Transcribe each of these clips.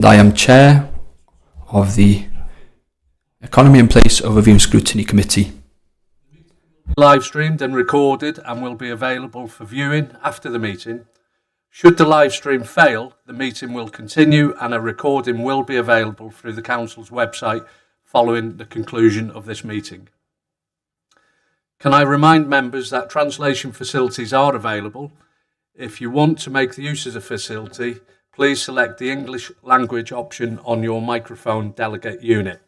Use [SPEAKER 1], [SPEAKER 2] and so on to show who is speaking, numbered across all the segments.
[SPEAKER 1] I am Chair of the Economy and Place Overview and Scrutiny Committee.
[SPEAKER 2] Live streamed and recorded and will be available for viewing after the meeting. Should the live stream fail, the meeting will continue and a recording will be available through the Council's website following the conclusion of this meeting. Can I remind members that translation facilities are available? If you want to make the use of the facility, please select the English language option on your microphone delegate unit.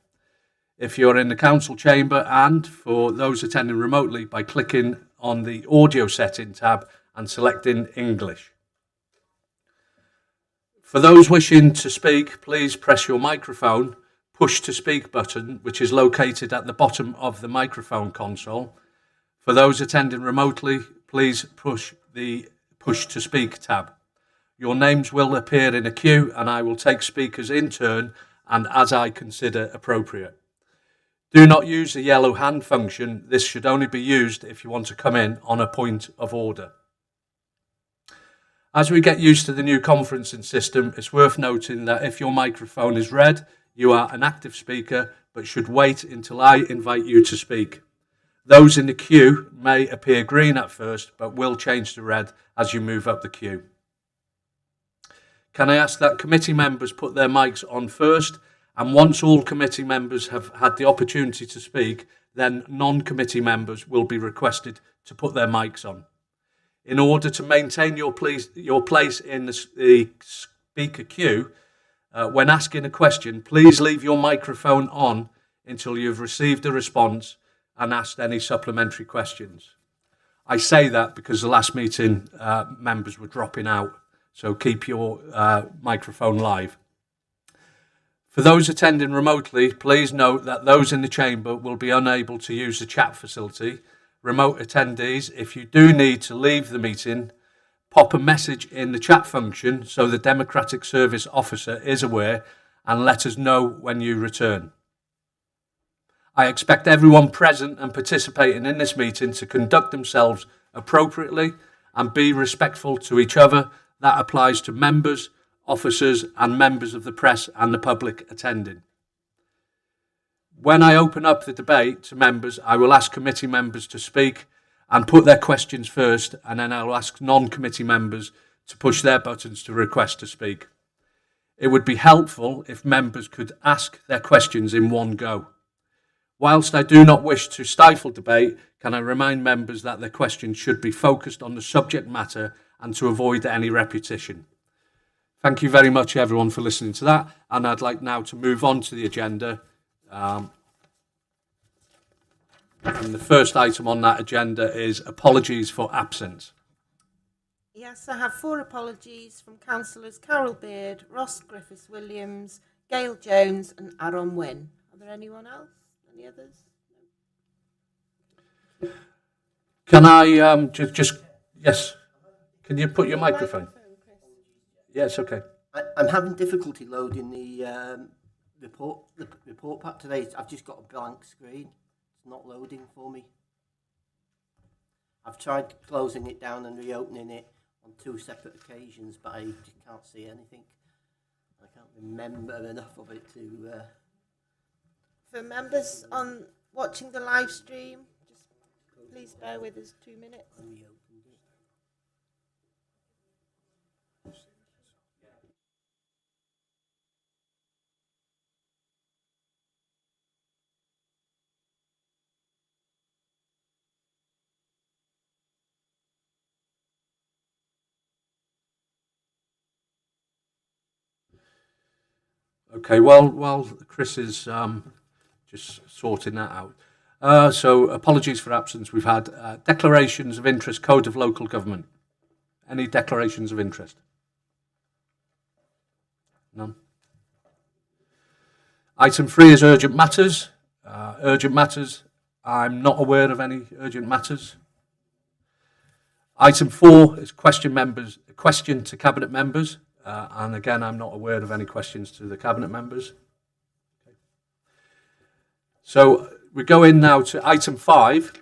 [SPEAKER 2] If you're in the Council chamber, and for those attending remotely, by clicking on the audio setting tab and selecting English. For those wishing to speak, please press your microphone push to speak button, which is located at the bottom of the microphone console. For those attending remotely, please push the push to speak tab. Your names will appear in a queue and I will take speakers in turn and as I consider appropriate. Do not use the yellow hand function. This should only be used if you want to come in on a point of order. As we get used to the new conferencing system, it's worth noting that if your microphone is red, you are an active speaker, but should wait until I invite you to speak. Those in the queue may appear green at first, but will change to red as you move up the queue. Can I ask that committee members put their mics on first, and once all committee members have had the opportunity to speak, then non-committee members will be requested to put their mics on. In order to maintain your place in the speaker queue, when asking a question, please leave your microphone on until you've received a response and asked any supplementary questions. I say that because the last meeting members were dropping out, so keep your microphone live. For those attending remotely, please note that those in the chamber will be unable to use the chat facility. Remote attendees, if you do need to leave the meeting, pop a message in the chat function so the Democratic Service Officer is aware and let us know when you return. I expect everyone present and participating in this meeting to conduct themselves appropriately and be respectful to each other. That applies to members, officers and members of the press and the public attending. When I open up the debate to members, I will ask committee members to speak and put their questions first, and then I'll ask non-committee members to push their buttons to request to speak. It would be helpful if members could ask their questions in one go. Whilst I do not wish to stifle debate, can I remind members that their questions should be focused on the subject matter and to avoid any repetition. Thank you very much, everyone, for listening to that. And I'd like now to move on to the agenda. And the first item on that agenda is apologies for absence.
[SPEAKER 3] Yes, I have 4 apologies from Councillors Carol Beard, Ross Griffiths-Williams, Gail Jones and Aaron Wynne. Are there anyone else? Any others?
[SPEAKER 2] Can I just yes, can you put your microphone? Yes, okay.
[SPEAKER 4] I'm having difficulty loading the report pack today. I've just got a blank screen. It's not loading for me. I've tried closing it down and reopening it on 2 separate occasions, but I just can't see anything. I can't remember enough of it to...
[SPEAKER 3] For members on watching the live stream, just please bear with us 2 minutes.
[SPEAKER 2] Okay, well, Chris is just sorting that out. So apologies for absence. We've had declarations of interest, Code of Local Government. Any declarations of interest? None. Item 3 is urgent matters. Urgent matters. I'm not aware of any urgent matters. Item 4 is question to Cabinet members. And again, I'm not aware of any questions to the Cabinet members. Okay. So we go in now to item 5,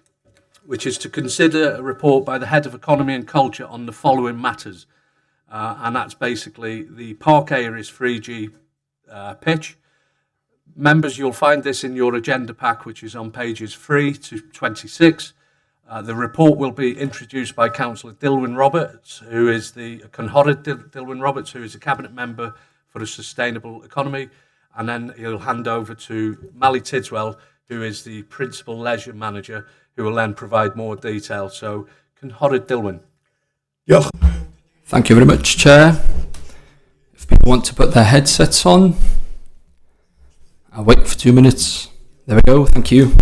[SPEAKER 2] which is to consider a report by the Head of Economy and Culture on the following matters. And that's basically the park areas 3G pitch. Members, you'll find this in your agenda pack, which is on pages 3 to 26. The report will be introduced by Councillor Dilwyn Roberts, who is the Dilwyn Roberts, who is a cabinet member for a sustainable economy, and then he'll hand over to Mally Tidswell, who is the principal leisure manager, who will then provide more detail. So, Cynhoryd Dilwyn.
[SPEAKER 1] Thank you very much, Chair. If people want to put their headsets on, I'll wait for 2 minutes. There we go, thank you.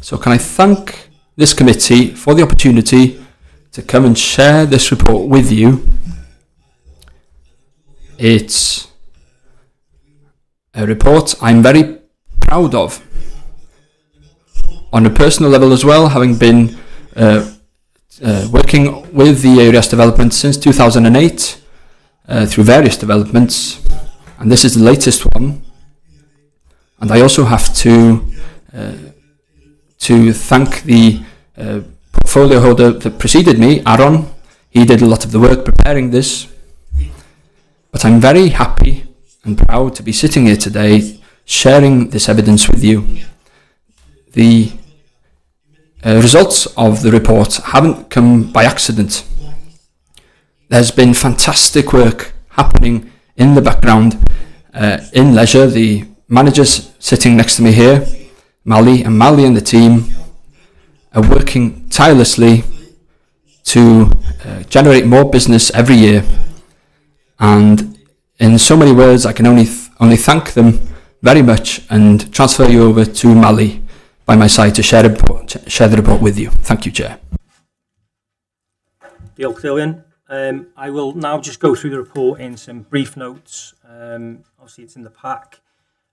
[SPEAKER 1] So can I thank this committee for the opportunity to come and share this report with you. It's a report I'm very proud of. On a personal level as well, having been working with the area's development since 2008 through various developments, and this is the latest one. And I also have to thank the portfolio holder that preceded me, Aaron. He did a lot of the work preparing this. But I'm very happy and proud to be sitting here today sharing this evidence with you. The results of the report haven't come by accident. There's been fantastic work happening in the background in leisure. The managers sitting next to me here, Mally and the team, are working tirelessly to generate more business every year. And in so many words, I can only thank them very much and transfer you over to Mally by my side to share the report with you. Thank you, Chair.
[SPEAKER 5] Diolch, Dilwyn. I will now just go through the report in some brief notes. Obviously, it's in the pack.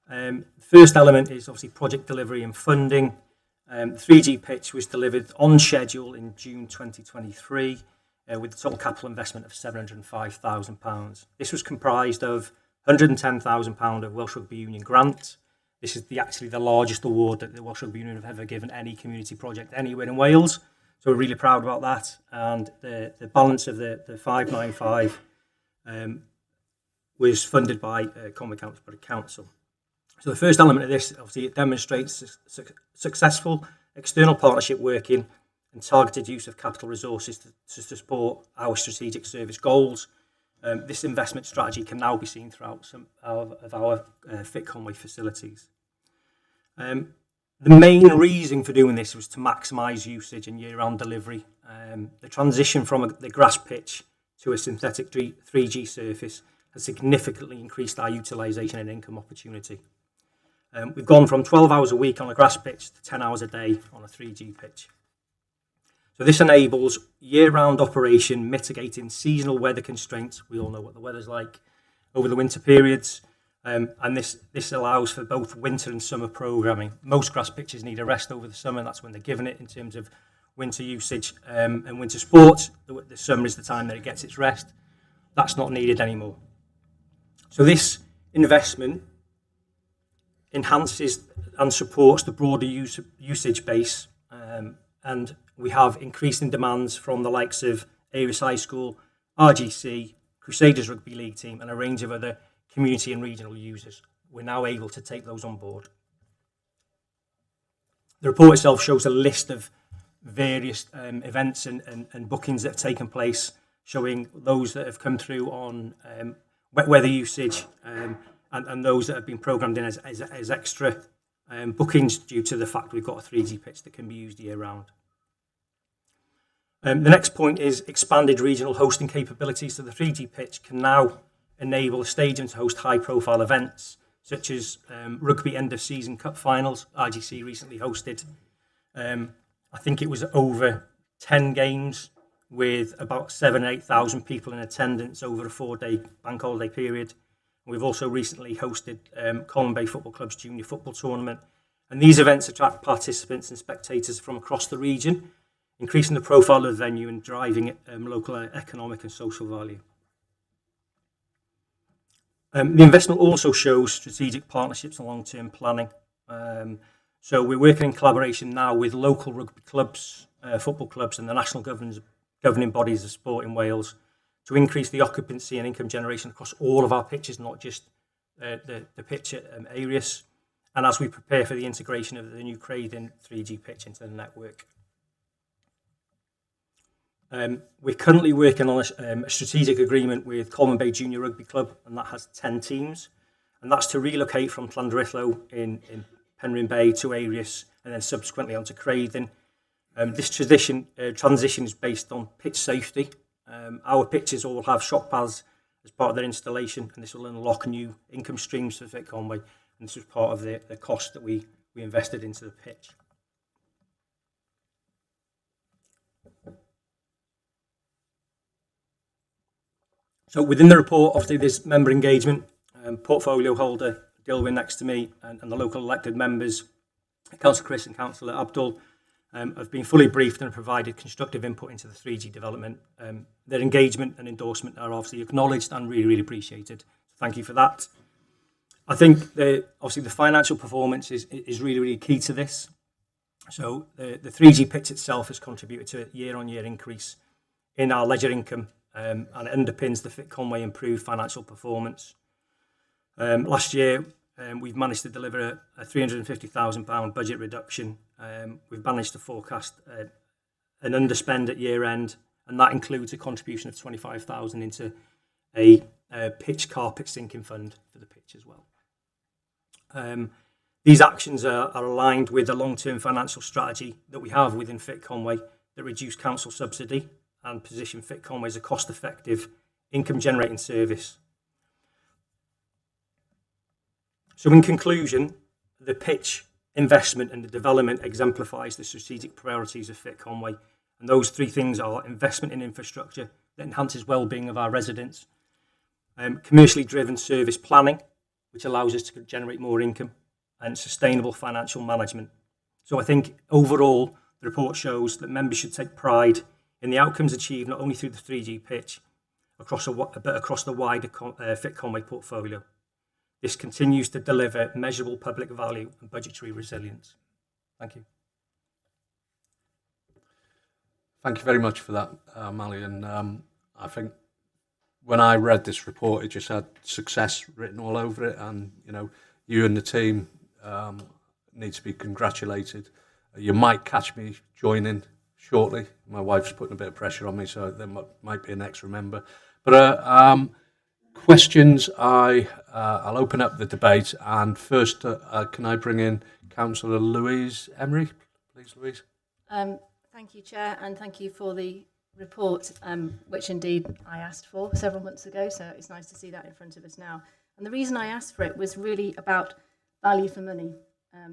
[SPEAKER 5] The first element is obviously project delivery and funding. The 3G pitch was delivered on schedule in June 2023 with a total capital investment of £705,000. This was comprised of £110,000 of Welsh Rugby Union grant. This is actually the largest award that the Welsh Rugby Union have ever given any community project anywhere in Wales. So we're really proud about that. And the balance of the 595 was funded by Conwy Council. So the first element of this, obviously, it demonstrates successful external partnership working and targeted use of capital resources to support our strategic service goals. This investment strategy can now be seen throughout some of our Fit Conwy facilities. The main reason for doing this was to maximise usage and year-round delivery. The transition from the grass pitch to a synthetic 3G surface has significantly increased our utilisation and income opportunity. We've gone from 12 hours a week on a grass pitch to 10 hours a day on a 3G pitch. So this enables year-round operation, mitigating seasonal weather constraints. We all know what the weather's like over the winter periods. And this allows for both winter and summer programming. Most grass pitches need a rest over the summer. That's when they're given it in terms of winter usage and winter sports. The summer is the time that it gets its rest. That's not needed anymore. So this investment enhances and supports the broader usage base, and we have increasing demands from the likes of Aries High School, RGC, Crusaders Rugby League team, and a range of other community and regional users. We're now able to take those on board. The report itself shows a list of various events and bookings that have taken place, showing those that have come through on wet weather usage, and those that have been programmed in as extra bookings due to the fact we've got a 3G pitch that can be used year round. The next point is expanded regional hosting capabilities. So the 3G pitch can now enable a stadium to host high profile events such as rugby end of season cup finals. RGC recently hosted, I think it was over 10 games with about 7,000 or 8,000 people in attendance over a 4-day bank holiday period. We've also recently hosted Colwyn Bay Football Club's junior football tournament. And these events attract participants and spectators from across the region, increasing the profile of the venue and driving local economic and social value. The investment also shows strategic partnerships and long-term planning. So we're working in collaboration now with local rugby clubs, football clubs, and the national governing bodies of sport in Wales to increase the occupancy and income generation across all of our pitches, not just the pitch at Arius, and as we prepare for the integration of the new Craydon 3G pitch into the network. We're currently working on a strategic agreement with Coleman Bay Junior Rugby Club, and that has 10 teams, and that's to relocate from Llandraillo in Penrhyn Bay to Arius, and then subsequently onto Craydon. This transition is based on pitch safety. Our pitches all have shock paths as part of their installation, and this will unlock new income streams for Vic Conway, and this was part of the cost that we invested into the pitch. So within the report, obviously there's member engagement, portfolio holder Dilwyn next to me, and the local elected members, Councillor Chris and Councillor Abdul, have been fully briefed and provided constructive input into the 3G development. Their engagement and endorsement are obviously acknowledged and really, really appreciated. Thank you for that. I think obviously the financial performance is really, really key to this. So the 3G pitch itself has contributed to a year-on-year increase in our ledger income, and it underpins the Fit Conway improved financial performance. Last year, we've managed to deliver a £350,000 budget reduction. We've managed to forecast an underspend at year end, and that includes a contribution of £25,000 into a pitch carpet sinking fund for the pitch as well. These actions are aligned with the long-term financial strategy that we have within Fit Conway that reduce council subsidy and position Fit Conway as a cost-effective income-generating service. So in conclusion, the pitch, investment and the development exemplifies the strategic priorities of Fit Conway. And those three things are investment in infrastructure that enhances well-being of our residents, commercially driven service planning, which allows us to generate more income, and sustainable financial management. So I think overall, the report shows that members should take pride in the outcomes achieved not only through the 3G pitch, but across the wider Fit Conway portfolio. This continues to deliver measurable public value and budgetary resilience. Thank you.
[SPEAKER 2] Thank you very much for that, Mally. And I think when I read this report, it just had success written all over it. And, you know, you and the team need to be congratulated. You might catch me joining shortly. My wife's putting a bit of pressure on me, so there might be an extra member. But questions, I'll open up the debate. And first, can I bring in Councillor Louise Emery? Please, Louise.
[SPEAKER 6] Thank you, Chair, and thank you for the report, which indeed I asked for several months ago, so it's nice to see that in front of us now. And the reason I asked for it was really about value for money.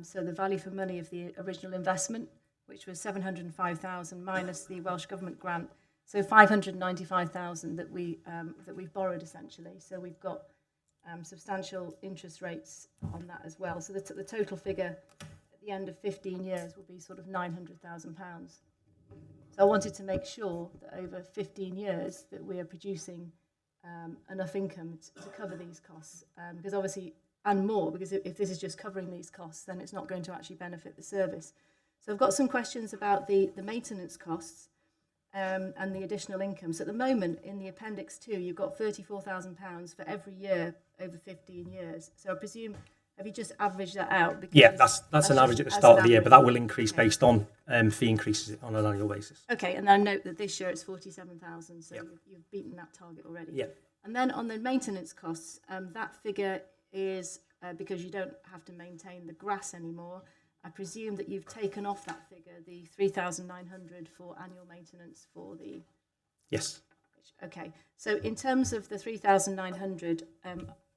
[SPEAKER 6] So the value for money of the original investment, which was 705,000 minus the Welsh Government grant, so 595,000 that we've borrowed essentially. So we've got substantial interest rates on that as well. So the total figure at the end of 15 years will be sort of £900,000. So I wanted to make sure that over 15 years that we are producing enough income to cover these costs, because obviously, and more, because if this is just covering these costs, then it's not going to actually benefit the service. So I've got some questions about the maintenance costs and the additional income. So at the moment, in the Appendix 2, you've got £34,000 for every year over 15 years. So I presume, have you just averaged that out? Because
[SPEAKER 5] yeah, that's an average at the start of the year, but that will increase based on fee increases on an annual basis.
[SPEAKER 6] Okay, and I note that this year it's 47,000, so you've beaten that target already.
[SPEAKER 5] Yeah.
[SPEAKER 6] And then on the maintenance costs, that figure is because you don't have to maintain the grass anymore. I presume that you've taken off that figure, the 3,900 for annual maintenance for the...
[SPEAKER 5] Yes.
[SPEAKER 6] Okay, so in terms of the 3,900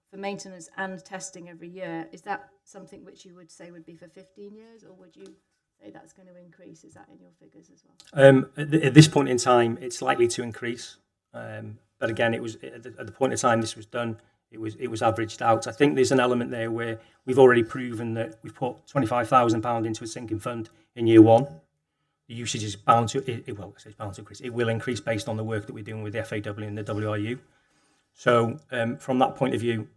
[SPEAKER 6] for maintenance and testing every year, is that something which you would say would be for 15 years, or would you say that's going to increase? Is that in your figures as well?
[SPEAKER 5] At this point in time, it's likely to increase. But again, it was at the point in time this was done, it was averaged out. I think there's an element there where we've already proven that we've put £25,000 into a sinking fund in year one. The usage is bound to it's bound to increase. It will increase based on the work that we're doing with the FAW and the WRU. So from that point of view,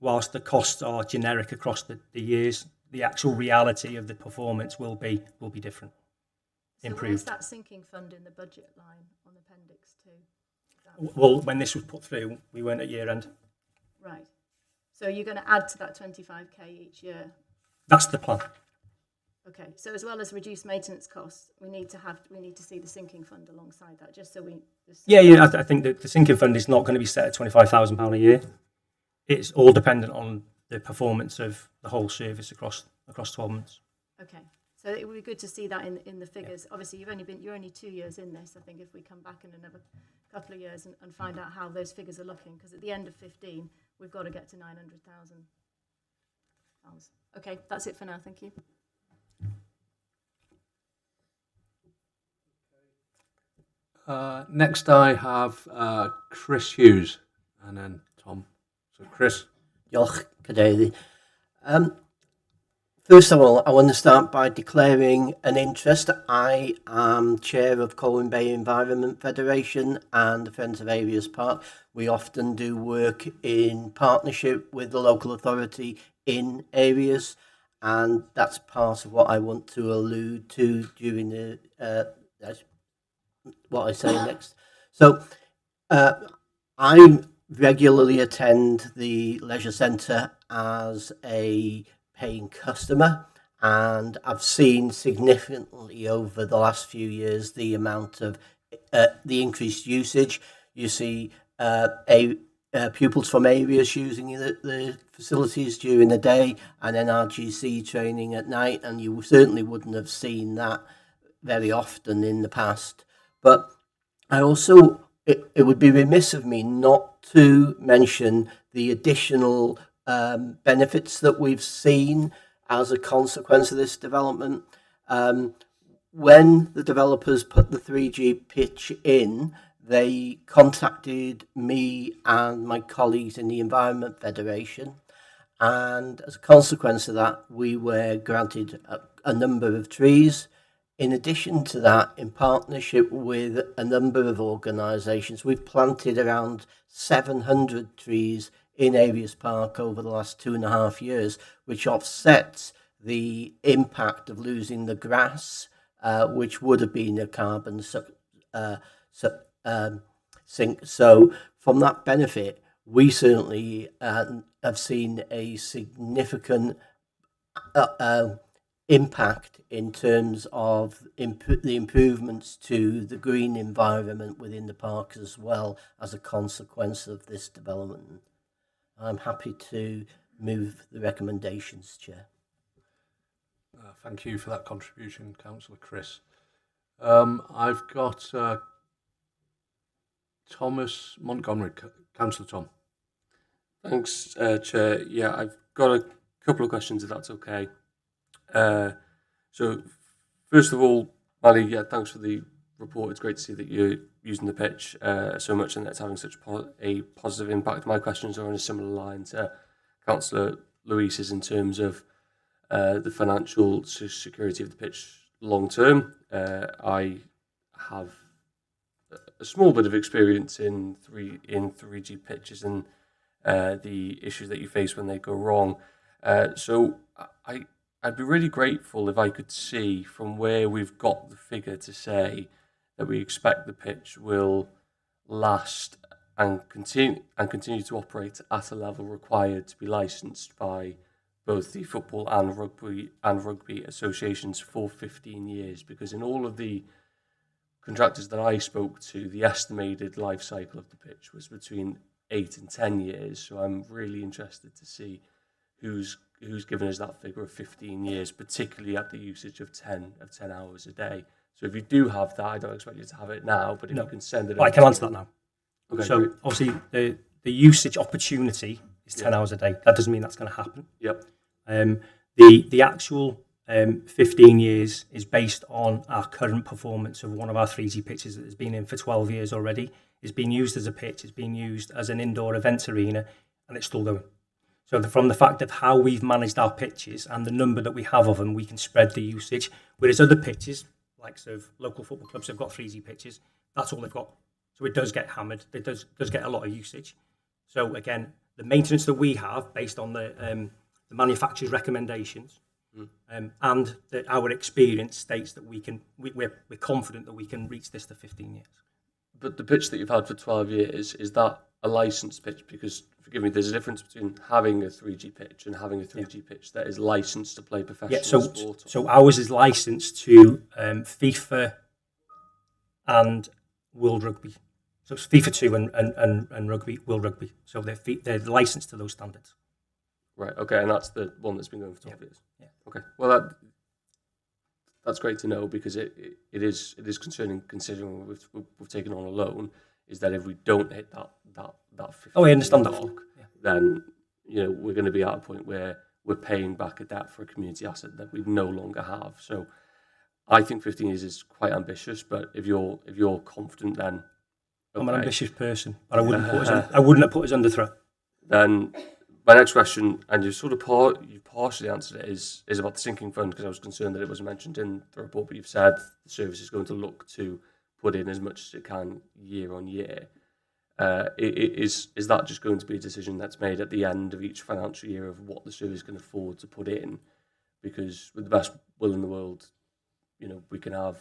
[SPEAKER 5] whilst the costs are generic across the years, the actual reality of the performance will be different.
[SPEAKER 6] So
[SPEAKER 5] Improved.
[SPEAKER 6] where's that sinking fund in the budget line on Appendix 2?
[SPEAKER 5] Well, when this was put through, we weren't at year end.
[SPEAKER 6] Right. So you're going to add to that 25k each year.
[SPEAKER 5] That's the plan.
[SPEAKER 6] Okay. So as well as reduced maintenance costs, we need to see the sinking fund alongside that, just so we.
[SPEAKER 5] Yeah. I think that the sinking fund is not going to be set at £25,000 a year. It's all dependent on the performance of the whole service across 12 months.
[SPEAKER 6] Okay. So it would be good to see that in the figures. Yeah. Obviously, you're only 2 years in this. I think if we come back in another couple of years and find out how those figures are looking, because at the end of 15, we've got to get to 900,000 pounds. Okay, that's it for now. Thank you.
[SPEAKER 2] Next, I have Chris Hughes, and then Tom. So, Chris.
[SPEAKER 4] Diolch, Cadeirydd. First of all, I want to start by declaring an interest. I am chair of Colwyn Bay Environment Federation and the Friends of Areas Park. We often do work in partnership with the local authority in areas, and that's part of what I want to allude to during the what I say next. So I regularly attend the leisure centre as a paying customer, and I've seen significantly over the last few years the amount of the increased usage. You see pupils from areas using the facilities during the day, and then RGC training at night, and you certainly wouldn't have seen that very often in the past. But I also, it would be remiss of me not to mention the additional benefits that we've seen as a consequence of this development. When the developers put the 3G pitch in, they contacted me and my colleagues in the Environment Federation, and as a consequence of that, we were granted a number of trees. In addition to that, in partnership with a number of organisations, we've planted around 700 trees in Areas Park over the last 2.5 years, which offsets the impact of losing the grass, which would have been a carbon sink. So from that benefit, we certainly have seen a significant impact in terms of the improvements to the green environment within the park as well as a consequence of this development. I'm happy to move the recommendations, Chair.
[SPEAKER 2] Thank you for that contribution, Councillor Chris. I've got Thomas Montgomery. Councillor Tom.
[SPEAKER 7] Thanks, Chair. Yeah, I've got a couple of questions, if that's okay. So, first of all, Mally, yeah, thanks for the report. It's great to see that you're using the pitch so much and that it's having such a positive impact. My questions are on a similar line to Councillor Louise's in terms of the financial security of the pitch long term. I have a small bit of experience in 3G pitches and the issues that you face when they go wrong. So I'd be really grateful if I could see from where we've got the figure to say that we expect the pitch will last and continue to operate at a level required to be licensed by both the football and rugby associations for 15 years, because in all of the contractors that I spoke to, the estimated life cycle of the pitch was between 8 and 10 years. So I'm really interested to see who's given us that figure of 15 years, particularly at the usage of 10 hours a day. So if you do have that, I don't expect you to have it now, but if you can send it over.
[SPEAKER 5] I can answer that now.
[SPEAKER 7] Okay,
[SPEAKER 5] so
[SPEAKER 7] great.
[SPEAKER 5] Obviously the usage opportunity is 10 hours a day. That doesn't mean that's going to happen.
[SPEAKER 7] Yep.
[SPEAKER 5] The actual 15 years is based on our current performance of one of our 3G pitches that has been in for 12 years already. It's been used as a pitch, it's been used as an indoor events arena, and it's still going. So from the fact of how we've managed our pitches and the number that we have of them, we can spread the usage. Whereas other pitches, like sort of local football clubs have got 3G pitches, that's all they've got. So it does get hammered, it does get a lot of usage. So again, the maintenance that we have based on the manufacturer's recommendations and that our experience states that we're confident that we can reach this to 15 years.
[SPEAKER 7] But the pitch that you've had for 12 years, is that a licensed pitch? Because forgive me, there's a difference between having a 3G pitch and having a 3G pitch that is licensed to play professional sport.
[SPEAKER 5] So ours is licensed to FIFA and World Rugby. So it's FIFA 2 and Rugby, World Rugby. So they're licensed to those standards.
[SPEAKER 7] Right, okay, and that's the one that's been going for 12 years.
[SPEAKER 5] Yeah.
[SPEAKER 7] Okay, well, that's great to know, because it is concerning, considering we've taken on a loan, is that if we don't hit that 50
[SPEAKER 5] I understand that.
[SPEAKER 7] mark, then we're going to be at a point where we're paying back a debt for a community asset that we no longer have. So I think 15 years is quite ambitious, but if you're confident, then okay.
[SPEAKER 5] I'm an ambitious person, but I wouldn't have put us under threat.
[SPEAKER 7] Then my next question, and you partially answered it, is about the sinking fund, because I was concerned that it wasn't mentioned in the report, but you've said the service is going to look to put in as much as it can year on year. Is that just going to be a decision that's made at the end of each financial year of what the service can afford to put in? Because with the best will in the world, we can have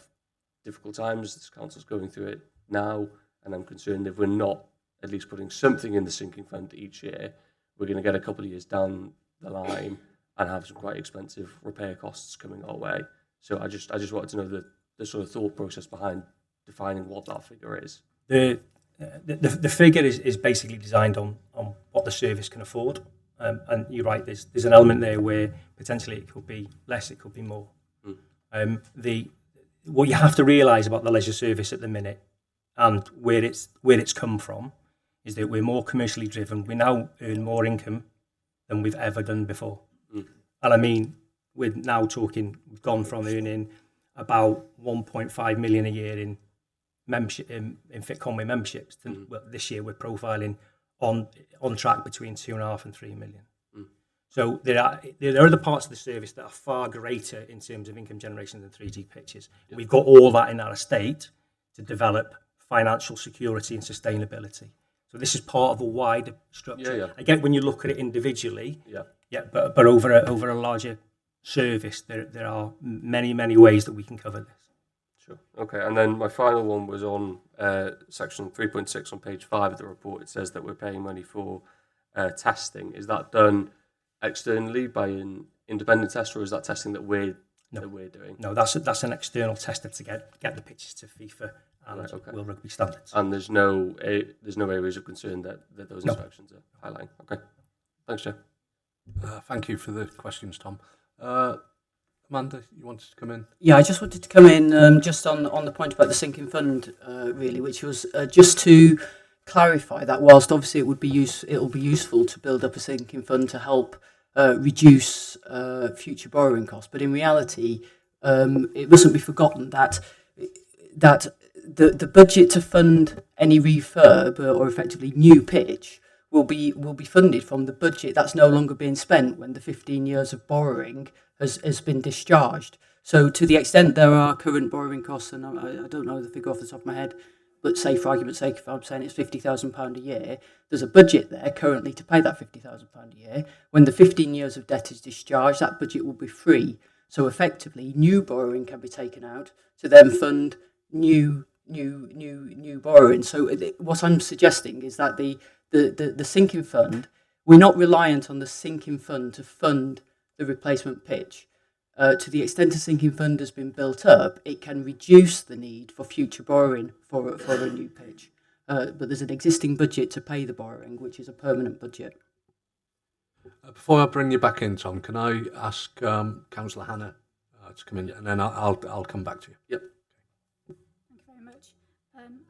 [SPEAKER 7] difficult times. This council's going through it now, and I'm concerned if we're not at least putting something in the sinking fund each year, we're going to get a couple of years down the line and have some quite expensive repair costs coming our way. So I just wanted to know the sort of thought process behind defining what that figure is.
[SPEAKER 5] The figure is basically designed on what the service can afford, and you're right. There's an element there where potentially it could be less, it could be more. What you have to realise about the leisure service at the minute, and where it's come from, is that we're more commercially driven. We now earn more income than we've ever done before, and I mean we've gone from earning about 1.5 million a year in membership in Fit Conway memberships. Well, this year we're profiling on track between 2.5 and 3 million. So there are other parts of the service that are far greater in terms of income generation than 3G pitches. Yeah. We've got all that in our estate to develop financial security and sustainability. So this is part of a wider structure. Yeah. I get when you look at it individually. But over a larger service, there are many ways that we can cover this.
[SPEAKER 7] Sure. Okay, and then my final one was on section 3.6 on page 5 of the report. It says that we're paying money for testing. Is that done externally by an independent tester, or is that testing that we're doing?
[SPEAKER 5] No, that's an external tester to get the pitches to FIFA and World Rugby standards.
[SPEAKER 7] And there's no areas of concern that those inspections are highlighting. Okay, thanks, Joe.
[SPEAKER 2] Thank you for the questions, Tom. Amanda, you wanted to come in?
[SPEAKER 8] Yeah, I just wanted to come in just on the point about the sinking fund, really, which was just to clarify that whilst obviously it will be useful to build up a sinking fund to help reduce future borrowing costs, but in reality, it mustn't be forgotten that the budget to fund any refurb or effectively new pitch will be funded from the budget that's no longer being spent when the 15 years of borrowing has been discharged. So to the extent there are current borrowing costs, and I don't know the figure off the top of my head, but say for argument's sake, if I'm saying it's £50,000 a year, there's a budget there currently to pay that £50,000 a year. When the 15 years of debt is discharged, that budget will be free. So effectively, new borrowing can be taken out to then fund new borrowing. So what I'm suggesting is that the sinking fund, we're not reliant on the sinking fund to fund the replacement pitch. To the extent a sinking fund has been built up, it can reduce the need for future borrowing for a new pitch. But there's an existing budget to pay the borrowing, which is a permanent budget.
[SPEAKER 2] Before I bring you back in, Tom, can I ask Councillor Hannah to come in, and then I'll come back to you.
[SPEAKER 7] Yep.
[SPEAKER 9] Thank you very much.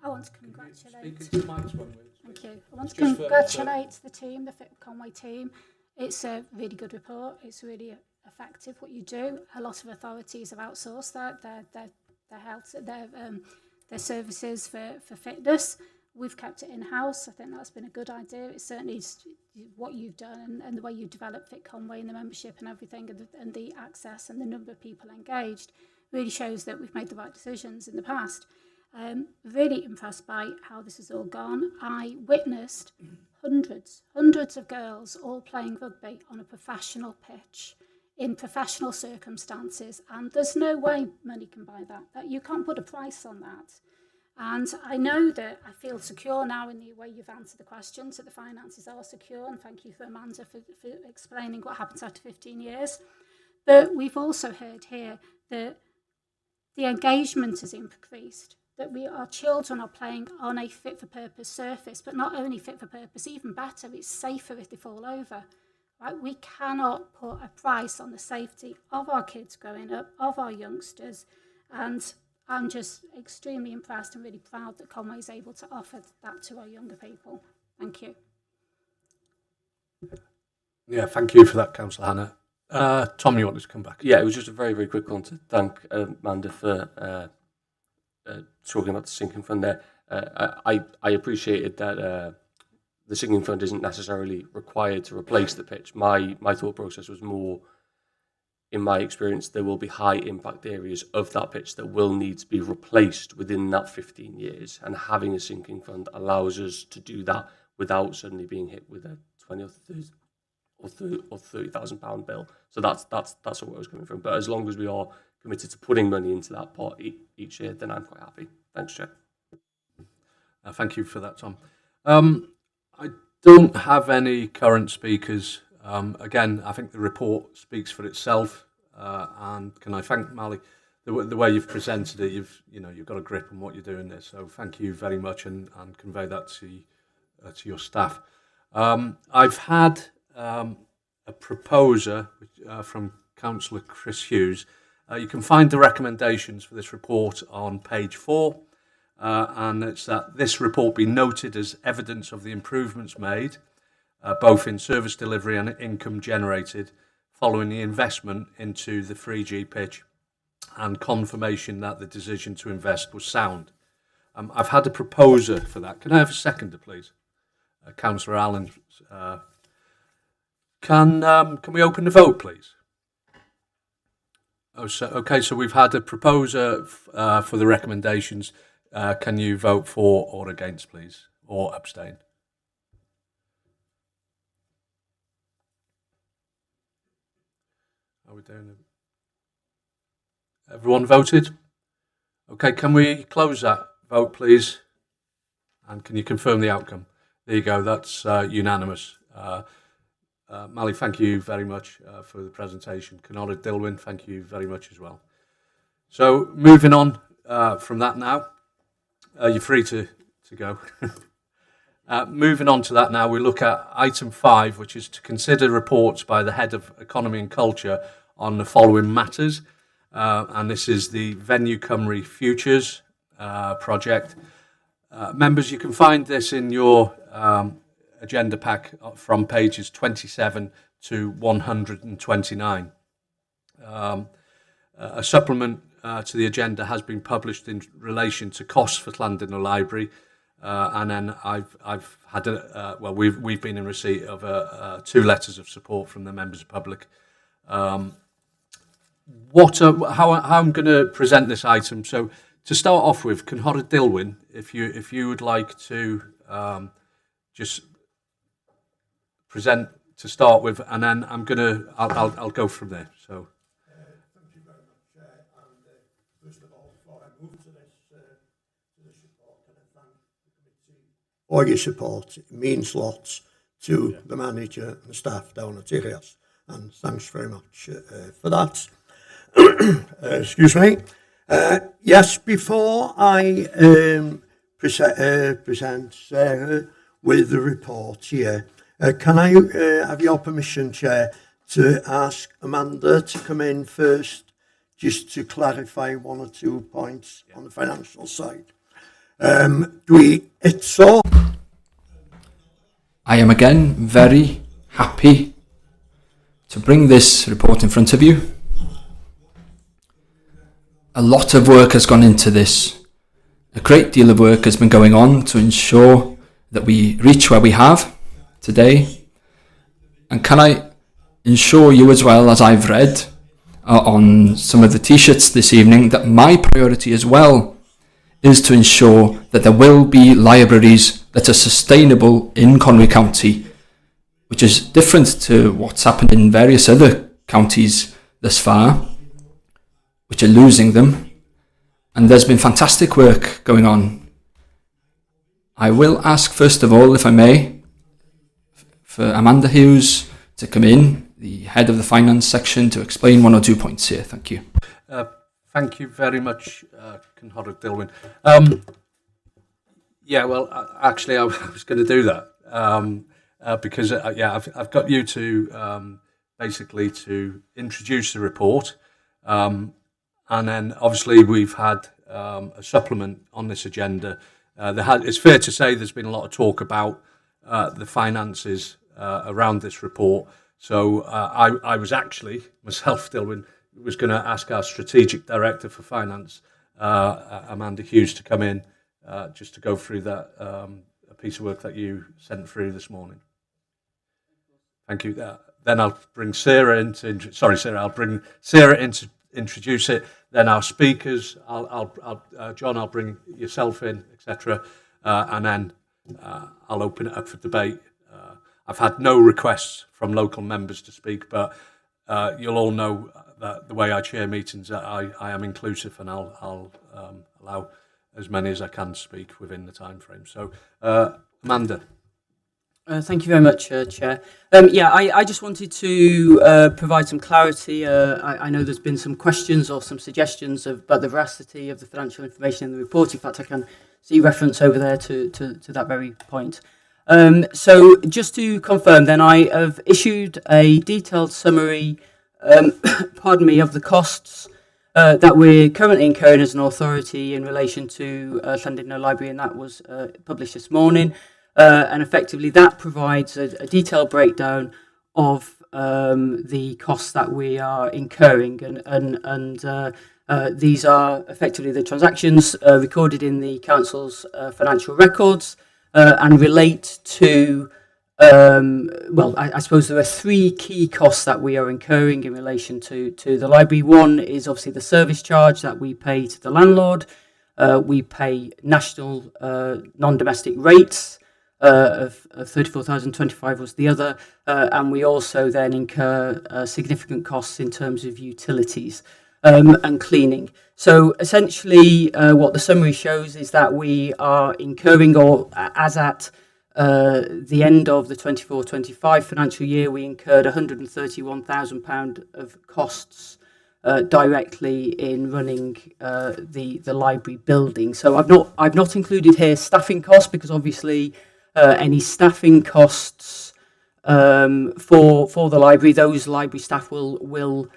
[SPEAKER 9] I want to congratulate.
[SPEAKER 2] Speak into the microphone, please.
[SPEAKER 9] Thank you. I want to congratulate the team, the Fit Conway team. It's a really good report. It's really effective what you do. A lot of authorities have outsourced their health, their services for fitness. We've kept it in-house. I think that's been a good idea. It certainly is what you've done and the way you developed Fit Conway and the membership and everything and the access and the number of people engaged really shows that we've made the right decisions in the past. Really impressed by how this has all gone. I witnessed hundreds of girls all playing rugby on a professional pitch in professional circumstances, and there's no way money can buy that. You can't put a price on that. And I know that I feel secure now in the way you've answered the questions, that the finances are secure, and thank you for Amanda for explaining what happens after 15 years. But we've also heard here that the engagement has increased, that our children are playing on a fit-for-purpose surface, but not only fit-for-purpose, even better, it's safer if they fall over. Right? We cannot put a price on the safety of our kids growing up, of our youngsters, and I'm just extremely impressed and really proud that Conway is able to offer that to our younger people. Thank you.
[SPEAKER 2] Yeah, thank you for that, Councillor Hannah. Tom, you wanted to come back?
[SPEAKER 7] Yeah, it was just a very, very quick one to thank Amanda for talking about the sinking fund there. I appreciated that the sinking fund isn't necessarily required to replace the pitch. My thought process was more, in my experience, there will be high impact areas of that pitch that will need to be replaced within that 15 years. And having a sinking fund allows us to do that without suddenly being hit with a 20 or £30,000 bill. So that's where I was coming from. But as long as we are committed to putting money into that pot each year, then I'm quite happy. Thanks, Chair.
[SPEAKER 2] Thank you for that, Tom. I don't have any current speakers. Again, I think the report speaks for itself. And can I thank Mally? The way you've presented it, you've got a grip on what you're doing there. So thank you very much, and convey that to your staff. I've had a proposer from Councillor Chris Hughes. You can find the recommendations for this report on page 4, and it's that this report be noted as evidence of the improvements made, both in service delivery and income generated, following the investment into the 3G pitch, and confirmation that the decision to invest was sound. I've had a proposer for that. Can I have a seconder, please? Councillor Allen. Can we open the vote, please? Okay, so we've had a proposer for the recommendations. Can you vote for or against, please, or abstain? Are we doing it? Everyone voted? Okay, can we close that vote, please? And can you confirm the outcome? There you go, that's unanimous. Mally, thank you very much for the presentation. Conora Dilwyn, thank you very much as well. So moving on from that now, you're free to go. Moving on to that now, we look at item 5, which is to consider reports by the Head of Economy and Culture on the following matters. And this is the Venue Cymru Futures project. Members, you can find this in your agenda pack from pages 27 to 129. A supplement to the agenda has been published in relation to costs for Llandudno Library, and then I've had we've been in receipt of 2 letters of support from the members of the public. How I'm going to present this item. So to start off with, Conora Dilwyn, if you would like to just present to start with, and then I'll go from there. So.
[SPEAKER 10] Thank you very much, Chair. And first of all, before I move to this report, can I thank the committee for your support? It means lots to the manager and the staff down at Irias, and thanks very much for that. Excuse me. Yes, before I present Sarah with the report here, can I have your permission, Chair, to ask Amanda to come in first, just to clarify 1 or 2 points on the financial side? It's so.
[SPEAKER 1] I am again very happy to bring this report in front of you. A lot of work has gone into this. A great deal of work has been going on to ensure that we reach where we have today. And can I ensure you as well, as I've read on some of the t-shirts this evening, that my priority as well is to ensure that there will be libraries that are sustainable in Conwy County, which is different to what's happened in various other counties thus far, which are losing them. And there's been fantastic work going on I will ask, first of all, if I may, for Amanda Hughes to come in, the head of the finance section, to explain one or 2 points here. Thank you.
[SPEAKER 2] Thank you very much, Cynhorwyd Dilwyn. Yeah, well, actually, I was going to do that because, I've got you to basically to introduce the report. And then, obviously, we've had a supplement on this agenda. It's fair to say there's been a lot of talk about the finances around this report. So I was actually, myself, Dilwyn, was going to ask our Strategic Director for Finance, Amanda Hughes, to come in just to go through that a piece of work that you sent through this morning. Thank you. Then I'll bring Sarah in to, sorry, Sarah, I'll bring Sarah in to introduce it. Then our speakers, John, I'll bring yourself in, etc. And then I'll open it up for debate. I've had no requests from local members to speak, but you'll all know that the way I chair meetings, that I am inclusive, and I'll allow as many as I can speak within the time frame. So, Amanda.
[SPEAKER 8] Thank you very much, Chair. I just wanted to provide some clarity. I know there's been some questions or some suggestions about the veracity of the financial information in the report. In fact, I can see reference over there to that very point. So just to confirm, then, I have issued a detailed summary, of the costs that we're currently incurring as an authority in relation to Llandudno Library, and that was published this morning. And effectively, that provides a detailed breakdown of the costs that we are incurring, and these are effectively the transactions recorded in the council's financial records and relate to. I suppose there are three key costs that we are incurring in relation to the library. One is obviously the service charge that we pay to the landlord. We pay national non-domestic rates of 34,025 was the other, and we also then incur significant costs in terms of utilities and cleaning. So essentially, what the summary shows is that we are incurring, or as at the end of the 24-25 financial year, we incurred £131,000 of costs directly in running the library building. So I've not included here staffing costs, because obviously any staffing costs for the library, those library staff will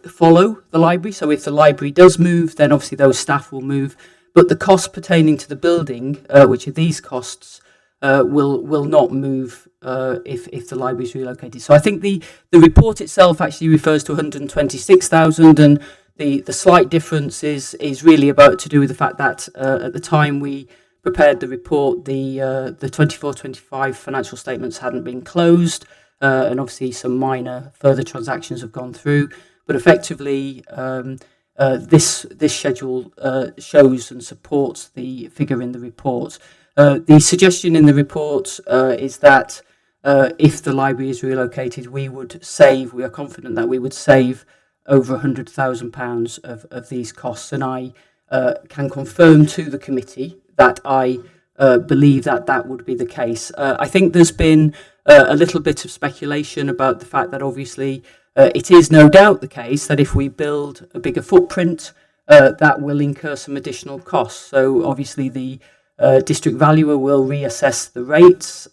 [SPEAKER 8] follow the library. So if the library does move, then obviously those staff will move. But the costs pertaining to the building, which are these costs, will not move if the library is relocated. So I think the report itself actually refers to 126,000, and the slight difference is really about to do with the fact that at the time we prepared the report, the 24-25 financial statements hadn't been closed, and obviously some minor further transactions have gone through. But effectively, this schedule shows and supports the figure in the report. The suggestion in the report is that if the library is relocated, we are confident that we would save over £100,000 of these costs. And I can confirm to the committee that I believe that would be the case. I think there's been a little bit of speculation about the fact that obviously it is no doubt the case that if we build a bigger footprint, that will incur some additional costs. So obviously the district valuer will reassess the rates.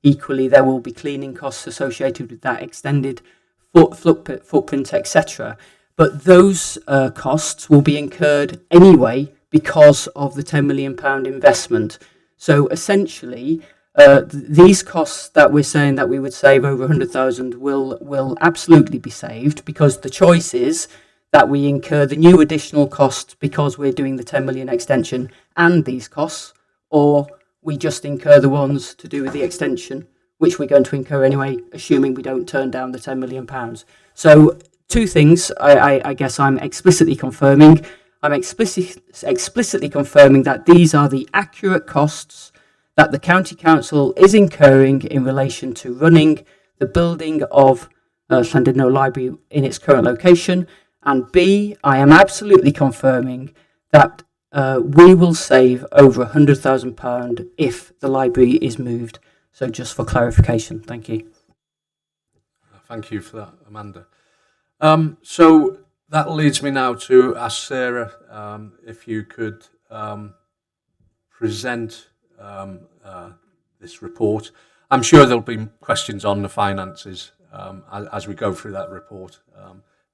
[SPEAKER 8] Equally, there will be cleaning costs associated with that extended footprint, etc. But those costs will be incurred anyway because of the £10 million investment. So essentially, these costs that we're saying that we would save over 100,000 will absolutely be saved, because the choice is that we incur the new additional costs because we're doing the 10 million extension and these costs, or we just incur the ones to do with the extension, which we're going to incur anyway, assuming we don't turn down the £10 million. So two things I guess I'm explicitly confirming. I'm explicitly confirming that these are the accurate costs that the County Council is incurring in relation to running the building of Llandudno Library in its current location. And B, I am absolutely confirming that We will save over £100,000 if the library is moved. So just for clarification, thank you.
[SPEAKER 2] Thank you for that, Amanda. So that leads me now to ask Sarah if you could present this report. I'm sure there'll be questions on the finances as we go through that report.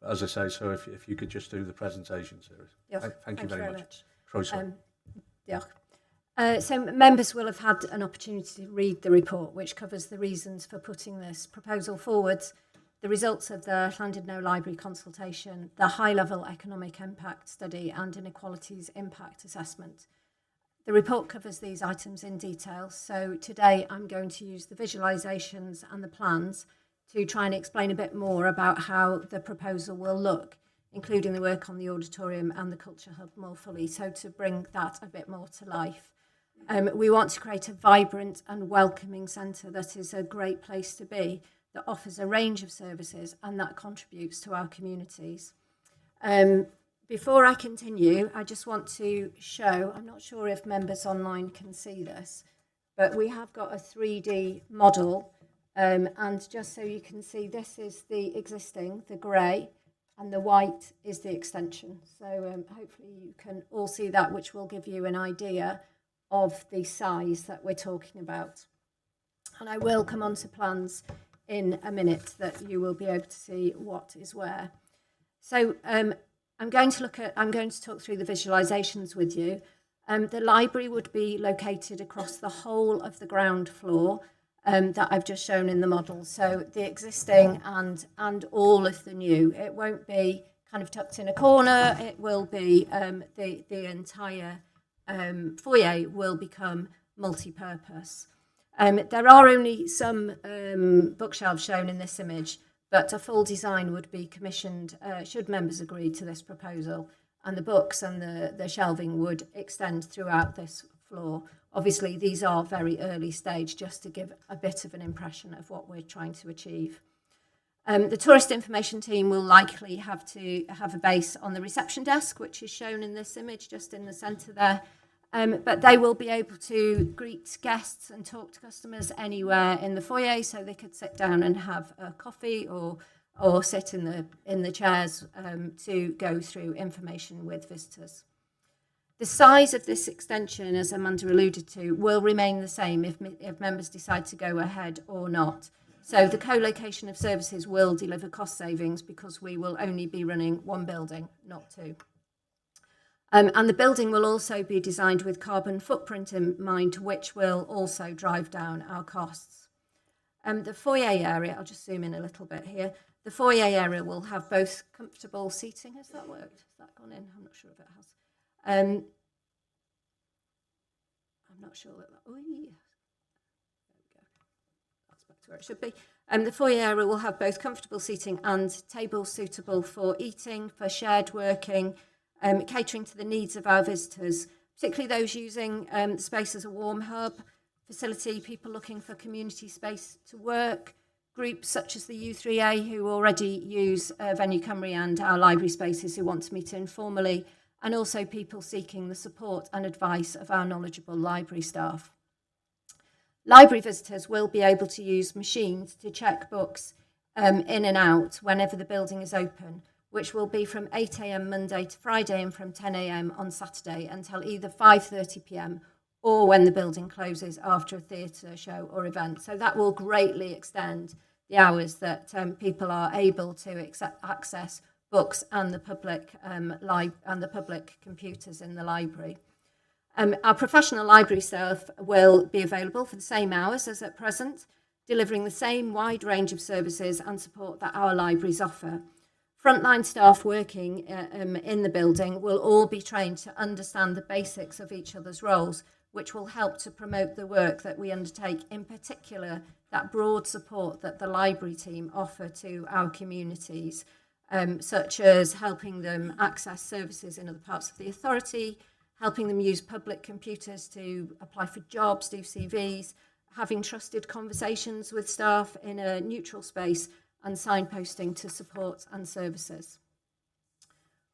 [SPEAKER 2] As I say, so if you could just do the presentation, Sarah.
[SPEAKER 6] Yes,
[SPEAKER 2] Thank you very much.
[SPEAKER 6] Diolch. So members will have had an opportunity to read the report, which covers the reasons for putting this proposal forwards, the results of the Llandudno Library consultation, the high-level economic impact study and inequalities impact assessment. The report covers these items in detail, so today I'm going to use the visualisations and the plans to try and explain a bit more about how the proposal will look, including the work on the auditorium and the Culture Hub more fully, so to bring that a bit more to life. We want to create a vibrant and welcoming centre that is a great place to be, that offers a range of services and that contributes to our communities. Before I continue, I just want to show, I'm not sure if members online can see this, but we have got a 3D model, and just so you can see, this is the existing, the grey, and the white is the extension. So hopefully you can all see that, which will give you an idea of the size that we're talking about. And I will come on to plans in a minute that you will be able to see what is where. So I'm going to talk through the visualisations with you. The library would be located across the whole of the ground floor that I've just shown in the model. So the existing and all of the new. It won't be kind of tucked in a corner. It will be the entire foyer will become multi-purpose. There are only some bookshelves shown in this image, but a full design would be commissioned should members agree to this proposal, and the books and the shelving would extend throughout this floor. Obviously, these are very early stage, just to give a bit of an impression of what we're trying to achieve. The tourist information team will likely have to have a base on the reception desk, which is shown in this image just in the centre there. But they will be able to greet guests and talk to customers anywhere in the foyer, so they could sit down and have a coffee or sit in the chairs to go through information with visitors. The size of this extension, as Amanda alluded to, will remain the same if members decide to go ahead or not. So the co-location of services will deliver cost savings because we will only be running one building, not two. And the building will also be designed with carbon footprint in mind, which will also drive down our costs. The foyer area, I'll just zoom in a little bit here. The foyer area will have both comfortable seating. Has that worked? Has that gone in? I'm not sure if it has. I'm not sure that. Oh, yeah. There we go. That's back to where it should be. The foyer area will have both comfortable seating and tables suitable for eating, for shared working, catering to the needs of our visitors, particularly those using the space as a warm hub facility, people looking for community space to work, groups such as the U3A who already use Venue Cymru and our library spaces who want to meet informally, and also people seeking the support and advice of our knowledgeable library staff. Library visitors will be able to use machines to check books in and out whenever the building is open, which will be from 8 a.m. Monday to Friday and from 10 a.m. on Saturday until either 5:30 p.m. or when the building closes after a theatre show or event. So that will greatly extend the hours that people are able to access books and the public computers in the library. Our professional library staff will be available for the same hours as at present, delivering the same wide range of services and support that our libraries offer. Frontline staff working in the building will all be trained to understand the basics of each other's roles, which will help to promote the work that we undertake, in particular that broad support that the library team offer to our communities, such as helping them access services in other parts of the authority, helping them use public computers to apply for jobs, do CVs, having trusted conversations with staff in a neutral space, and signposting to support and services.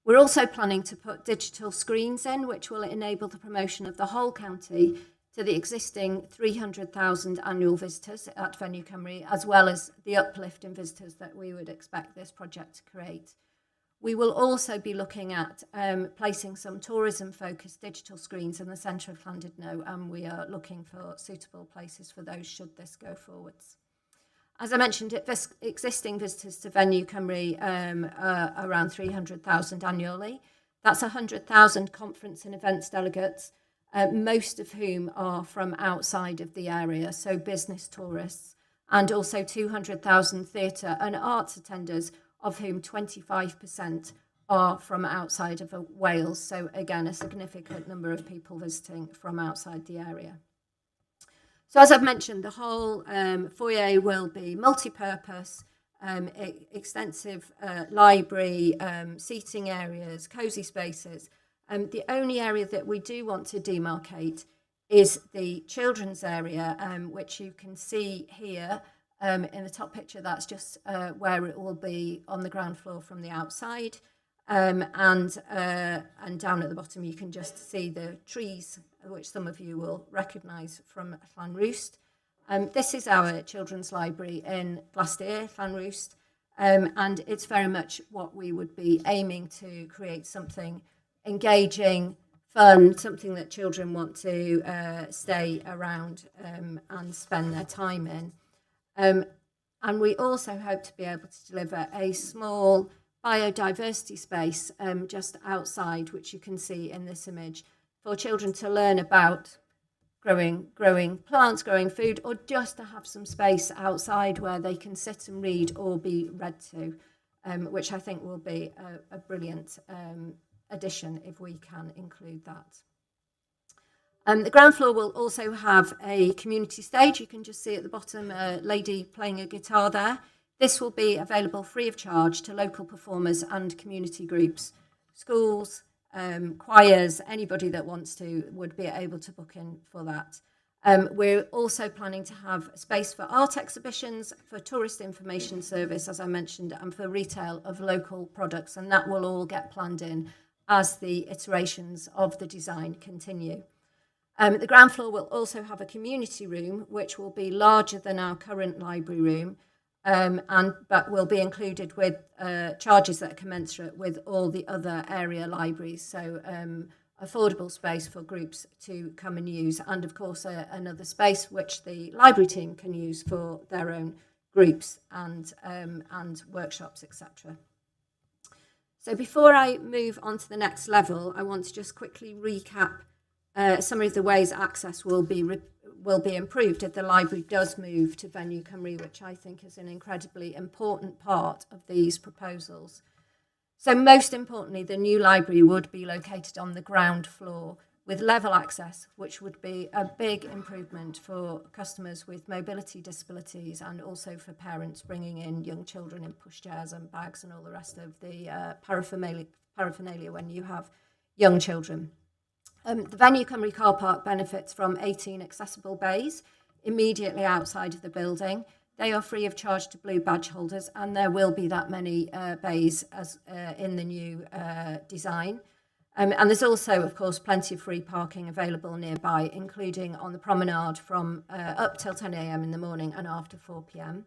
[SPEAKER 6] We're also planning to put digital screens in, which will enable the promotion of the whole county to the existing 300,000 annual visitors at Venue Cymru, as well as the uplift in visitors that we would expect this project to create. We will also be looking at placing some tourism-focused digital screens in the centre of Llandudno, and we are looking for suitable places for those should this go forwards. As I mentioned, existing visitors to Venue Cymru are around 300,000 annually. That's 100,000 conference and events delegates, most of whom are from outside of the area, so business tourists, and also 200,000 theatre and arts attenders, of whom 25% are from outside of Wales. So again, a significant number of people visiting from outside the area. So as I've mentioned, the whole foyer will be multi-purpose, extensive library, seating areas, cosy spaces. The only area that we do want to demarcate is the children's area, which you can see here in the top picture. That's just where it will be on the ground floor from the outside. And down at the bottom, you can just see the trees, which some of you will recognise from Llanrwst. This is our children's library in Glastir, Llanrwst, and it's very much what we would be aiming to create: something engaging, fun, something that children want to stay around and spend their time in. And we also hope to be able to deliver a small biodiversity space just outside, which you can see in this image, for children to learn about growing plants, growing food, or just to have some space outside where they can sit and read or be read to, which I think will be a brilliant addition if we can include that. The ground floor will also have a community stage. You can just see at the bottom a lady playing a guitar there. This will be available free of charge to local performers and community groups, schools, choirs, anybody that wants to would be able to book in for that. We're also planning to have space for art exhibitions, for tourist information service, as I mentioned, and for retail of local products, and that will all get planned in as the iterations of the design continue. The ground floor will also have a community room, which will be larger than our current library room, but will be included with charges that are commensurate with all the other area libraries. So affordable space for groups to come and use, and of course another space which the library team can use for their own groups and workshops, etc. So before I move on to the next level, I want to just quickly recap some of the ways access will be improved if the library does move to Venue Cymru, which I think is an incredibly important part of these proposals. So most importantly, the new library would be located on the ground floor with level access, which would be a big improvement for customers with mobility disabilities and also for parents bringing in young children in pushchairs and bags and all the rest of the paraphernalia when you have young children. The Venue Cymru car park benefits from 18 accessible bays immediately outside of the building. They are free of charge to blue badge holders, and there will be that many bays as in the new design. And there's also, of course, plenty of free parking available nearby, including on the promenade from up till 10 a.m. in the morning and after 4 p.m.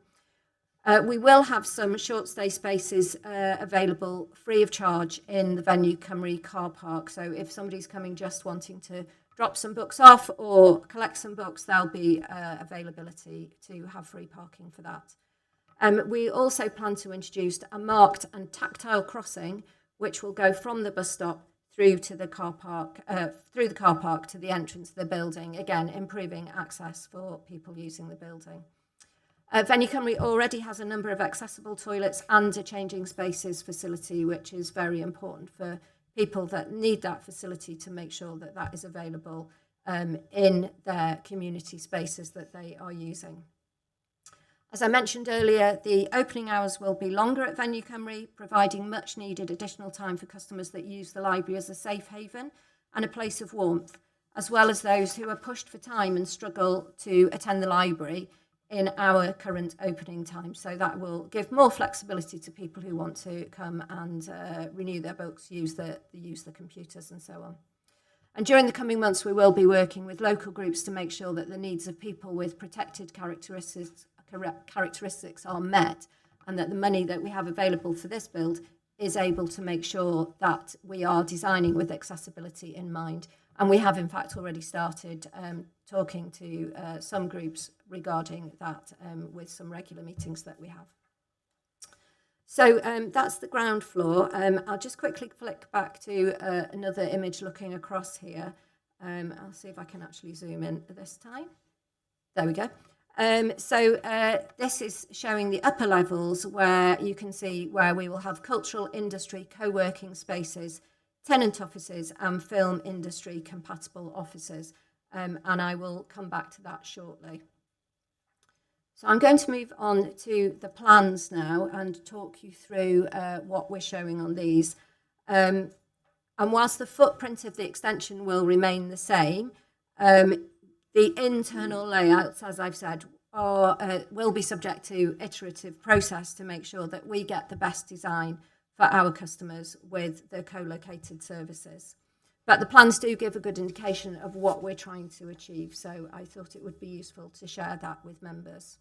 [SPEAKER 6] We will have some short stay spaces available free of charge in the Venue Cymru car park. So if somebody's coming just wanting to drop some books off or collect some books, there'll be availability to have free parking for that. We also plan to introduce a marked and tactile crossing, which will go from the bus stop through to the car park, to the entrance of the building, again improving access for people using the building. Venue Cymru already has a number of accessible toilets and a changing spaces facility, which is very important for people that need that facility to make sure that that is available in their community spaces that they are using. As I mentioned earlier, the opening hours will be longer at Venue Cymru, providing much needed additional time for customers that use the library as a safe haven and a place of warmth, as well as those who are pushed for time and struggle to attend the library in our current opening time. So that will give more flexibility to people who want to come and renew their books, use the computers and so on. And during the coming months, we will be working with local groups to make sure that the needs of people with protected characteristics are met, and that the money that we have available for this build is able to make sure that we are designing with accessibility in mind. And we have, in fact, already started talking to some groups regarding that with some regular meetings that we have. So that's the ground floor. I'll just quickly flick back to another image looking across here. I'll see if I can actually zoom in this time. There we go. So this is showing the upper levels where you can see where we will have cultural industry co-working spaces, tenant offices and film industry compatible offices. And I will come back to that shortly. So I'm going to move on to the plans now and talk you through what we're showing on these. And whilst the footprint of the extension will remain the same, the internal layouts, as I've said, will be subject to iterative process to make sure that we get the best design for our customers with the co-located services. But the plans do give a good indication of what we're trying to achieve, so I thought it would be useful to share that with members.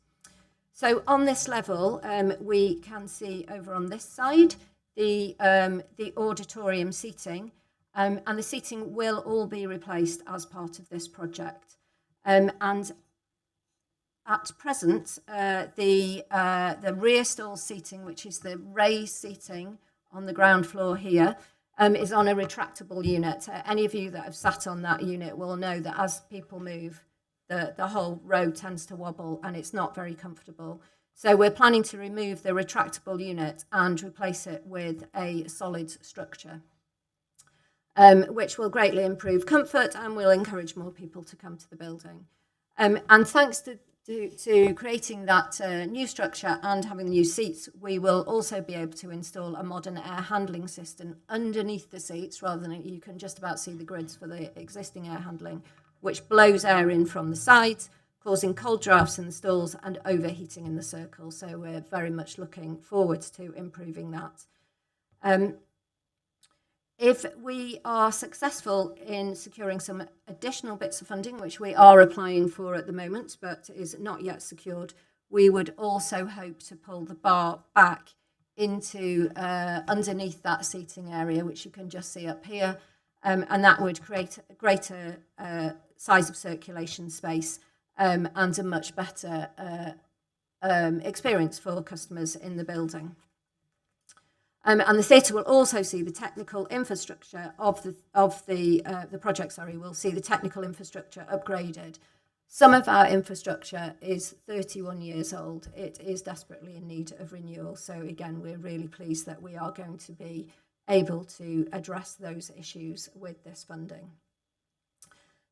[SPEAKER 6] So on this level, we can see over on this side the auditorium seating, and the seating will all be replaced as part of this project. And at present, the rear stall seating, which is the raised seating on the ground floor here, is on a retractable unit. Any of you that have sat on that unit will know that as people move, the whole row tends to wobble and it's not very comfortable. So we're planning to remove the retractable unit and replace it with a solid structure, which will greatly improve comfort and will encourage more people to come to the building. And thanks to creating that new structure and having the new seats, we will also be able to install a modern air handling system underneath the seats, rather than you can just about see the grids for the existing air handling, which blows air in from the sides, causing cold drafts in the stalls and overheating in the circle. So we're very much looking forward to improving that. If we are successful in securing some additional bits of funding, which we are applying for at the moment, but is not yet secured, we would also hope to pull the bar back into underneath that seating area, which you can just see up here, and that would create a greater size of circulation space and a much better experience for customers in the building. And the theatre will also see the technical infrastructure of the project. Will see the technical infrastructure upgraded. Some of our infrastructure is 31 years old. It is desperately in need of renewal. So again, we're really pleased that we are going to be able to address those issues with this funding.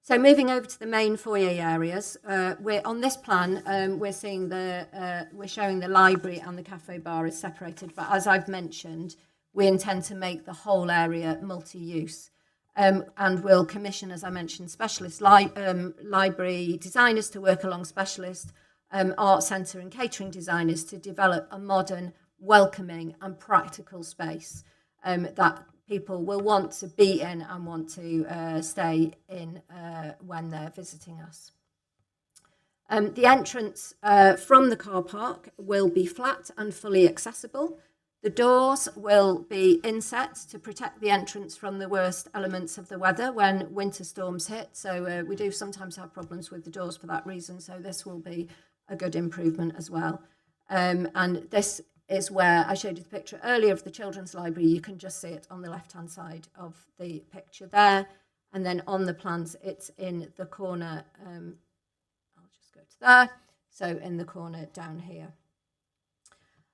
[SPEAKER 6] So moving over to the main foyer areas, we're on this plan. We're showing the library and the cafe bar is separated, but as I've mentioned, we intend to make the whole area multi-use, and we'll commission, as I mentioned, specialist library designers to work along specialist art centre and catering designers to develop a modern, welcoming, and practical space that people will want to be in and want to stay in when they're visiting us. The entrance from the car park will be flat and fully accessible. The doors will be inset to protect the entrance from the worst elements of the weather when winter storms hit. So we do sometimes have problems with the doors for that reason. So this will be a good improvement as well. And this is where I showed you the picture earlier of the children's library. You can just see it on the left-hand side of the picture there. And then on the plans, it's in the corner. I'll just go to there. So in the corner down here.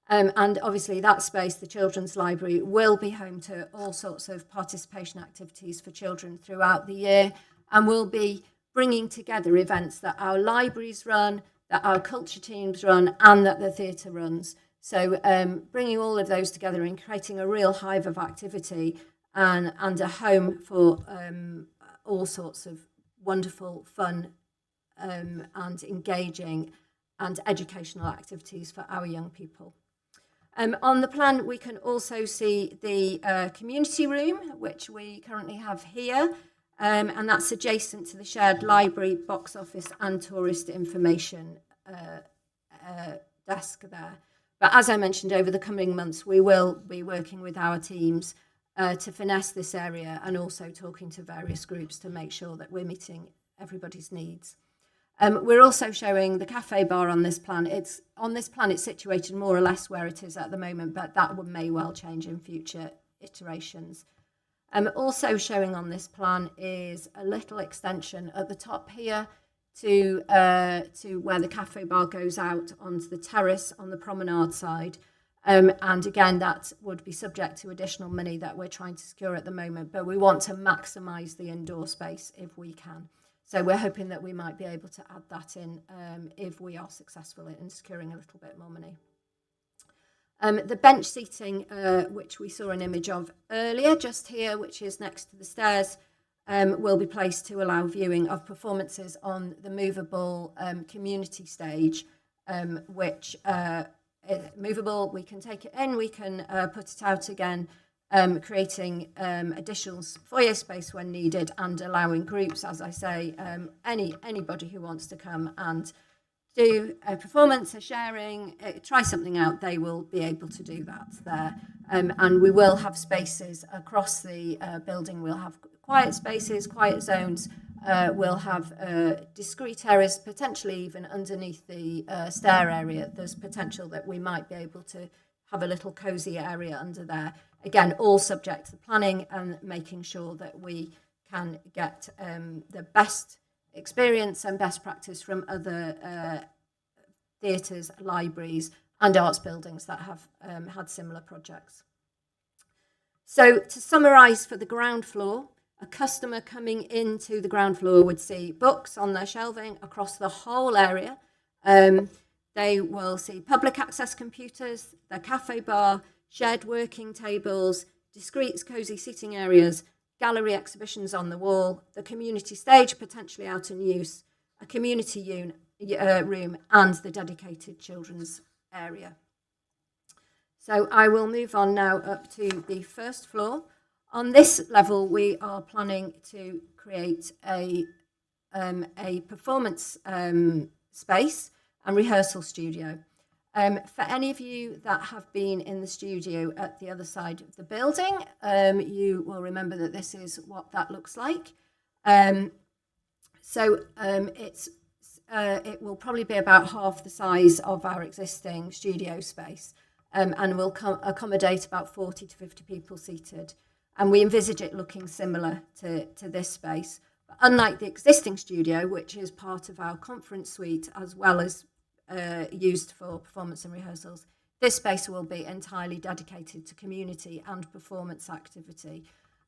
[SPEAKER 6] And obviously that space, the children's library, will be home to all sorts of participation activities for children throughout the year, and will be bringing together events that our libraries run, that our culture teams run, and that the theatre runs. So bringing all of those together and creating a real hive of activity and a home for all sorts of wonderful, fun and engaging and educational activities for our young people. On the plan, we can also see the community room, which we currently have here, and that's adjacent to the shared library, box office and tourist information desk there. But as I mentioned, over the coming months, we will be working with our teams to finesse this area and also talking to various groups to make sure that we're meeting everybody's needs. We're also showing the cafe bar on this plan. It's situated more or less where it is at the moment, but that may well change in future iterations. Also showing on this plan is a little extension at the top here to where the cafe bar goes out onto the terrace on the promenade side. And again, that would be subject to additional money that we're trying to secure at the moment, but we want to maximise the indoor space if we can. So we're hoping that we might be able to add that in if we are successful in securing a little bit more money. The bench seating, which we saw an image of earlier, just here, which is next to the stairs, will be placed to allow viewing of performances on the movable community stage, which is movable. We can take it in, we can put it out again, creating additional foyer space when needed and allowing groups, as I say, anybody who wants to come and do a performance, a sharing, try something out, they will be able to do that there. And we will have spaces across the building. We'll have quiet spaces, quiet zones. We'll have discrete areas, potentially even underneath the stair area. There's potential that we might be able to have a little cosy area under there. Again, all subject to planning and making sure that we can get the best experience and best practice from other theatres, libraries and arts buildings that have had similar projects. So to summarise, for the ground floor, a customer coming into the ground floor would see books on their shelving across the whole area. They will see public access computers, the cafe bar, shared working tables, discrete cosy seating areas, gallery exhibitions on the wall, the community stage potentially out in use, a community room and the dedicated children's area. So I will move on now up to the first floor. On this level, we are planning to create a performance space and rehearsal studio. For any of you that have been in the studio at the other side of the building, you will remember that this is what that looks like. It will probably be about half the size of our existing studio space, and will accommodate about 40 to 50 people seated. And we envisage it looking similar to this space. But unlike the existing studio, which is part of our conference suite as well as used for performance and rehearsals, this space will be entirely dedicated to community and performance activity,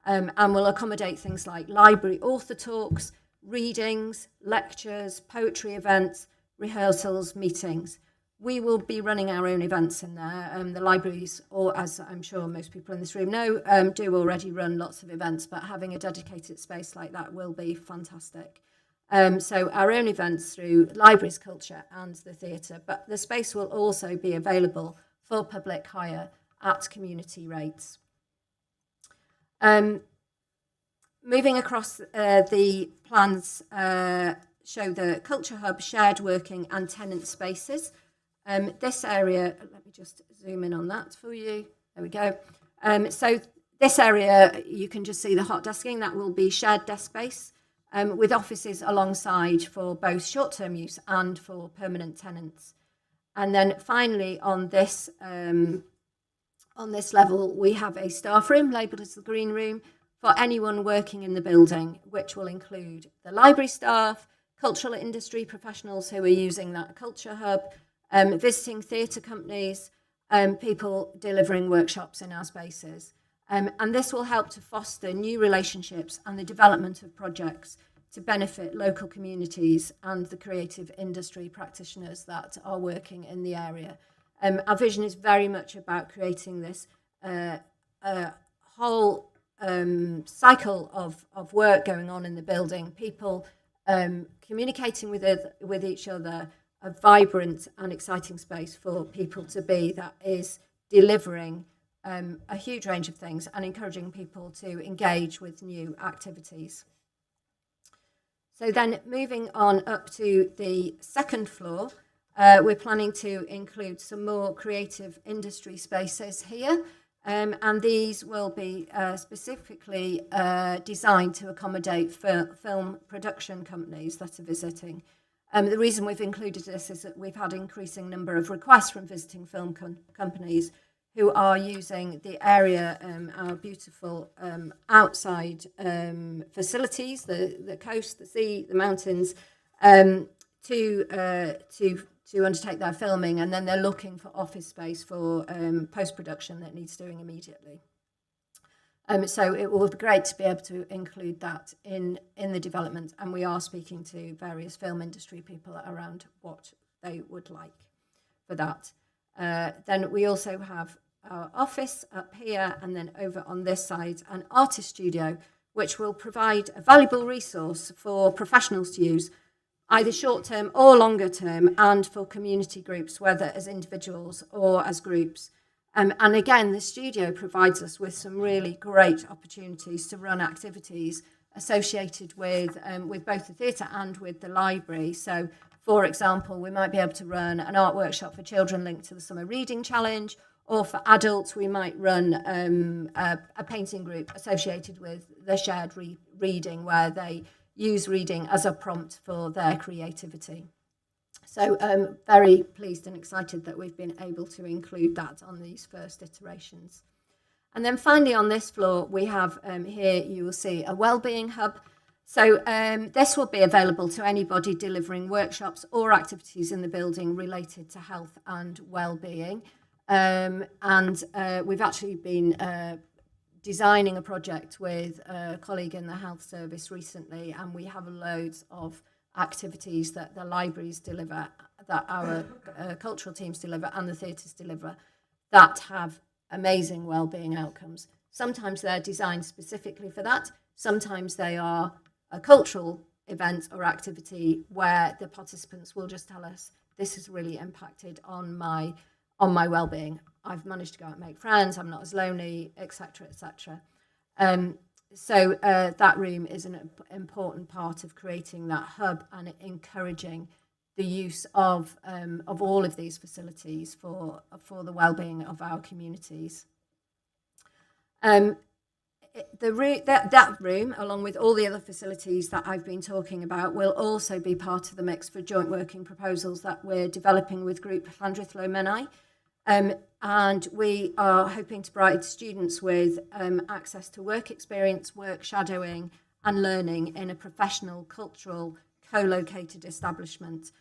[SPEAKER 6] and will accommodate things like library author talks, readings, lectures, poetry events, rehearsals, meetings. We will be running our own events in there. The libraries, or as I'm sure most people in this room know, do already run lots of events, but having a dedicated space like that will be fantastic. So our own events through libraries, culture and the theatre, but the space will also be available for public hire at community rates. Moving across, the plans show the Culture Hub, shared working and tenant spaces. This area, let me just zoom in on that for you. There we go. So this area, you can just see the hot desking. That will be shared desk space with offices alongside for both short-term use and for permanent tenants. And then finally on this level, we have a staff room labelled as the green room for anyone working in the building, which will include the library staff, cultural industry professionals who are using that Culture Hub, visiting theatre companies, people delivering workshops in our spaces. And this will help to foster new relationships and the development of projects to benefit local communities and the creative industry practitioners that are working in the area. Our vision is very much about creating this whole cycle of work going on in the building, people communicating with each other
[SPEAKER 11] a vibrant and exciting space for people to be that is delivering a huge range of things and encouraging people to engage with new activities. So then moving on up to the second floor, we're planning to include some more creative industry spaces here. And these will be specifically designed to accommodate film production companies that are visiting. The reason we've included this is that we've had an increasing number of requests from visiting film companies who are using the area, our beautiful outside facilities, the coast, the sea, the mountains, to undertake their filming, and then they're looking for office space for post-production that needs doing immediately. So it will be great to be able to include that in the development, and we are speaking to various film industry people around what they would like for that. Then we also have our office up here, and then over on this side, an artist studio, which will provide a valuable resource for professionals to use, either short-term or longer-term, and for community groups, whether as individuals or as groups. And again, the studio provides us with some really great opportunities to run activities associated with both the theatre and with the library. So, for example, we might be able to run an art workshop for children linked to the Summer Reading Challenge, or for adults, we might run a painting group associated with the shared reading, where they use reading as a prompt for their creativity. So very pleased and excited that we've been able to include that on these first iterations. And then finally on this floor, we have here, you will see a wellbeing hub. So this will be available to anybody delivering workshops or activities in the building related to health and wellbeing. And we've actually been designing a project with a colleague in the health service recently, and we have loads of activities that the libraries deliver, that our cultural teams deliver and the theatres deliver, that have amazing wellbeing outcomes. Sometimes they're designed specifically for that. Sometimes they are a cultural event or activity where the participants will just tell us, this has really impacted on my well-being. I've managed to go out and make friends, I'm not as lonely, etc., etc. So that room is an important part of creating that hub and encouraging the use of all of these facilities for the well-being of our communities. That room, along with all the other facilities that I've been talking about, will also be part of the mix for joint working proposals that we're developing with Group Llandrithlo Menai. And we are hoping to provide students with access to work experience, work shadowing and learning in a professional, cultural, co-located establishment.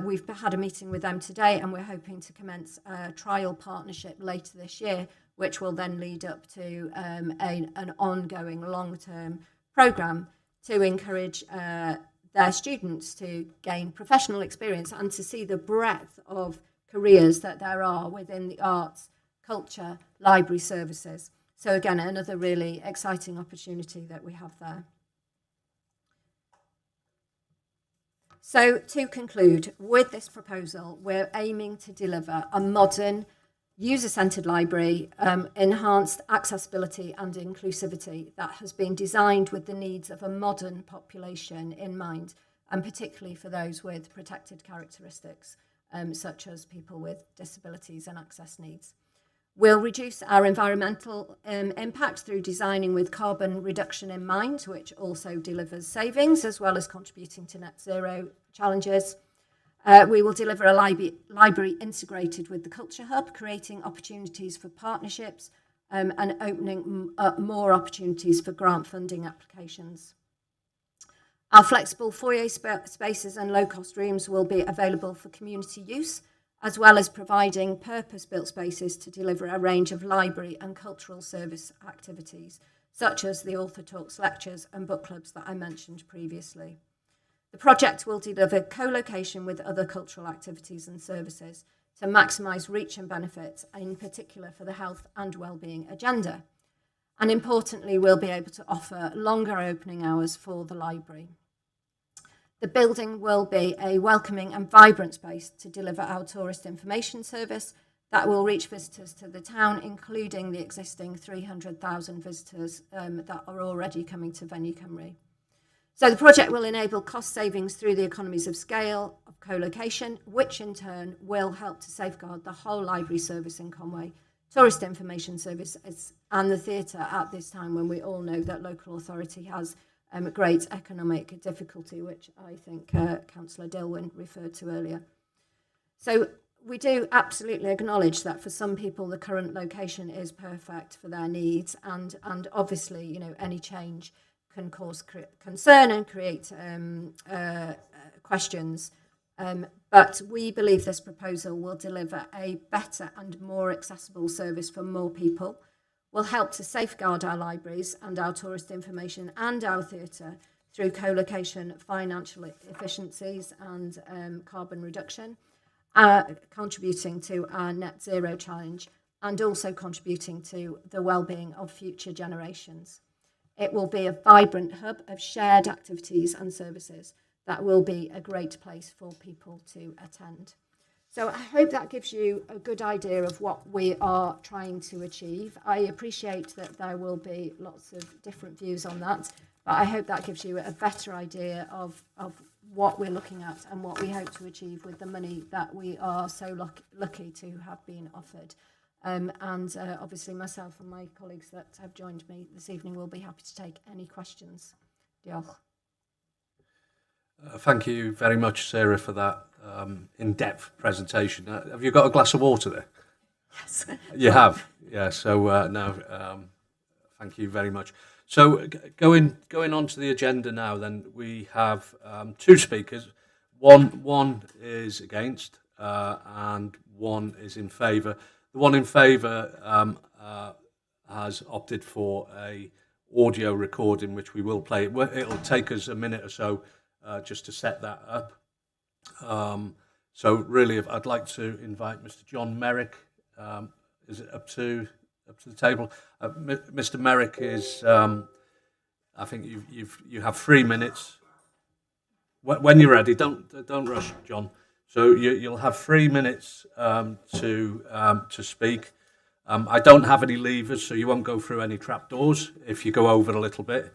[SPEAKER 11] We've had a meeting with them today, and we're hoping to commence a trial partnership later this year, which will then lead up to an ongoing long-term programme to encourage their students to gain professional experience and to see the breadth of careers that there are within the arts, culture, library services. So again, another really exciting opportunity that we have there. So to conclude, with this proposal, we're aiming to deliver a modern, user-centred library, enhanced accessibility and inclusivity that has been designed with the needs of a modern population in mind, and particularly for those with protected characteristics, such as people with disabilities and access needs. We'll reduce our environmental impact through designing with carbon reduction in mind, which also delivers savings, as well as contributing to net zero challenges. We will deliver a library integrated with the Culture Hub, creating opportunities for partnerships and opening up more opportunities for grant funding applications. Our flexible foyer spaces and low-cost rooms will be available for community use, as well as providing purpose-built spaces to deliver a range of library and cultural service activities, such as the Author Talks lectures and book clubs that I mentioned previously. The project will deliver co-location with other cultural activities and services to maximise reach and benefits, in particular for the health and wellbeing agenda. And importantly, we'll be able to offer longer opening hours for the library. The building will be a welcoming and vibrant space to deliver our tourist information service that will reach visitors to the town, including the existing 300,000 visitors that are already coming to Venue Cymru. So the project will enable cost savings through the economies of scale of co-location, which in turn will help to safeguard the whole library service in Conway, tourist information service and the theatre at this time when we all know that local authority has great economic difficulty, which I think Councillor Dilwyn referred to earlier. So we do absolutely acknowledge that for some people the current location is perfect for their needs, and obviously, you know, any change can cause concern and create questions. But we believe this proposal will deliver a better and more accessible service for more people, will help to safeguard our libraries and our tourist information and our theatre through co-location, financial efficiencies and carbon reduction, contributing to our net zero challenge and also contributing to the well-being of future generations. It will be a vibrant hub of shared activities and services that will be a great place for people to attend. So I hope that gives you a good idea of what we are trying to achieve. I appreciate that there will be lots of different views on that, but I hope that gives you a better idea of what we're looking at and what we hope to achieve with the money that we are so lucky to have been offered. Obviously myself and my colleagues that have joined me this evening will be happy to take any questions. Diolch.
[SPEAKER 2] Thank you very much, Sarah, for that in-depth presentation. Have you got a glass of water there?
[SPEAKER 11] Yes.
[SPEAKER 2] You have? Yeah, so thank you very much. So going on to the agenda now, then we have two speakers. One is against and one is in favour. The one in favour has opted for a audio recording, which we will play. It'll take us a minute or so just to set that up. So really, I'd like to invite Mr. John Merrick. Is it up to the table? Mr. Merrick is. I think you have 3 minutes. When you're ready, don't rush, John. So you'll have 3 minutes to speak. I don't have any levers, so you won't go through any trapdoors if you go over a little bit.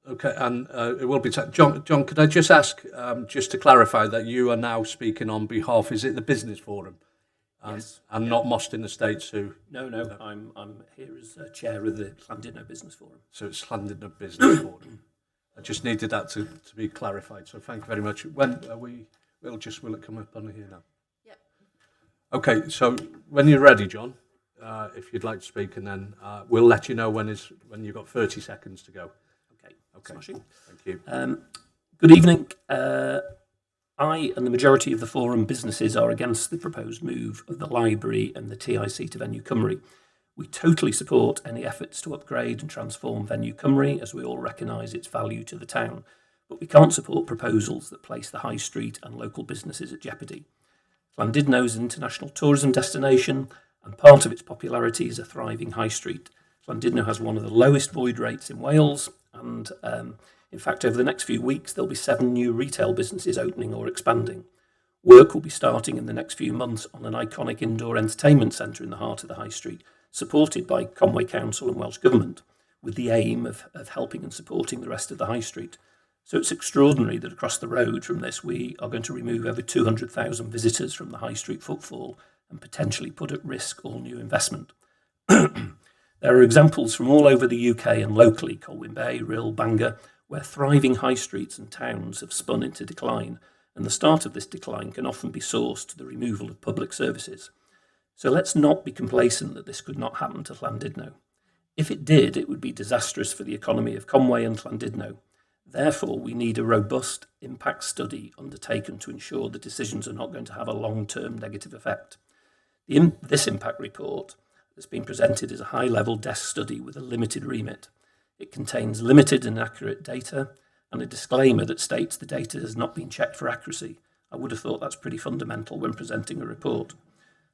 [SPEAKER 2] Okay, and it will be John. Could I just ask, just to clarify, that you are now speaking on behalf? Is it the Business Forum?
[SPEAKER 12] Yes.
[SPEAKER 2] And not Mostyn Estates, who?
[SPEAKER 12] No. I'm here as chair of the Llandudno Business Forum.
[SPEAKER 2] So it's Llandudno Business Forum. I just needed that to be clarified. So thank you very much. When are we? Will it come up on here now?
[SPEAKER 11] Yep.
[SPEAKER 2] Okay. So when you're ready, John, if you'd like to speak, and then we'll let you know when you've got 30 seconds to go. Okay.
[SPEAKER 12] Smashing.
[SPEAKER 2] Thank you.
[SPEAKER 12] Good evening. I and the majority of the forum businesses are against the proposed move of the library and the TIC to Venue Cymru. We totally support any efforts to upgrade and transform Venue Cymru, as we all recognise its value to the town, but we can't support proposals that place the high street and local businesses at jeopardy. Llandudno is an international tourism destination, and part of its popularity is a thriving high street. Llandudno has one of the lowest void rates in Wales, and in fact, over the next few weeks, there'll be 7 new retail businesses opening or expanding. Work will be starting in the next few months on an iconic indoor entertainment centre in the heart of the high street, supported by Conway Council and Welsh Government, with the aim of helping and supporting the rest of the high street. So it's extraordinary that across the road from this, we are going to remove over 200,000 visitors from the high street footfall and potentially put at risk all new investment. There are examples from all over the UK and locally, Colwyn Bay, Rhyl, Bangor, where thriving high streets and towns have spun into decline, and the start of this decline can often be sourced to the removal of public services. So let's not be complacent that this could not happen to Llandudno. If it did, it would be disastrous for the economy of Conway and Llandudno. Therefore, we need a robust impact study undertaken to ensure the decisions are not going to have a long-term negative effect. This impact report that's been presented is a high-level desk study with a limited remit. It contains limited and inaccurate data and a disclaimer that states the data has not been checked for accuracy. I would have thought that's pretty fundamental when presenting a report.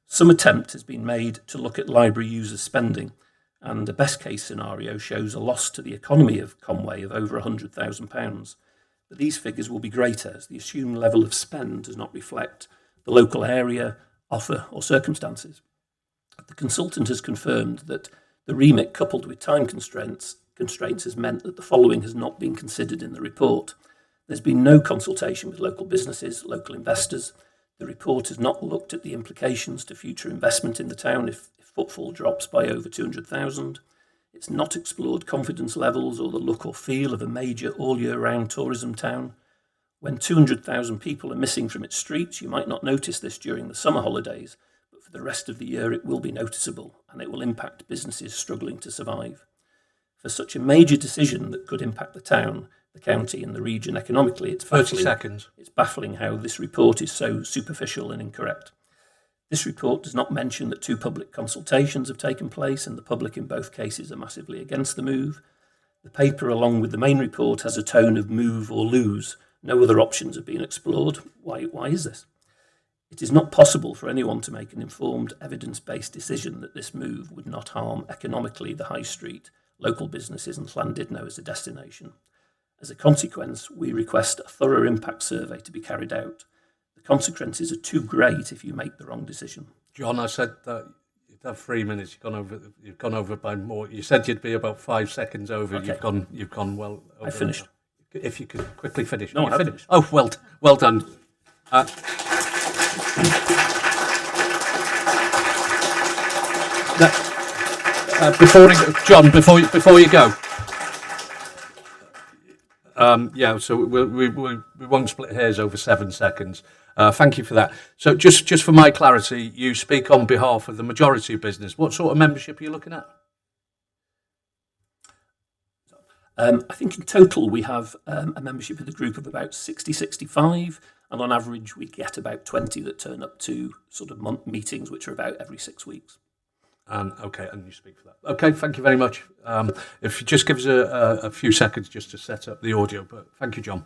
[SPEAKER 12] Some attempt has been made to look at library users' spending, and the best case scenario shows a loss to the economy of Conway of over £100,000. But these figures will be greater as the assumed level of spend does not reflect the local area, offer or circumstances. The consultant has confirmed that the remit coupled with time constraints has meant that the following has not been considered in the report. There's been no consultation with local businesses, local investors. The report has not looked at the implications to future investment in the town if footfall drops by over 200,000. It's not explored confidence levels or the look or feel of a major all-year-round tourism town. When 200,000 people are missing from its streets, you might not notice this during the summer holidays, but for the rest of the year it will be noticeable, and it will impact businesses struggling to survive. For such a major decision that could impact the town, the county and the region economically, it's
[SPEAKER 2] 30 seconds.
[SPEAKER 12] It's baffling how this report is so superficial and incorrect. This report does not mention that 2 public consultations have taken place and the public in both cases are massively against the move. The paper, along with the main report, has a tone of move or lose. No other options have been explored. Why is this? It is not possible for anyone to make an informed, evidence-based decision that this move would not harm economically the high street, local businesses and Llandudno as a destination. As a consequence, we request a thorough impact survey to be carried out. The consequences are too great if you make the wrong decision.
[SPEAKER 2] John, I said that you'd have 3 minutes. You've gone over by more. You said you'd be about 5 seconds over.
[SPEAKER 12] Okay.
[SPEAKER 2] You've gone well over.
[SPEAKER 12] I finished.
[SPEAKER 2] If you could quickly finish.
[SPEAKER 12] No,
[SPEAKER 2] You
[SPEAKER 12] I
[SPEAKER 2] finished.
[SPEAKER 12] finished.
[SPEAKER 2] Oh, well done. Before you go. So we won't split hairs over 7 seconds. Thank you for that. So just for my clarity, you speak on behalf of the majority of business. What sort of membership are you looking at?
[SPEAKER 12] I think in total we have a membership of the group of about 65, and on average we get about 20 that turn up to sort of meetings, which are about every 6 weeks.
[SPEAKER 2] Okay, and you speak for that. Okay, thank you very much. If you just give us a few seconds just to set up the audio, but thank you, John.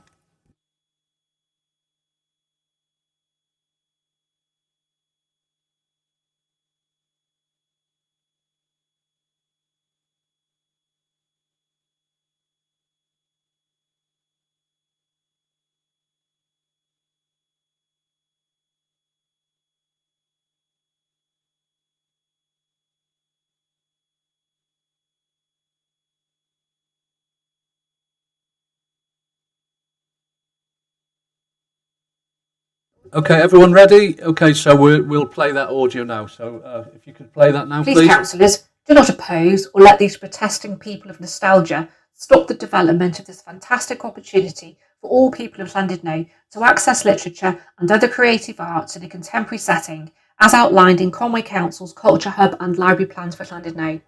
[SPEAKER 2] Okay, everyone ready? Okay, so we'll play that audio now. So if you could play that now, please.
[SPEAKER 13] Please, councillors, do not oppose or let these protesting people of nostalgia stop the development of this fantastic opportunity for all people of Llandudno to access literature and other creative arts in a contemporary setting, as outlined in Conway Council's Culture Hub and Library Plans for Llandudno.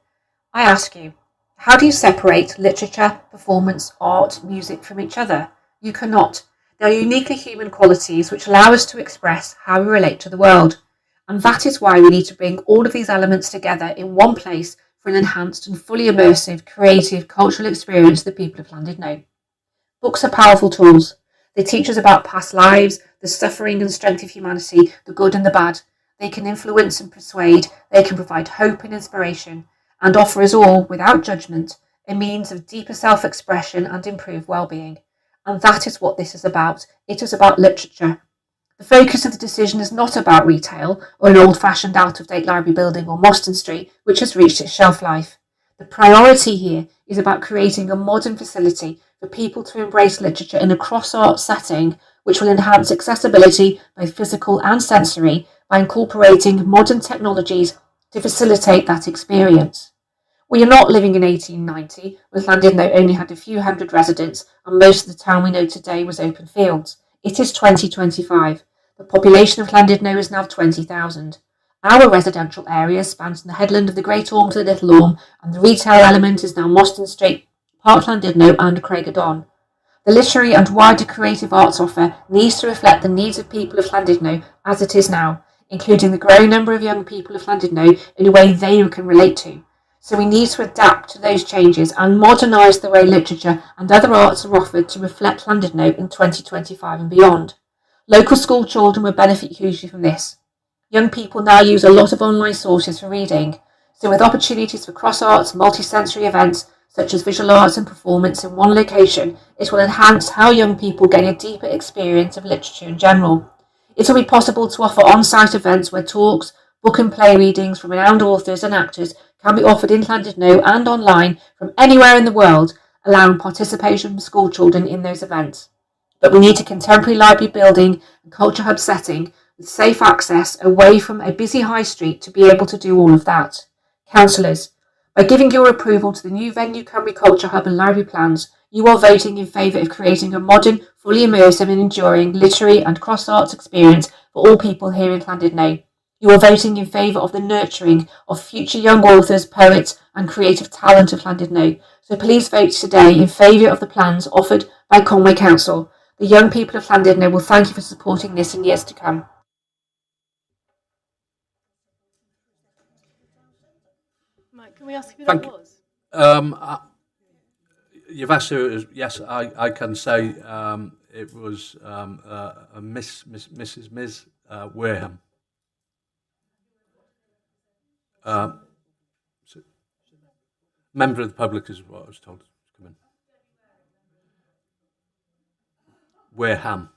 [SPEAKER 13] I ask you, how do you separate literature, performance, art, music from each other? You cannot. They are uniquely human qualities which allow us to express how we relate to the world. And that is why we need to bring all of these elements together in one place for an enhanced and fully immersive, creative, cultural experience for the people of Llandudno. Books are powerful tools. They teach us about past lives, the suffering and strength of humanity, the good and the bad. They can influence and persuade. They can provide hope and inspiration, and offer us all, without judgment, a means of deeper self-expression and improved well-being. And that is what this is about. It is about literature. The focus of the decision is not about retail or an old-fashioned out-of-date library building on Mostyn Street, which has reached its shelf life. The priority here is about creating a modern facility for people to embrace literature in a cross-art setting, which will enhance accessibility, both physical and sensory, by incorporating modern technologies to facilitate that experience. We are not living in 1890, when Llandudno only had a few hundred residents and most of the town we know today was open fields. It is 2025. The population of Llandudno is now 20,000. Our residential area spans from the headland of the Great Orme to the Little Orme, and the retail element is now Mostyn Street, Park Llandudno and Craigerdon. The literary and wider creative arts offer needs to reflect the needs of people of Llandudno as it is now, including the growing number of young people of Llandudno in a way they can relate to. So we need to adapt to those changes and modernise the way literature and other arts are offered to reflect Llandudno in 2025 and beyond. Local school children will benefit hugely from this. Young people now use a lot of online sources for reading, So with opportunities for cross-arts, multi-sensory events, such as visual arts and performance in one location, it will enhance how young people gain a deeper experience of literature in general. It will be possible to offer on-site events where talks, book and play readings from renowned authors and actors can be offered in Llandudno and online from anywhere in the world, allowing participation from school children in those events. But we need a contemporary library building and culture hub setting with safe access away from a busy high street to be able to do all of that. Councillors, by giving your approval to the new Venue Cymru Culture Hub and library plans, you are voting in favour of creating a modern, fully immersive and enduring literary and cross-arts experience for all people here in Llandudno. You are voting in favour of the nurturing of future young authors, poets and creative talent of Llandudno. So please vote today in favour of the plans offered by Conwy Council. The young people of Llandudno will thank you for supporting this in years to come.
[SPEAKER 6] Mike, can we ask who that was?
[SPEAKER 2] You've asked who it is. Yes, I can say it was a Mrs. Ms. Wareham. Member of the public is what I was told to come in. Wareham.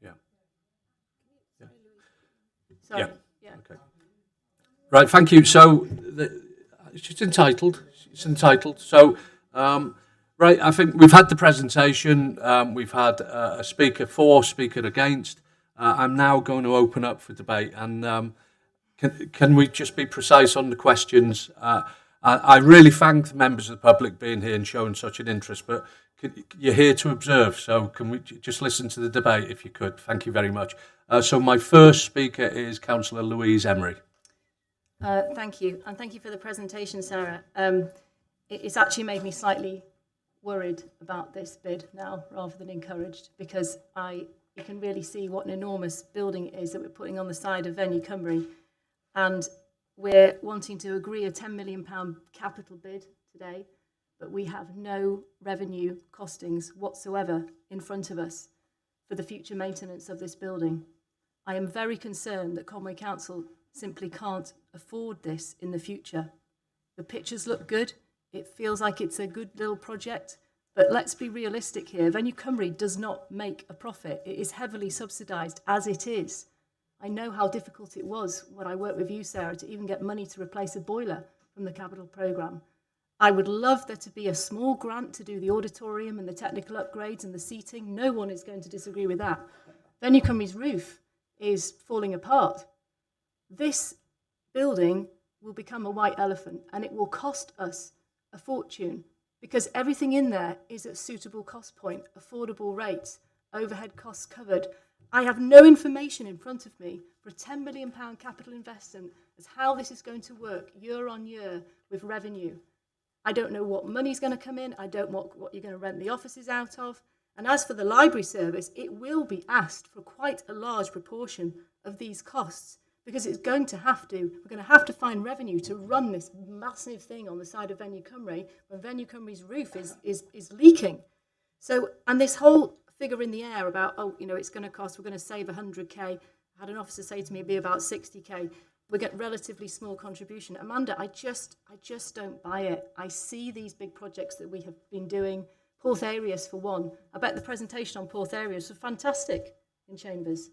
[SPEAKER 2] Yeah.
[SPEAKER 6] Sorry.
[SPEAKER 2] Yeah. Okay. Right, thank you. So she's entitled. So, right, I think we've had the presentation. We've had a speaker for, speaker against. I'm now going to open up for debate. And can we just be precise on the questions? I really thank the members of the public being here and showing such an interest, but you're here to observe, so can we just listen to the debate if you could? Thank you very much. So my first speaker is Councillor Louise Emery.
[SPEAKER 6] Thank you, and thank you for the presentation, Sarah. It's actually made me slightly worried about this bid now, rather than encouraged, because you can really see what an enormous building it is that we're putting on the side of Venue Cymru, and we're wanting to agree a £10 million capital bid today, but we have no revenue costings whatsoever in front of us for the future maintenance of this building. I am very concerned that Conwy Council simply can't afford this in the future. The pictures look good. It feels like it's a good little project, but let's be realistic here. Venue Cymru does not make a profit. It is heavily subsidised as it is. I know how difficult it was when I worked with you, Sarah, to even get money to replace a boiler from the capital programme. I would love there to be a small grant to do the auditorium and the technical upgrades and the seating. No one is going to disagree with that. Venue Cymru's roof is falling apart. This building will become a white elephant, and it will cost us a fortune because everything in there is at suitable cost point, affordable rates, overhead costs covered. I have no information in front of me for a £10 million capital investment as how this is going to work year on year with revenue. I don't know what money's going to come in. I don't know what you're going to rent the offices out of. And as for the library service, it will be asked for quite a large proportion of these costs because it's going to have to. We're going to have to find revenue to run this massive thing on the side of Venue Cymru when Venue Cymru's roof is leaking. So, and this whole figure in the air about, it's going to cost, we're going to save 100k. I had an officer say to me it'd be about 60k. We get relatively small contribution. Amanda, I just don't buy it. I see these big projects that we have been doing. Porth Areas for one. I bet the presentation on Porth Areas was fantastic in Chambers.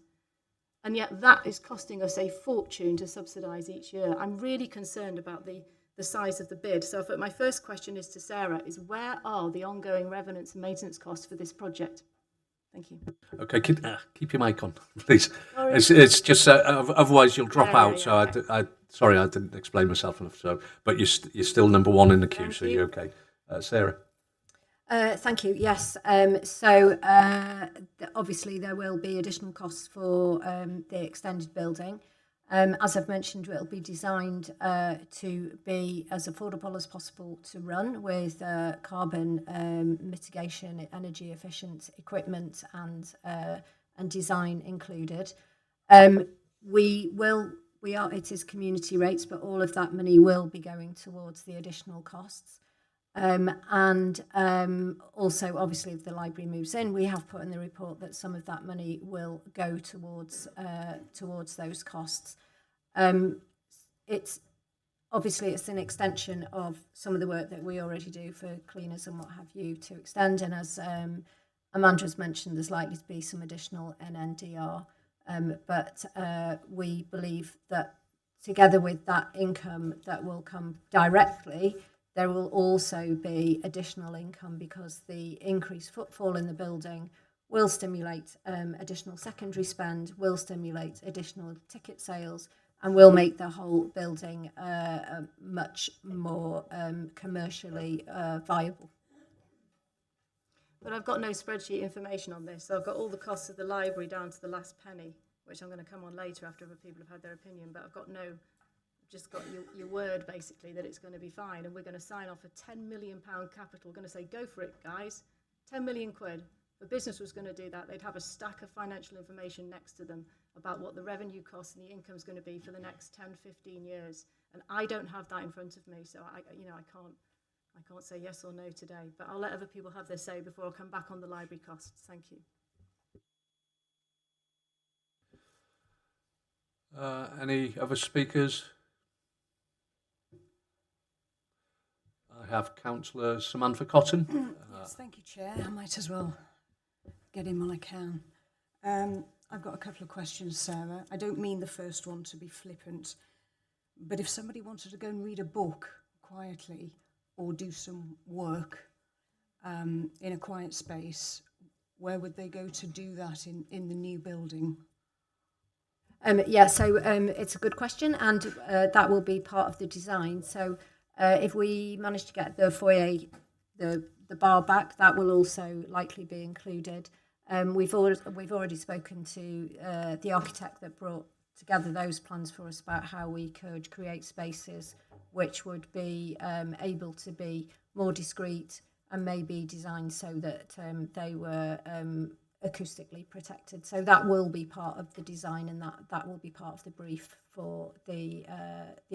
[SPEAKER 6] And yet that is costing us a fortune to subsidise each year. I'm really concerned about the size of the bid. So my first question is to Sarah, is where are the ongoing revenance and maintenance costs for this project? Thank you.
[SPEAKER 2] Okay, keep your mic on, please. It's just otherwise you'll drop out. So okay. I sorry, I didn't explain myself enough. So, but you're still number one in the queue, so you're okay. Sarah.
[SPEAKER 11] Thank you. Yes. Obviously there will be additional costs for the extended building. As I've mentioned, it will be designed to be as affordable as possible to run with carbon mitigation, energy efficient equipment and design included. It is community rates, but all of that money will be going towards the additional costs. Also, obviously, if the library moves in, we have put in the report that some of that money will go towards those costs. it's obviously it's an extension of some of the work that we already do for cleaners and what have you to extend. And as Amanda's mentioned, there's likely to be some additional NNDR. But we believe that together with that income that will come directly, there will also be additional income because the increased footfall in the building will stimulate additional secondary spend, will stimulate additional ticket sales, and will make the whole building much more commercially viable.
[SPEAKER 6] But I've got no spreadsheet information on this. So I've got all the costs of the library down to the last penny, which I'm going to come on later after other people have had their opinion. But I've just got your word, basically, that it's going to be fine. And we're going to sign off a £10 million capital. We're going to say, go for it, guys. 10 million quid. If a business was going to do that, they'd have a stack of financial information next to them about what the revenue costs and the income is going to be for the next 10, 15 years. And I don't have that in front of me, so I can't say yes or no today, but I'll let other people have their say before I come back on the library costs. Thank you.
[SPEAKER 2] Any other speakers? I have Councillor Samantha Cotton.
[SPEAKER 14] Yes, thank you, Chair. I might as well get in while I can. I've got a couple of questions, Sarah. I don't mean the first one to be flippant, but if somebody wanted to go and read a book quietly or do some work in a quiet space, where would they go to do that in the new building?
[SPEAKER 11] So it's a good question, and that will be part of the design. So if we manage to get the foyer, the bar back, that will also likely be included. We've already spoken to the architect that brought together those plans for us about how we could create spaces which would be able to be more discreet and maybe designed so that they were acoustically protected. So that will be part of the design, and that will be part of the brief for the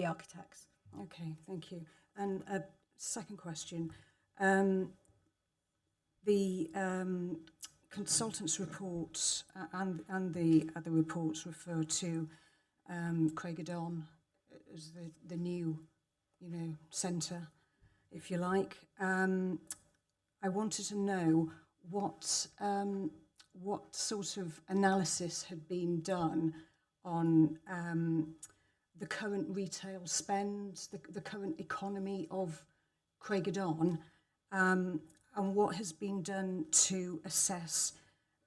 [SPEAKER 11] architects.
[SPEAKER 14] Okay, thank you. And a second question. The consultants' reports and the other reports refer to Craigerdon as the new, centre, if you like. I wanted to know what sort of analysis had been done on the current retail spend, the current economy of Craigerdon, and what has been done to assess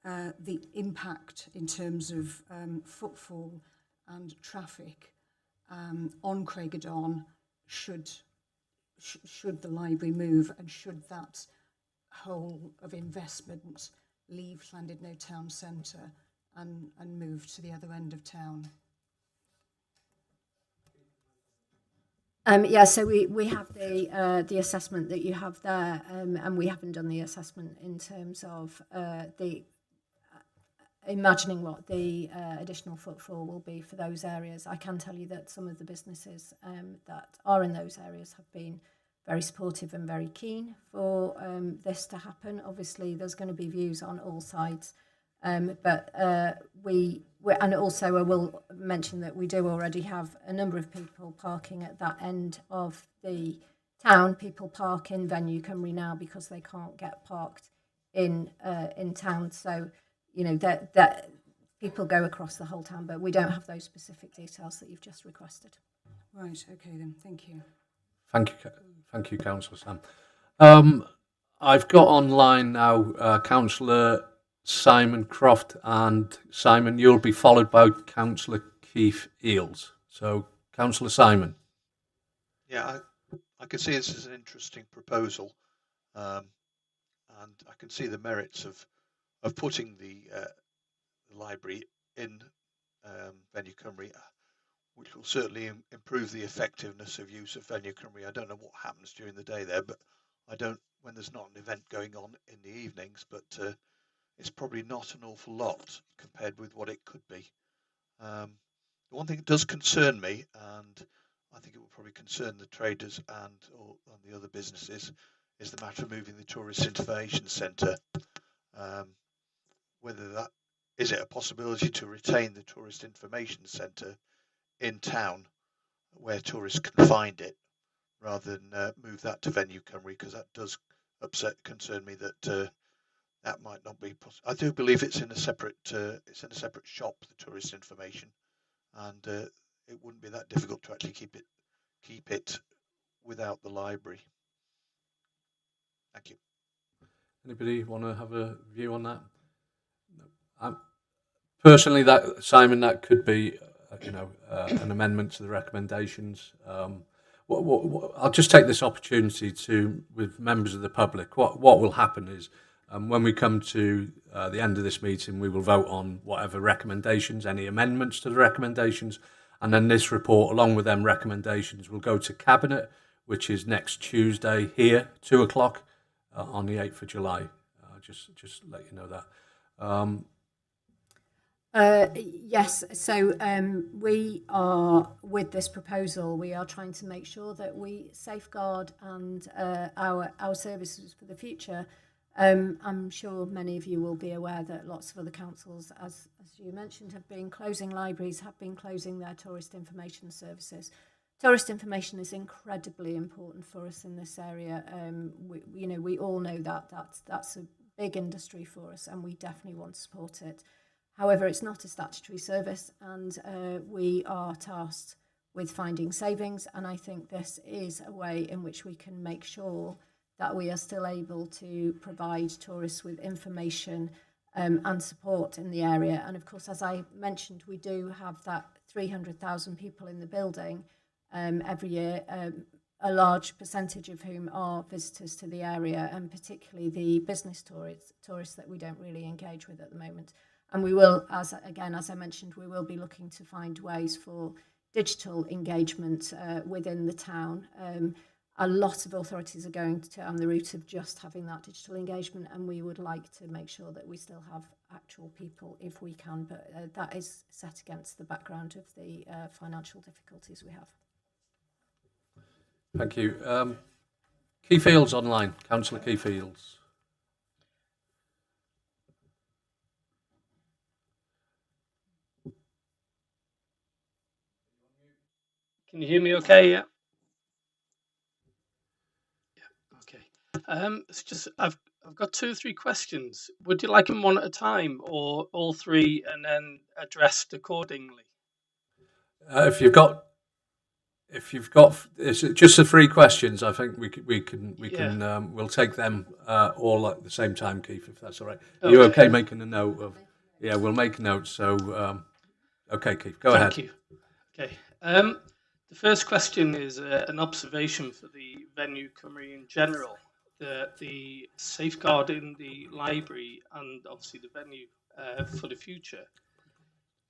[SPEAKER 14] the impact in terms of footfall and traffic on Craigerdon should the library move, and should that whole of investment leave Llandudno town centre and move to the other end of town?
[SPEAKER 11] So we have the assessment that you have there, and we haven't done the assessment in terms of the imagining what the additional footfall will be for those areas. I can tell you that some of the businesses that are in those areas have been very supportive and very keen for this to happen. Obviously, there's going to be views on all sides, but and also I will mention that we do already have a number of people parking at that end of the town. People park in Venue Cymru now because they can't get parked in town. So, that people go across the whole town, but we don't have those specific details that you've just requested.
[SPEAKER 14] Right, okay then, thank you.
[SPEAKER 2] Thank you, Councillor Sam. I've got online now Councillor Simon Croft, and Simon, you'll be followed by Councillor Keith Eales. So, Councillor Simon.
[SPEAKER 15] Yeah, I can see this as an interesting proposal, and I can see the merits of putting the library in Venue Cymru, which will certainly improve the effectiveness of use of Venue Cymru. I don't know what happens during the day there, but when there's not an event going on in the evenings, but it's probably not an awful lot compared with what it could be. The one thing that does concern me, and I think it will probably concern the traders and the other businesses, is the matter of moving the Tourist Information Centre. Is it a possibility to retain the Tourist Information Centre in town where tourists can find it, rather than move that to Venue Cymru, because that does concern me that that might not be possible. I do believe it's in a separate shop, the tourist information, and it wouldn't be that difficult to actually keep it without the library. Thank you.
[SPEAKER 2] Anybody want to have a view on that? Personally, that Simon, that could be, an amendment to the recommendations. I'll just take this opportunity to, with members of the public, what will happen is, when we come to the end of this meeting, we will vote on whatever recommendations, any amendments to the recommendations, and then this report, along with them recommendations, will go to Cabinet, which is next Tuesday here, 2:00 on the 8th of July. Just let you know that.
[SPEAKER 11] Yes, so we are, with this proposal, we are trying to make sure that we safeguard and our services for the future. I'm sure many of you will be aware that lots of other councils, as you mentioned, have been closing libraries, have been closing their tourist information services. Tourist information is incredibly important for us in this area. We all know that that's a big industry for us, and we definitely want to support it. However, it's not a statutory service, and we are tasked with finding savings, and I think this is a way in which we can make sure that we are still able to provide tourists with information and support in the area. And of course, as I mentioned, we do have that 300,000 people in the building every year, a large percentage of whom are visitors to the area, and particularly the business tourists that we don't really engage with at the moment. And we will, as I mentioned, we will be looking to find ways for digital engagement within the town. A lot of authorities are going down the route of just having that digital engagement, and we would like to make sure that we still have actual people if we can, but that is set against the background of the financial difficulties we have.
[SPEAKER 2] Thank you. Keyfields online. Councillor Keyfields.
[SPEAKER 16] Can you hear me okay? Yeah. Yeah. Okay. It's just I've got 2 or 3 questions. Would you like them one at a time, or all 3 and then addressed accordingly?
[SPEAKER 2] If you've got it's just the 3 questions, I think we'll take them all at the same time, Keith, if that's all right. Are you okay making a note of? Yeah, we'll make notes. So, okay, Keith, go ahead.
[SPEAKER 16] Thank you. Okay. The first question is an observation for the Venue Cymru in general, the safeguarding the library and obviously the venue for the future.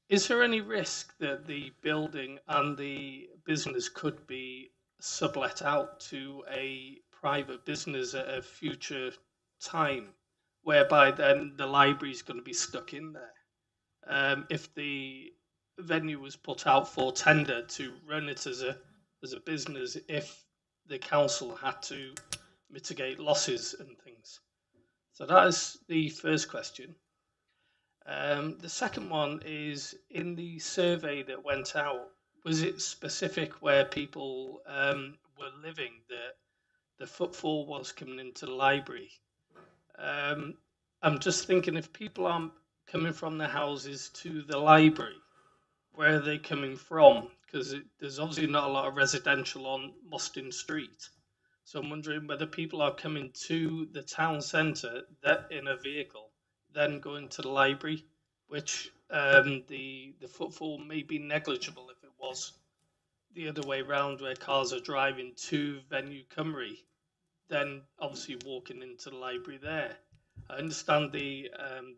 [SPEAKER 16] Is there any risk that the building and the business could be sublet out to a private business at a future time, whereby then the library is going to be stuck in there? If the venue was put out for tender to run it as a business, if the council had to mitigate losses and things. So that is the first question. The second one is, in the survey that went out, was it specific where people were living that the footfall was coming into the library? I'm just thinking, if people aren't coming from their houses to the library, where are they coming from? Because there's obviously not a lot of residential on Mostyn Street. So I'm wondering whether people are coming to the town centre that in a vehicle, then going to the library, which the footfall may be negligible if it was the other way round, where cars are driving to Venue Cymru, then obviously walking into the library there. I understand the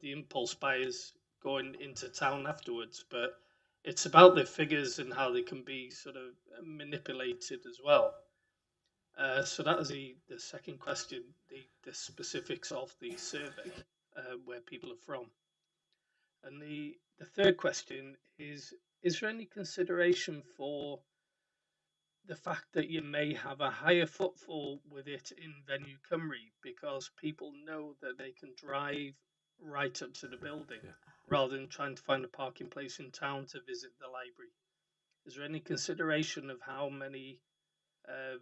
[SPEAKER 16] impulse buyers going into town afterwards, but it's about the figures and how they can be sort of manipulated as well. So that is the second question, the specifics of the survey, where people are from. And the third question is there any consideration for the fact that you may have a higher footfall with it in Venue Cymru, because people know that they can drive right up to the building rather than trying to find a parking place in town to visit the library? is there any consideration of how many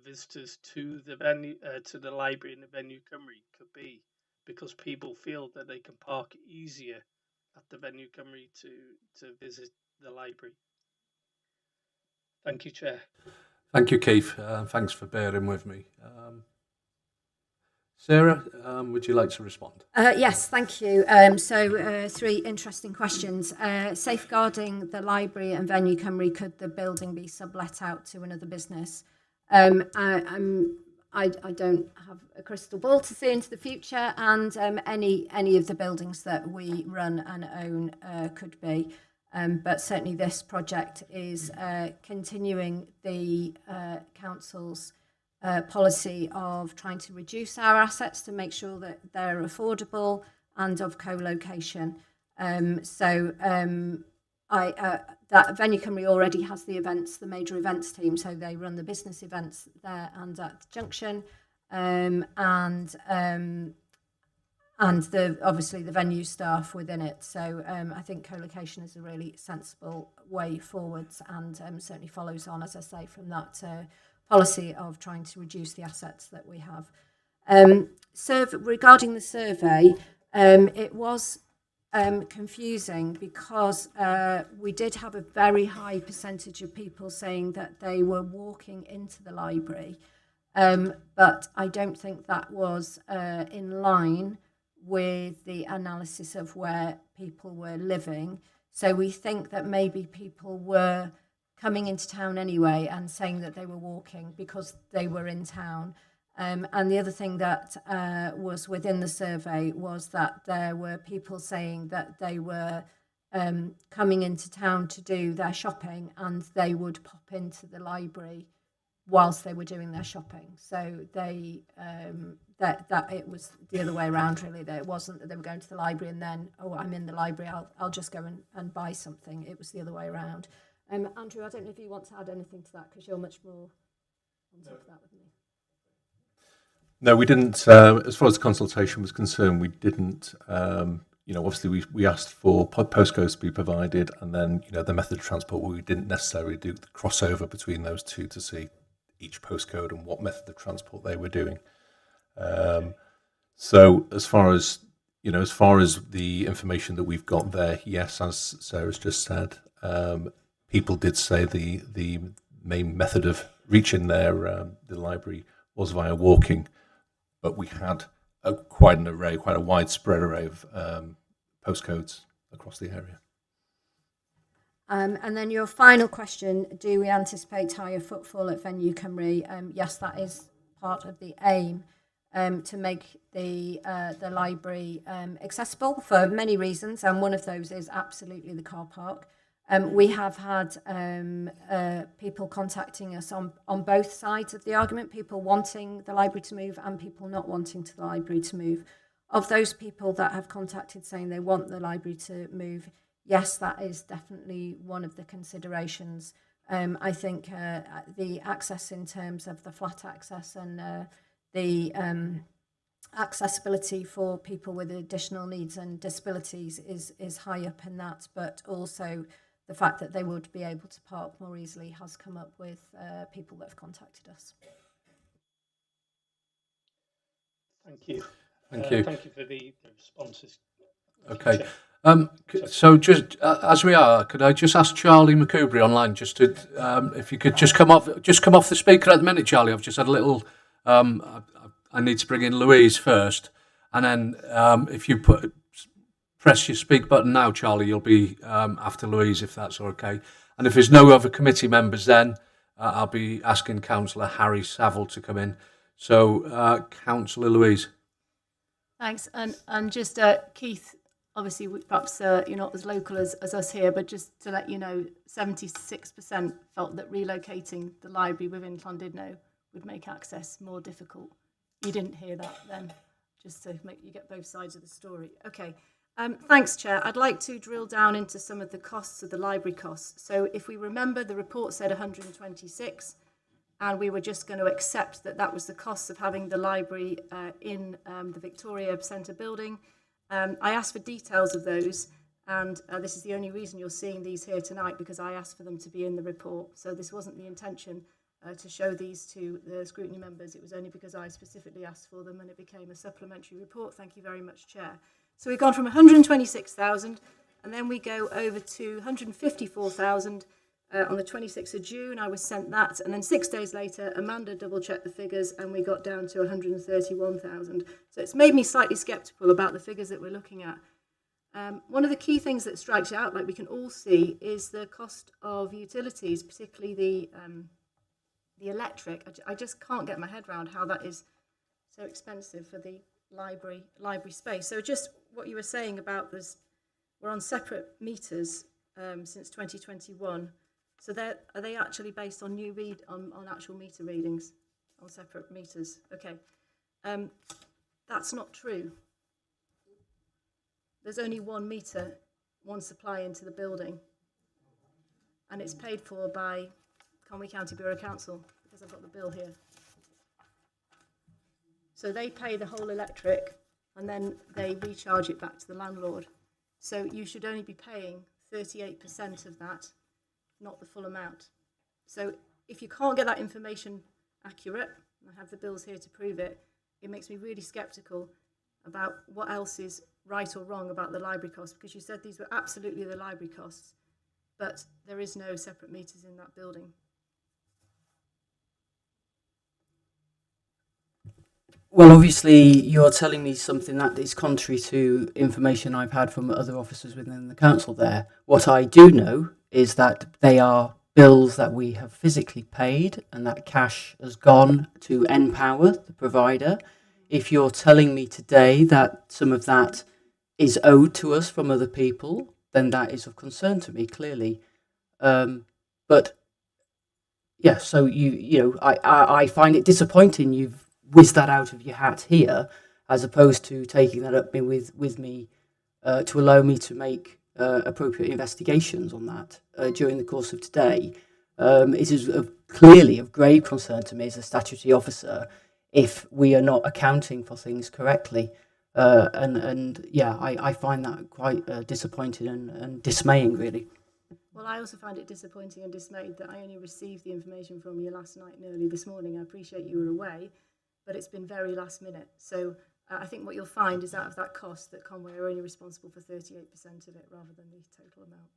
[SPEAKER 16] visitors to the venue, to the library in the venue Cymru could be, because people feel that they can park easier at the venue Cymru to visit the library? Thank you, Chair.
[SPEAKER 2] Thank you, Keith. Thanks for bearing with me. Sarah, would you like to respond?
[SPEAKER 11] Yes, thank you. Three interesting questions. Safeguarding the library and venue Cymru, could the building be sublet out to another business? I don't have a crystal ball to see into the future, and any of the buildings that we run and own could be. But certainly this project is continuing the council's policy of trying to reduce our assets to make sure that they're affordable and of co-location. That Venue Cymru already has the events, the major events team, so they run the business events there and at the junction, and obviously the venue staff within it. So I think co-location is a really sensible way forwards, and certainly follows on, as I say, from that policy of trying to reduce the assets that we have. Regarding the survey, it was confusing because we did have a very high percentage of people saying that they were walking into the library, but I don't think that was in line with the analysis of where people were living. So we think that maybe people were coming into town anyway and saying that they were walking because they were in town. And the other thing that was within the survey was that there were people saying that they were coming into town to do their shopping, and they would pop into the library whilst they were doing their shopping. So they that it was the other way around, really. That it wasn't that they were going to the library and then, oh, I'm in the library, I'll just go and buy something. It was the other way around. Andrew, I don't know if you want to add anything to that, because you're much more on top of that with me.
[SPEAKER 17] No, we didn't. As far as the consultation was concerned, we didn't. Obviously, we asked for postcodes to be provided, and then the method of transport. We didn't necessarily do the crossover between those two to see each postcode and what method of transport they were doing. So as far as the information that we've got there, yes, as Sarah's just said, people did say the main method of reaching the library was via walking. But we had quite a widespread array of postcodes across the area.
[SPEAKER 11] And then your final question, do we anticipate higher footfall at Venue Cymru? Yes, that is part of the aim, to make the library accessible for many reasons, and one of those is absolutely the car park. We have had people contacting us on both sides of the argument, people wanting the library to move and people not wanting the library to move. Of those people that have contacted saying they want the library to move, yes, that is definitely one of the considerations. I think the access in terms of the flat access and the accessibility for people with additional needs and disabilities is high up in that, but also the fact that they would be able to park more easily has come up with people that have contacted us.
[SPEAKER 16] Thank you.
[SPEAKER 2] Thank you.
[SPEAKER 16] Thank you for the responses.
[SPEAKER 2] Okay. So just as we are, could I just ask Charlie McCoubrey online just to, if you could just come off the speaker at the minute, Charlie. I've just had a little. I need to bring in Louise first, and then if you press your speak button now, Charlie, you'll be after Louise, if that's okay. And if there's no other committee members, then I'll be asking Councillor Harry Saville to come in. So, Councillor Louise.
[SPEAKER 6] Thanks. And just Keith, obviously, perhaps you're not as local as us here, but just to let you know, 76% felt that relocating the library within Llandudno would make access more difficult. You didn't hear that then, just to make you get both sides of the story. Okay. Thanks, Chair. I'd like to drill down into some of the costs of the library costs. So if we remember, the report said 126, and we were just going to accept that that was the cost of having the library in the Victoria Centre building. I asked for details of those, And this is the only reason you're seeing these here tonight, because I asked for them to be in the report. So this wasn't the intention to show these to the scrutiny members. It was only because I specifically asked for them and it became a supplementary report. Thank you very much, Chair. So we've gone from 126,000 and then we go over to 154,000 on the 26th of June. I was sent that, and then 6 days later, Amanda double-checked the figures and we got down to 131,000. So it's made me slightly sceptical about the figures that we're looking at. One of the key things that strikes you out, like we can all see, is the cost of utilities, particularly the electric. I just can't get my head around how that is so expensive for the library space. So just what you were saying about this, we're on separate meters since 2021. So are they actually based on on actual meter readings, on separate meters? Okay, that's not true. There's only 1 meter, 1 supply into the building, and it's paid for by Conwy County Borough Council, because I've got the bill here. So they pay the whole electric and then they recharge it back to the landlord. So you should only be paying 38% of that, not the full amount. So if you can't get that information accurate, and I have the bills here to prove it, it makes me really sceptical about what else is right or wrong about the library costs, because you said these were absolutely the library costs, but there is no separate meters in that building.
[SPEAKER 8] Well, obviously, you're telling me something that is contrary to information I've had from other officers within the council there. What I do know is that they are bills that we have physically paid and that cash has gone to NPower, the provider. If you're telling me today that some of that is owed to us from other people, then that is of concern to me, clearly. But yeah, so I find it disappointing you've whiz that out of your hat here, as opposed to taking that up with me to allow me to make appropriate investigations on that during the course of today. It is clearly of grave concern to me as a statutory officer if we are not accounting for things correctly. And yeah, I find that quite disappointing and dismaying, really.
[SPEAKER 6] Well, I also find it disappointing and dismayed that I only received the information from you last night and early this morning. I appreciate you were away, but it's been very last minute. So I think what you'll find is out of that cost that Conway are only responsible for 38% of it rather than the total amount.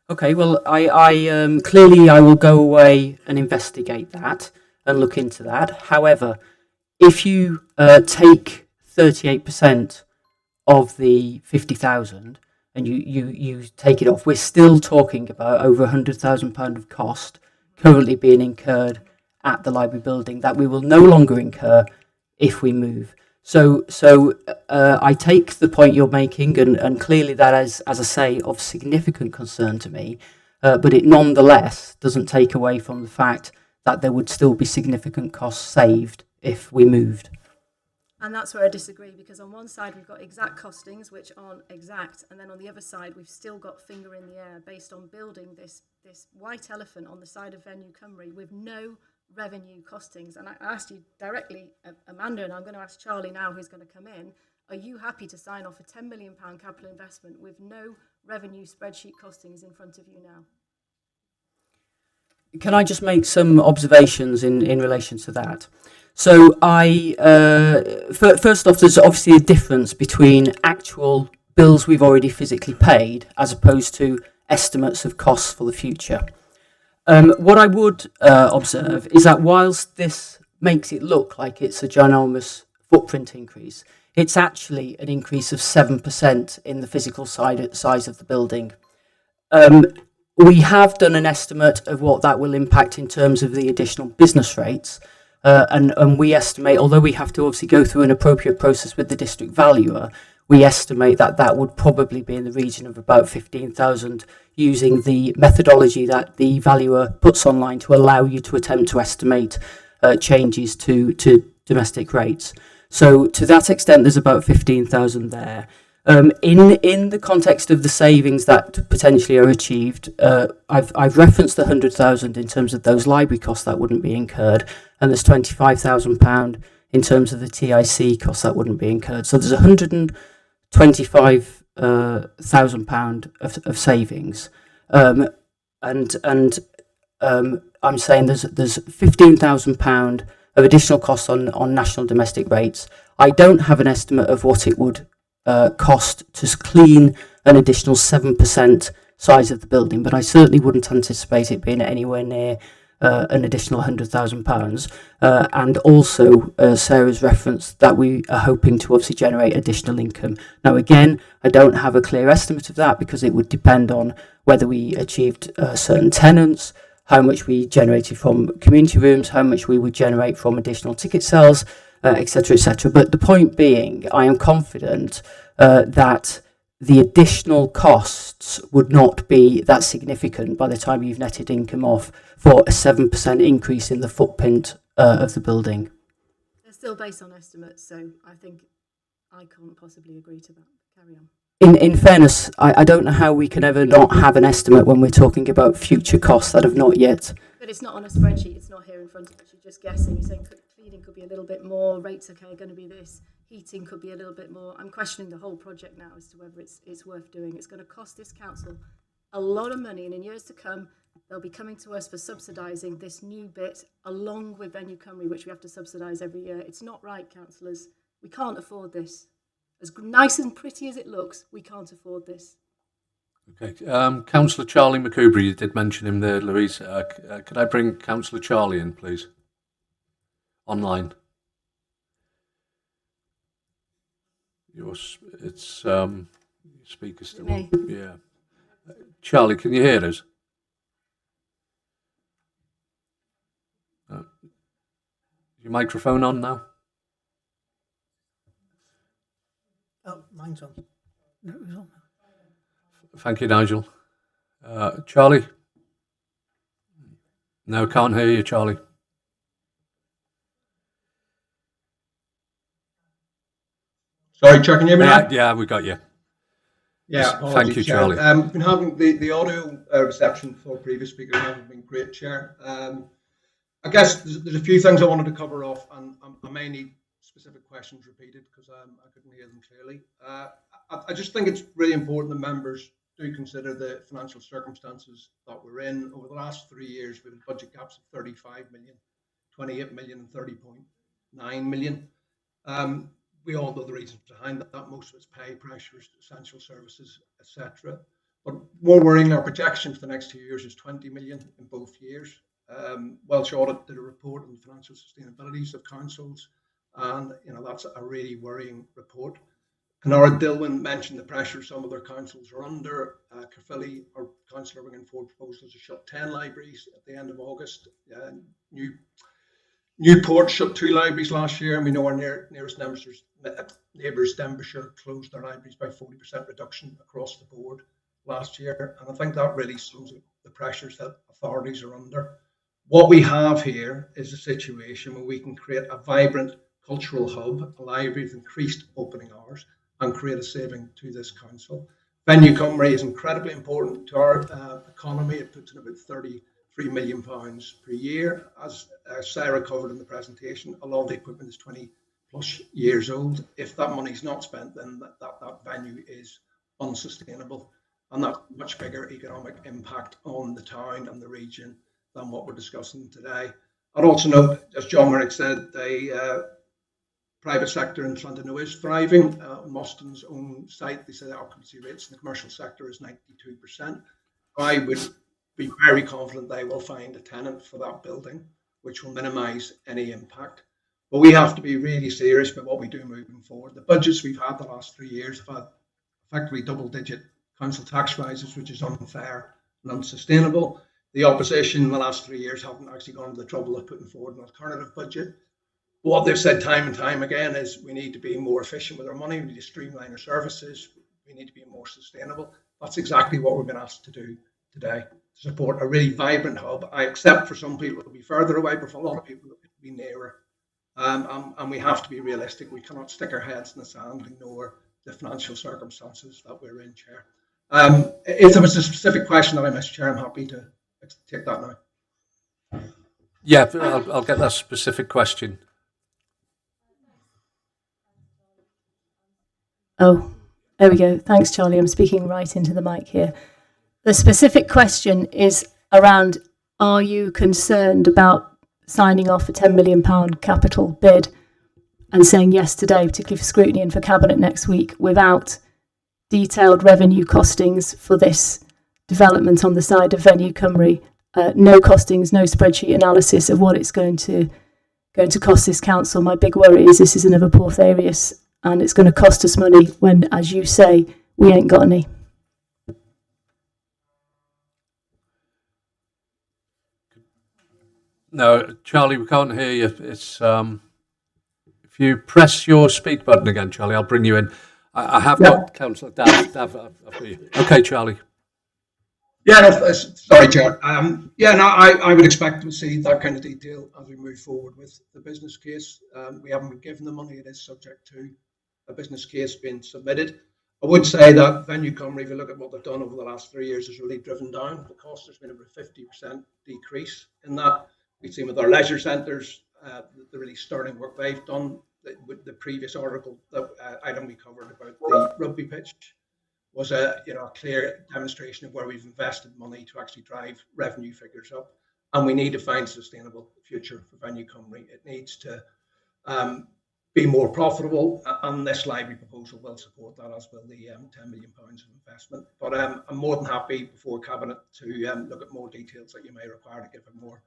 [SPEAKER 8] Okay, well, I clearly I will go away and investigate that and look into that. However, if you take 38% of the 50,000 and you take it off, we're still talking about over £100,000 of cost currently being incurred at the library building that we will no longer incur if we move. So I take the point you're making, and clearly that is, as I say, of significant concern to me, but it nonetheless doesn't take away from the fact that there would still be significant costs saved if we moved.
[SPEAKER 6] And that's where I disagree, because on one side we've got exact costings, which aren't exact, and then on the other side we've still got finger in the air based on building this white elephant on the side of Venue Cymru with no revenue costings. And I asked you directly, Amanda, and I'm going to ask Charlie now, who's going to come in, are you happy to sign off a £10 million capital investment with no revenue spreadsheet costings in front of you now?
[SPEAKER 8] Can I just make some observations in relation to that? So first off, there's obviously a difference between actual bills we've already physically paid as opposed to estimates of costs for the future. What I would observe is that whilst this makes it look like it's a ginormous footprint increase, it's actually an increase of 7% in the physical size of the building. We have done an estimate of what that will impact in terms of the additional business rates, and we estimate, although we have to obviously go through an appropriate process with the district valuer, we estimate that that would probably be in the region of about 15,000 using the methodology that the valuer puts online to allow you to attempt to estimate changes to domestic rates. So to that extent, there's about 15,000 there. In the context of the savings that potentially are achieved, I've referenced the 100,000 in terms of those library costs that wouldn't be incurred, and there's £25,000 in terms of the TIC costs that wouldn't be incurred. So there's 125 £1,000 of savings, and I'm saying there's £15,000 of additional costs on national domestic rates. I don't have an estimate of what it would cost to clean an additional 7% size of the building, but I certainly wouldn't anticipate it being anywhere near an additional £100,000. And also, Sarah's referenced that we are hoping to obviously generate additional income. Now, again, I don't have a clear estimate of that because it would depend on whether we achieved certain tenants, how much we generated from community rooms, how much we would generate from additional ticket sales, etc., etc. But the point being, I am confident that the additional costs would not be that significant by the time you've netted income off for a 7% increase in the footprint of the building.
[SPEAKER 6] They're still based on estimates, so I think I can't possibly agree to that. Carry on.
[SPEAKER 8] In fairness, I don't know how we can ever not have an estimate when we're talking about future costs that have not yet.
[SPEAKER 6] But it's not on a spreadsheet, it's not here in front of us, you're just guessing. You're saying cleaning could be a little bit more, rates okay, going to be this, heating could be a little bit more. I'm questioning the whole project now as to whether it's worth doing. It's going to cost this council a lot of money, and in years to come, they'll be coming to us for subsidising this new bit along with Venue Cymru, which we have to subsidise every year. It's not right, councillors. We can't afford this. As nice and pretty as it looks, we can't afford this.
[SPEAKER 2] Okay. Councillor Charlie McCoubrey, you did mention him there, Louise. Could I bring Councillor Charlie in, please? Online. It's speaker still on. Yeah. Charlie, can you hear us? Your microphone on now?
[SPEAKER 10] Oh, mine's on. No, it was on.
[SPEAKER 2] Thank you, Nigel. Charlie? No, can't hear you, Charlie.
[SPEAKER 18] Sorry, Chair, can you hear me now?
[SPEAKER 2] Yeah, we got you.
[SPEAKER 18] Yeah,
[SPEAKER 2] thank you, Charlie.
[SPEAKER 18] Been having the audio reception for previous speakers hasn't been great, Chair. I guess there's a few things I wanted to cover off, and I may need specific questions repeated because I couldn't hear them clearly. I just think it's really important that members do consider the financial circumstances that we're in. Over the last 3 years, we've had budget gaps of 35 million, 28 million and 30.9 million. We all know the reasons behind that. Most of it's pay pressures, essential services, etc. But more worrying, our projection for the next 2 years is 20 million in both years. Welsh Audit did a report on the financial sustainabilities of councils, and that's a really worrying report. Conora Dillwyn mentioned the pressure some of their councils are under. Caerphilly, our council, are bringing forward proposals to shut 10 libraries at the end of August. Newport shut 2 libraries last year, and we know our nearest neighbours, Denbighshire, closed their libraries by 40% reduction across the board last year. And I think that really shows the pressures that authorities are under. What we have here is a situation where we can create a vibrant cultural hub, a library with increased opening hours, and create a saving to this council. Venue Cymru is incredibly important to our economy. It puts in about £33 million per year. As Sarah covered in the presentation, a lot of the equipment is 20 plus years old. If that money is not spent, then that venue is unsustainable, and that's a much bigger economic impact on the town and the region than what we're discussing today. I'd also note, as John Merrick said, the private sector in Llandudno is thriving. On Mostyn's own site, they say the occupancy rates in the commercial sector is 92%. I would be very confident they will find a tenant for that building, which will minimise any impact. But we have to be really serious about what we do moving forward. The budgets we've had the last 3 years have had effectively double-digit council tax rises, which is unfair and unsustainable. The opposition in the last 3 years haven't actually gone to the trouble of putting forward an alternative budget. What they've said time and time again is we need to be more efficient with our money, we need to streamline our services, we need to be more sustainable. That's exactly what we've been asked to do today, to support a really vibrant hub. I accept for some people it'll be further away, but for a lot of people it'll be nearer. And we have to be realistic. We cannot stick our heads in the sand and ignore the financial circumstances that we're in, Chair. If there was a specific question that I missed, Chair, I'm happy to take that now.
[SPEAKER 2] Yeah, I'll get that specific question.
[SPEAKER 8] Oh,
[SPEAKER 6] There we go. Thanks, Charlie. I'm speaking right into the mic here. The specific question is around, are you concerned about signing off a £10 million capital bid and saying yes today, particularly for scrutiny and for Cabinet next week, without detailed revenue costings for this development on the side of Venue Cymru? No costings, no spreadsheet analysis of what it's going to cost this council. My big worry is this is another Portharius and it's going to cost us money when, as you say, we ain't got any.
[SPEAKER 2] No, Charlie, we can't hear you. It's if you press your speak button again, Charlie, I'll bring you in. I have got Councillor Dav. I've got you. Okay, Charlie.
[SPEAKER 18] Yeah, no, sorry, Chair. I would expect to see that kind of detail as we move forward with the business case. We haven't been given the money; it is subject to a business case being submitted. I would say that Venue Cymru, if you look at what they've done over the last 3 years, has really driven down the cost. There's been over a 50% decrease in that. We've seen with our leisure centres, the really sterling work they've done. With the previous article, item we covered about the rugby pitch, was a clear demonstration of where we've invested money to actually drive revenue figures up, and we need to find a sustainable future for Venue Cymru. It needs to be more profitable, and this library proposal will support that, as will the £10 million of investment. But I'm more than happy before Cabinet to look at more details that you may require to give a more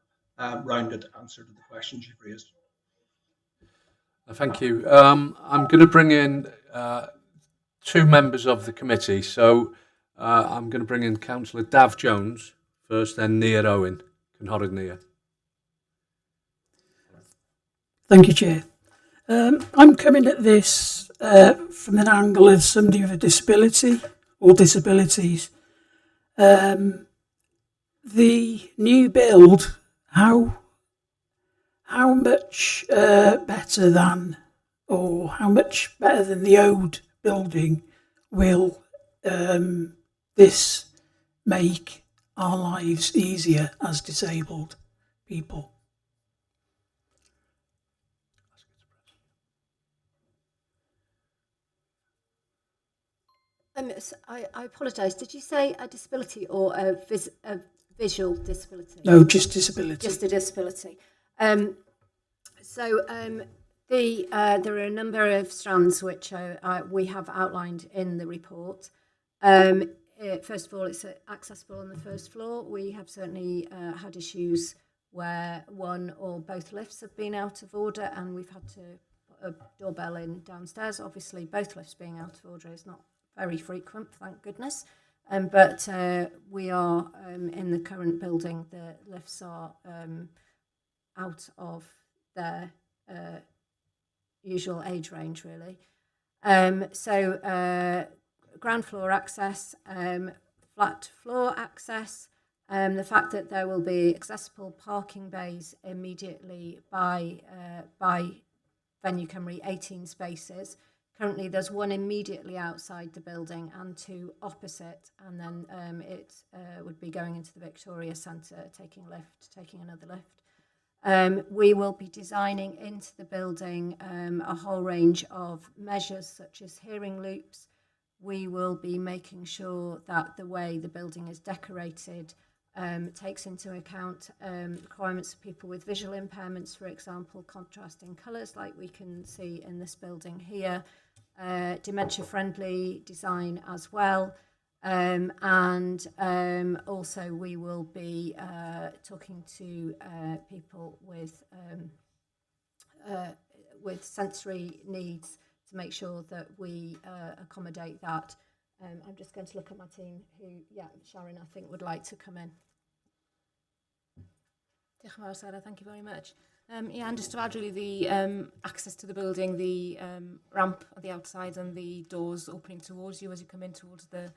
[SPEAKER 18] rounded answer to the questions you've raised.
[SPEAKER 2] Thank you. I'm going to bring in two members of the committee. So I'm going to bring in Councillor Dav Jones first, then Nia Owen. Cynhoryd Nia.
[SPEAKER 19] Thank you, Chair. I'm coming at this from an angle of somebody with a disability or disabilities. The new build, how much better than, or how much better than the old building will this make our lives easier as disabled people?
[SPEAKER 11] I apologise. Did you say a disability or a visual disability?
[SPEAKER 19] No, just disability.
[SPEAKER 11] Just a disability. There are a number of strands which we have outlined in the report. First of all, it's accessible on the first floor. We have certainly had issues where one or both lifts have been out of order, and we've had to put a doorbell in downstairs. Obviously, both lifts being out of order is not very frequent, thank goodness. But we are in the current building, the lifts are out of their usual age range, really. Ground floor access, flat floor access, the fact that there will be accessible parking bays immediately by Venue Cymru, 18 spaces. Currently, there's one immediately outside the building and two opposite, and then it would be going into the Victoria Centre, taking another lift. We will be designing into the building a whole range of measures such as hearing loops. We will be making sure that the way the building is decorated takes into account requirements of people with visual impairments, for example, contrasting colours like we can see in this building here, dementia-friendly design as well. Also we will be talking to people with sensory needs to make sure that we accommodate that. I'm just going to look at my team who, Sharon, I think would like to come in.
[SPEAKER 6] Thank you very much. And just to add really the access to the building, the ramp at the outside and the doors opening towards you as you come in towards the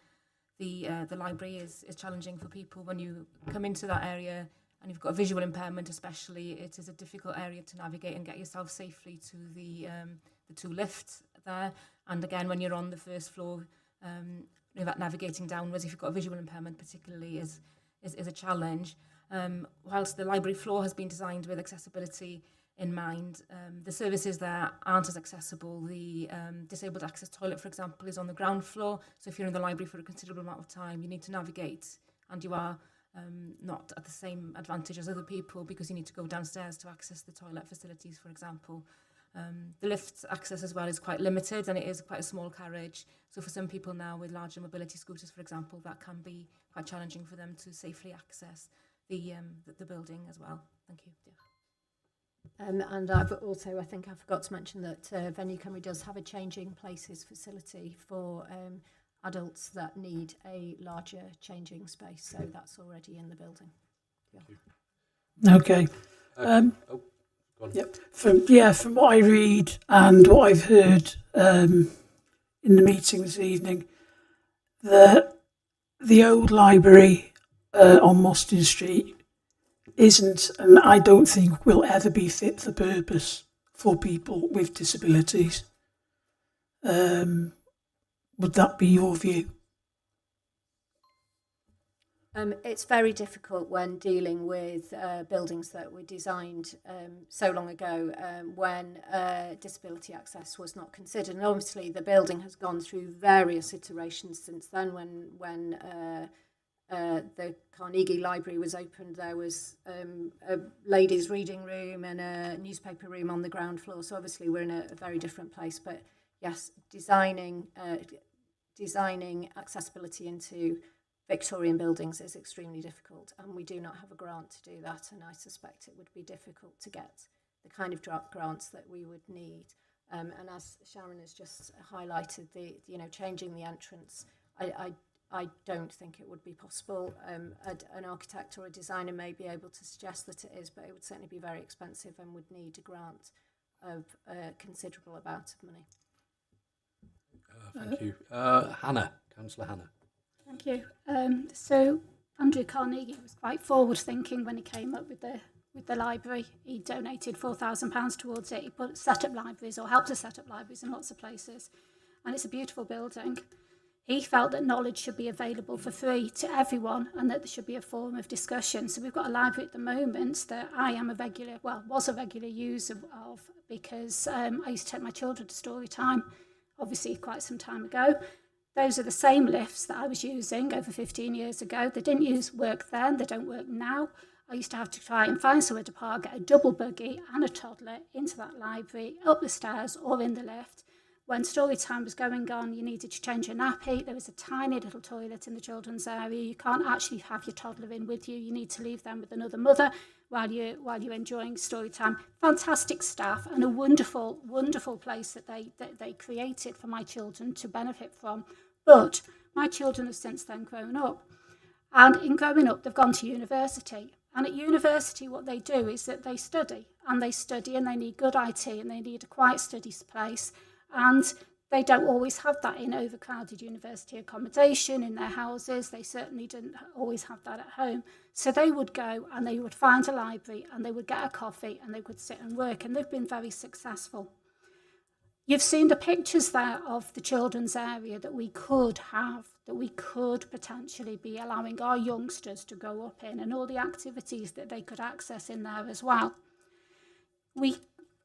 [SPEAKER 6] library is challenging for people. When you come into that area and you've got a visual impairment especially, it is a difficult area to navigate and get yourself safely to the two lifts there. And again, when you're on the first floor, that navigating downwards, if you've got a visual impairment particularly, is a challenge. Whilst the library floor has been designed with accessibility
[SPEAKER 11] in mind. The services that aren't as accessible, the disabled access toilet, for example, is on the ground floor. So if you're in the library for a considerable amount of time, you need to navigate, and you are not at the same advantage as other people because you need to go downstairs to access the toilet facilities, for example. The lift access as well is quite limited, and it is quite a small carriage. So for some people now with larger mobility scooters, for example, that can be quite challenging for them to safely access the building as well. Thank you.
[SPEAKER 20] And I've also, I think I forgot to mention that Venue Cymru does have a changing places facility for adults that need a larger changing space, so that's already in the building. Yeah.
[SPEAKER 19] Okay. Yep. From what I read and what I've heard in the meeting this evening, the old library on Mostyn Street isn't, and I don't think will ever be fit for purpose for people with disabilities. Would that be your view?
[SPEAKER 20] It's very difficult when dealing with buildings that were designed so long ago when disability access was not considered. And obviously the building has gone through various iterations since then. When the Carnegie Library was opened, there was a ladies' reading room and a newspaper room on the ground floor. So obviously we're in a very different place. But yes, designing accessibility into Victorian buildings is extremely difficult, and we do not have a grant to do that, and I suspect it would be difficult to get the kind of grants that we would need. And as Sharon has just highlighted, changing the entrance, I don't think it would be possible. An architect or a designer may be able to suggest that it is, but it would certainly be very expensive and would need a grant of a considerable amount of money.
[SPEAKER 2] Thank you. Councillor Hannah.
[SPEAKER 9] Thank you. So Andrew Carnegie was quite forward-thinking when he came up with the library. He donated £4,000 towards it. He set up libraries, or helped to set up libraries in lots of places, and it's a beautiful building. He felt that knowledge should be available for free to everyone, and that there should be a forum of discussion. So we've got a library at the moment that I am was a regular user of, because I used to take my children to story time, obviously quite some time ago. Those are the same lifts that I was using over 15 years ago. They didn't work then, they don't work now. I used to have to try and find somewhere to park, get a double buggy and a toddler into that library, up the stairs or in the lift. When story time was going on, you needed to change your nappy. There was a tiny little toilet in the children's area. You can't actually have your toddler in with you. You need to leave them with another mother while you're enjoying story time. Fantastic staff and a wonderful, wonderful place that they created for my children to benefit from. But my children have since then grown up. And in growing up, they've gone to university. And at university, what they do is that they study. And they need good IT, and they need a quiet study place. And they don't always have that in overcrowded university accommodation in their houses. They certainly didn't always have that at home. So they would go and they would find a library and they would get a coffee and they would sit and work, and they've been very successful. You've seen the pictures there of the children's area that we could have, that we could potentially be allowing our youngsters to go up in, and all the activities that they could access in there as well.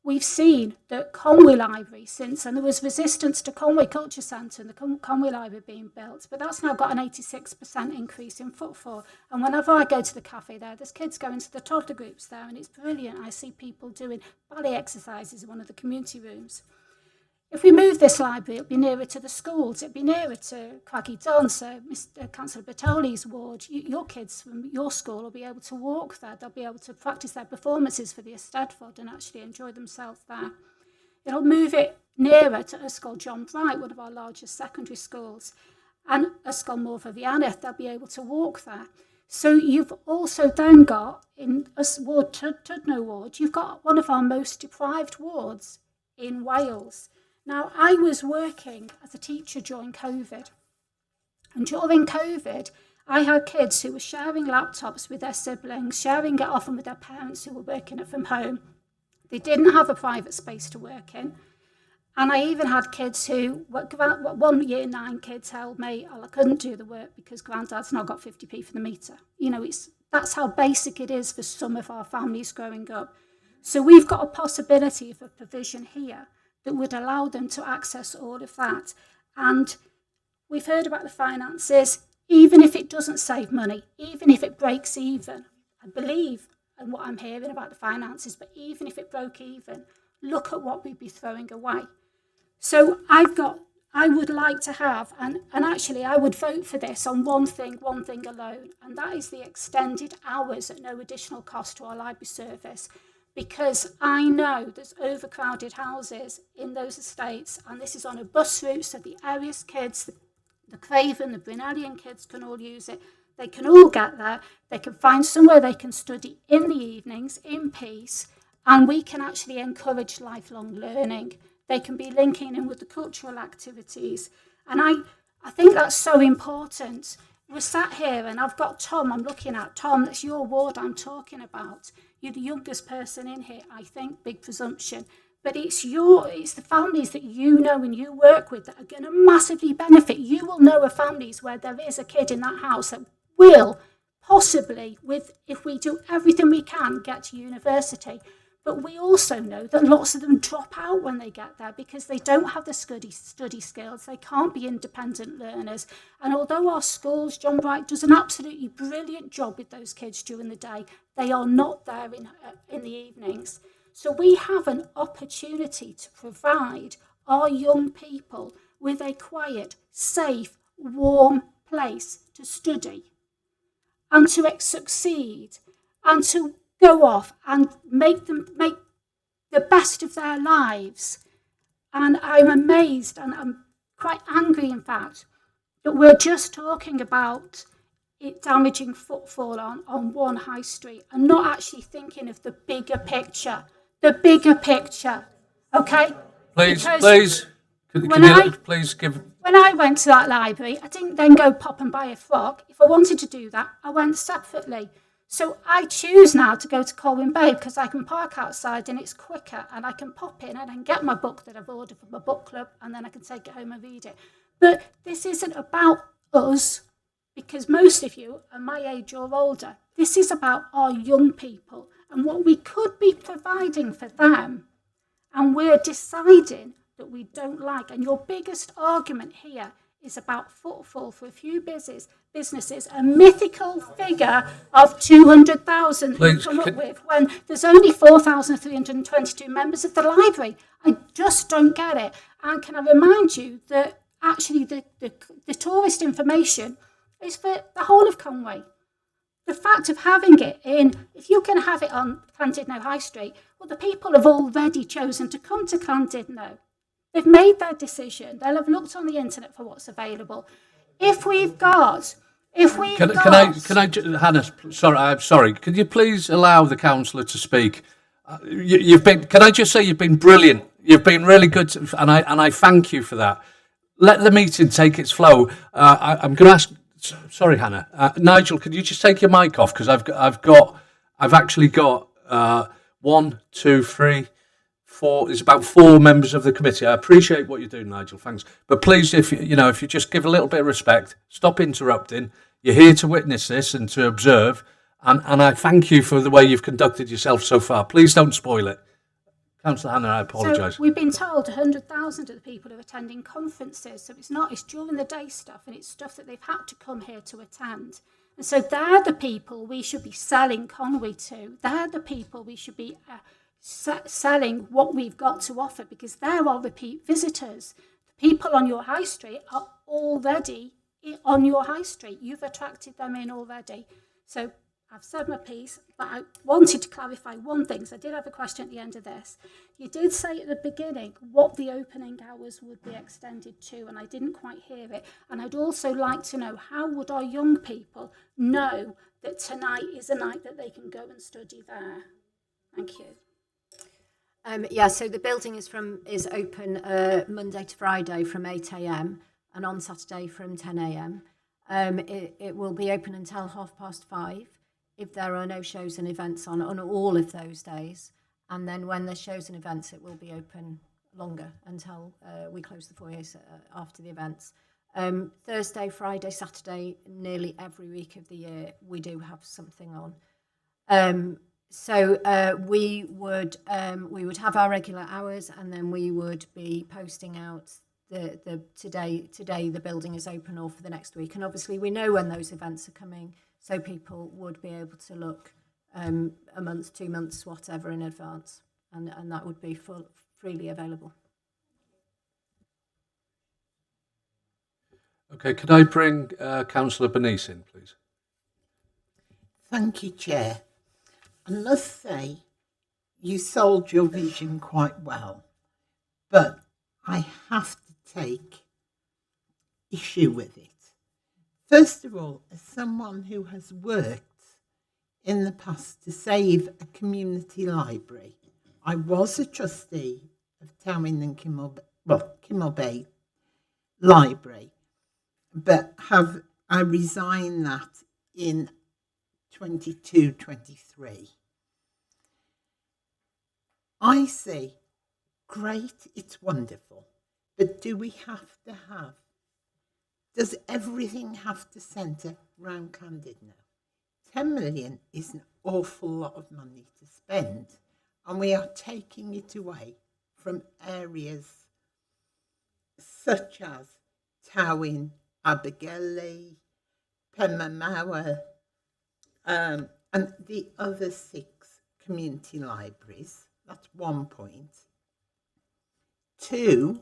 [SPEAKER 9] We've seen that Conway Library and there was resistance to Conway Culture Centre and the Conway Library being built, but that's now got an 86% increase in footfall. And whenever I go to the cafe there's kids going to the toddler groups there, and it's brilliant. I see people doing ballet exercises in one of the community rooms. If we move this library, it'll be nearer to the schools, it'll be nearer to Craggy Dons, Mr. Councillor Bertoli's ward. Your kids from your school will be able to walk there. They'll be able to practice their performances for the Eisteddfod and actually enjoy themselves there. It'll move it nearer to Ysgol John Bright, one of our largest secondary schools, and Ysgol Morfa Fiannaeth. They'll be able to walk there. So you've also then got, in Ward Tudno Ward, you've got one of our most deprived wards in Wales. Now, I was working as a teacher during COVID, and during COVID, I had kids who were sharing laptops with their siblings, sharing it often with their parents who were working from home. They didn't have a private space to work in. And I even had kids who, one year 9 kid told me, I couldn't do the work because granddad's not got 50p for the meter. That's how basic it is for some of our families growing up. So we've got a possibility of a provision here that would allow them to access all of that. And we've heard about the finances. Even if it doesn't save money, even if it breaks even, I believe in what I'm hearing about the finances, but even if it broke even, look at what we'd be throwing away. So I would like to have, and actually I would vote for this on one thing alone, and that is the extended hours at no additional cost to our library service, because I know there's overcrowded houses in those estates, and this is on a bus route, so the Arias kids, the Craven, the Brunellian kids can all use it. They can all get there. They can find somewhere they can study in the evenings in peace, and we can actually encourage lifelong learning. They can be linking in with the cultural activities. And I think that's so important. We're sat here and I've got Tom, I'm looking at. Tom, that's your ward I'm talking about. You're the youngest person in here, I think, big presumption. But it's the families that you know and you work with that are going to massively benefit. You will know of families where there is a kid in that house that will possibly, if we do everything we can, get to university. But we also know that lots of them drop out when they get there because they don't have the study skills. They can't be independent learners. And although our schools, John Bright does an absolutely brilliant job with those kids during the day, they are not there in the evenings. So we have an opportunity to provide our young people with a quiet, safe, warm place to study and to succeed and to go off and make the best of their lives. And I'm amazed and I'm quite angry, in fact, that we're just talking about it damaging footfall on one high street and not actually thinking of the bigger picture. The bigger picture, okay?
[SPEAKER 2] Please give...
[SPEAKER 9] When I went to that library, I didn't then go pop and buy a frog. If I wanted to do that, I went separately. So I choose now to go to Colwyn Bay because I can park outside and it's quicker and I can pop in and I can get my book that I've ordered from my book club and then I can take it home and read it. But this isn't about us because most of you are my age or older. This is about our young people and what we could be providing for them. And we're deciding that we don't like. And your biggest argument here is about footfall for a few businesses, a mythical figure of 200,000 come up with when there's only 4,322 members of the library. I just don't get it. And can I remind you that actually the tourist information is for the whole of Conway. The fact of having it if you're going to have it on Llandudno High Street, well, the people have already chosen to come to Llandudno. They've made their decision. They'll have looked on the internet for what's available. Hannah, I'm sorry. Could you please allow the councillor to speak? Can I just say you've been brilliant. You've been really good, and I thank you for that. Let the meeting take its flow. I'm going to ask. Sorry, Hannah. Nigel, could you just take your mic off because I've actually got 1, 2, 3, 4. There's about 4 members of the committee. I appreciate what you're doing, Nigel. Thanks, but please, if you just give a little bit of respect, stop interrupting. You're here to witness this and to observe, and I thank you for the way you've conducted yourself so far. Please don't spoil it. Councillor Hannah, I apologise. So we've been told 100,000 of the people are attending conferences, so it's during the day stuff, and it's stuff that they've had to come here to attend. And so they're the people we should be selling Conway to. They're the people we should be selling what we've got to offer because they're our repeat visitors. The people on your high street are already on your high street. You've attracted them in already. So I've said my piece, but I wanted to clarify one thing. So I did have a question at the end of this. You did say at the beginning what the opening hours would be extended to, and I didn't quite hear it. And I'd also like to know, how would our young people know that tonight is a night that they can go and study there? Thank you.
[SPEAKER 11] So the building is open Monday to Friday from 8 a.m. and on Saturday from 10 a.m. It will be open until 5:30 if there are no shows and events on all of those days. And then when there's shows and events, it will be open longer until we close the foyers after the events. Thursday, Friday, Saturday, nearly every week of the year, we do have something on. we would have our regular hours, and then we would be posting out the today the building is open, or for the next week. And obviously we know when those events are coming, so people would be able to look a month, 2 months, whatever in advance, and that would be freely available.
[SPEAKER 2] Okay, could I bring Councillor Bernice in, please?
[SPEAKER 21] Thank you, Chair. I must say, you sold your vision quite well, but I have to take issue with it. First of all, as someone who has worked in the past to save a community library, I was a trustee of Towing and Kimmel Bay Library, but I resigned that in 22-23. I say, great, it's wonderful, but does everything have to centre round Llandudno? 10 million is an awful lot of money to spend, and we are taking it away from areas such as Towyn, Abergele, Penmaenmawr, and the other 6 community libraries. That's 1 point. 2,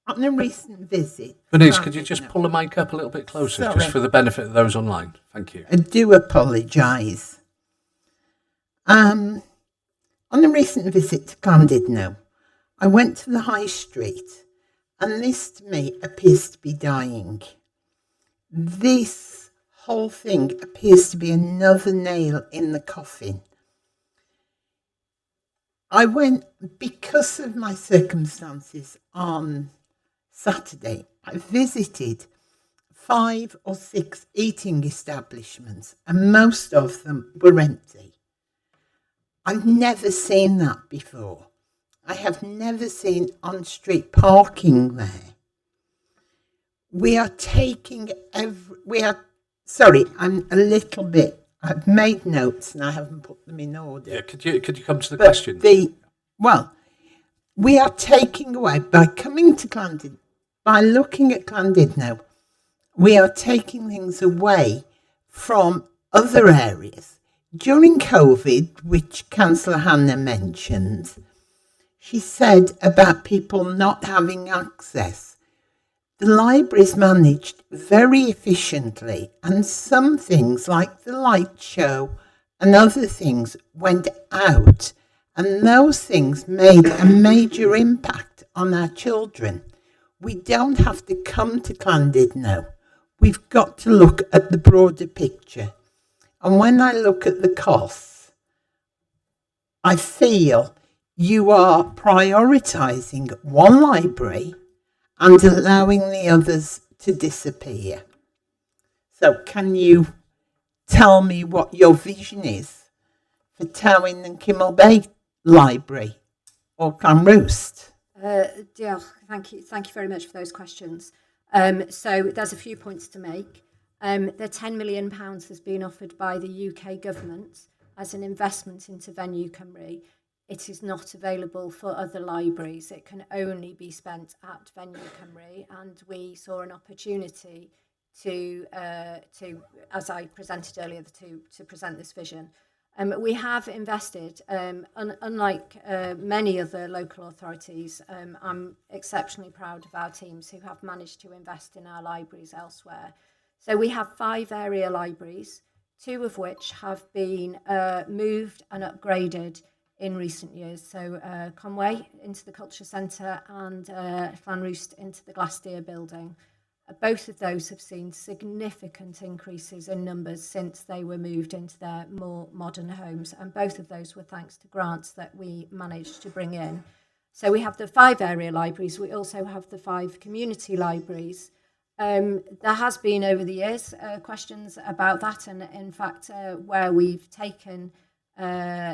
[SPEAKER 21] on a recent visit...
[SPEAKER 2] Bernice, could you just pull the mic up a little bit closer, just for the benefit of those online? Thank you.
[SPEAKER 21] I do apologise. On a recent visit to Llandudno, I went to the High Street, and this to me appears to be dying. This whole thing appears to be another nail in the coffin. I went, because of my circumstances on Saturday, I visited 5 or 6 eating establishments, and most of them were empty. I've never seen that before. I have never seen on-street parking there. We are taking sorry, I'm a little bit... I've made notes and I haven't put them in order.
[SPEAKER 2] Yeah, could you come to the question?
[SPEAKER 21] We are taking away, by coming to Llandudno, by looking at Llandudno, we are taking things away from other areas. During COVID, which Councillor Hannah mentioned, she said about people not having access. The library is managed very efficiently, and some things like the light show and other things went out, and those things made a major impact on our children. We don't have to come to Llandudno. We've got to look at the broader picture. And when I look at the costs, I feel you are prioritising one library and allowing the others to disappear. So can you tell me what your vision is for Towyn and Kimmel Bay Library or Clanroost?
[SPEAKER 11] Diolch. Thank you very much for those questions. So there's a few points to make. The £10 million has been offered by the UK government as an investment into Venue Cymru. It is not available for other libraries. It can only be spent at Venue Cymru, and we saw an opportunity to as I presented earlier, to present this vision. We have invested, unlike many other local authorities. I'm exceptionally proud of our teams who have managed to invest in our libraries elsewhere. So we have 5 area libraries, 2 of which have been moved and upgraded in recent years. So Conway into the Culture Centre and Llanrwst into the Glassdeer building. Both of those have seen significant increases in numbers since they were moved into their more modern homes, and both of those were thanks to grants that we managed to bring in. So we have the 5 area libraries. We also have the 5 community libraries. There has been over the years questions about that, and in fact where we've taken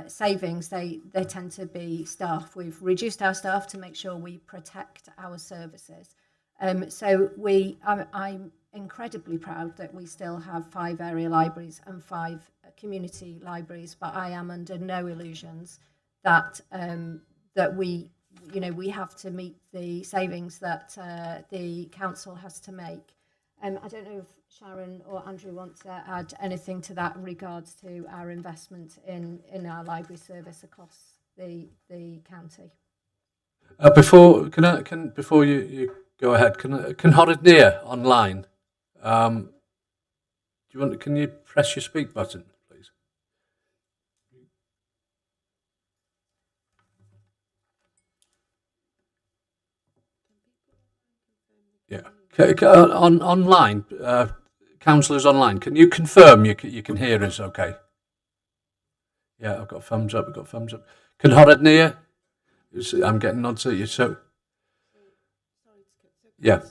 [SPEAKER 11] savings, they tend to be staff. We've reduced our staff to make sure we protect our services. So I'm incredibly proud that we still have 5 area libraries and 5 community libraries, but I am under no illusions that that we have to meet the savings that the council has to make. I don't know if Sharon or Andrew want to add anything to that in regards to our investment in our library service across the county.
[SPEAKER 2] Before you go ahead, can Horridnear online? Do you want? Can you press your speak button, please? Yeah. Online, councillors online. Can you confirm you can hear us? Okay. Yeah, I've got thumbs up. I've got thumbs up. Can Horridnear? I'm getting nods at you. So. Yeah.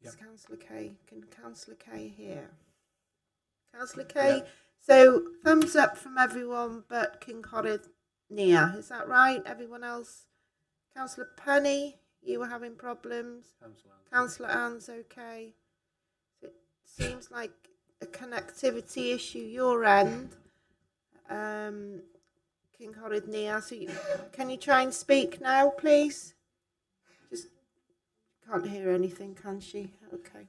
[SPEAKER 21] Is Councillor Kay? Can Councillor Kay hear? Councillor Kay. Yeah. So thumbs up from everyone but King Horridnear. Is that right? Everyone else? Councillor Penny, you were having problems. Councillor Ann's okay. It seems like a connectivity issue your end. King Horridnear. So can you try and speak now, please? Just can't hear anything, can she? Okay.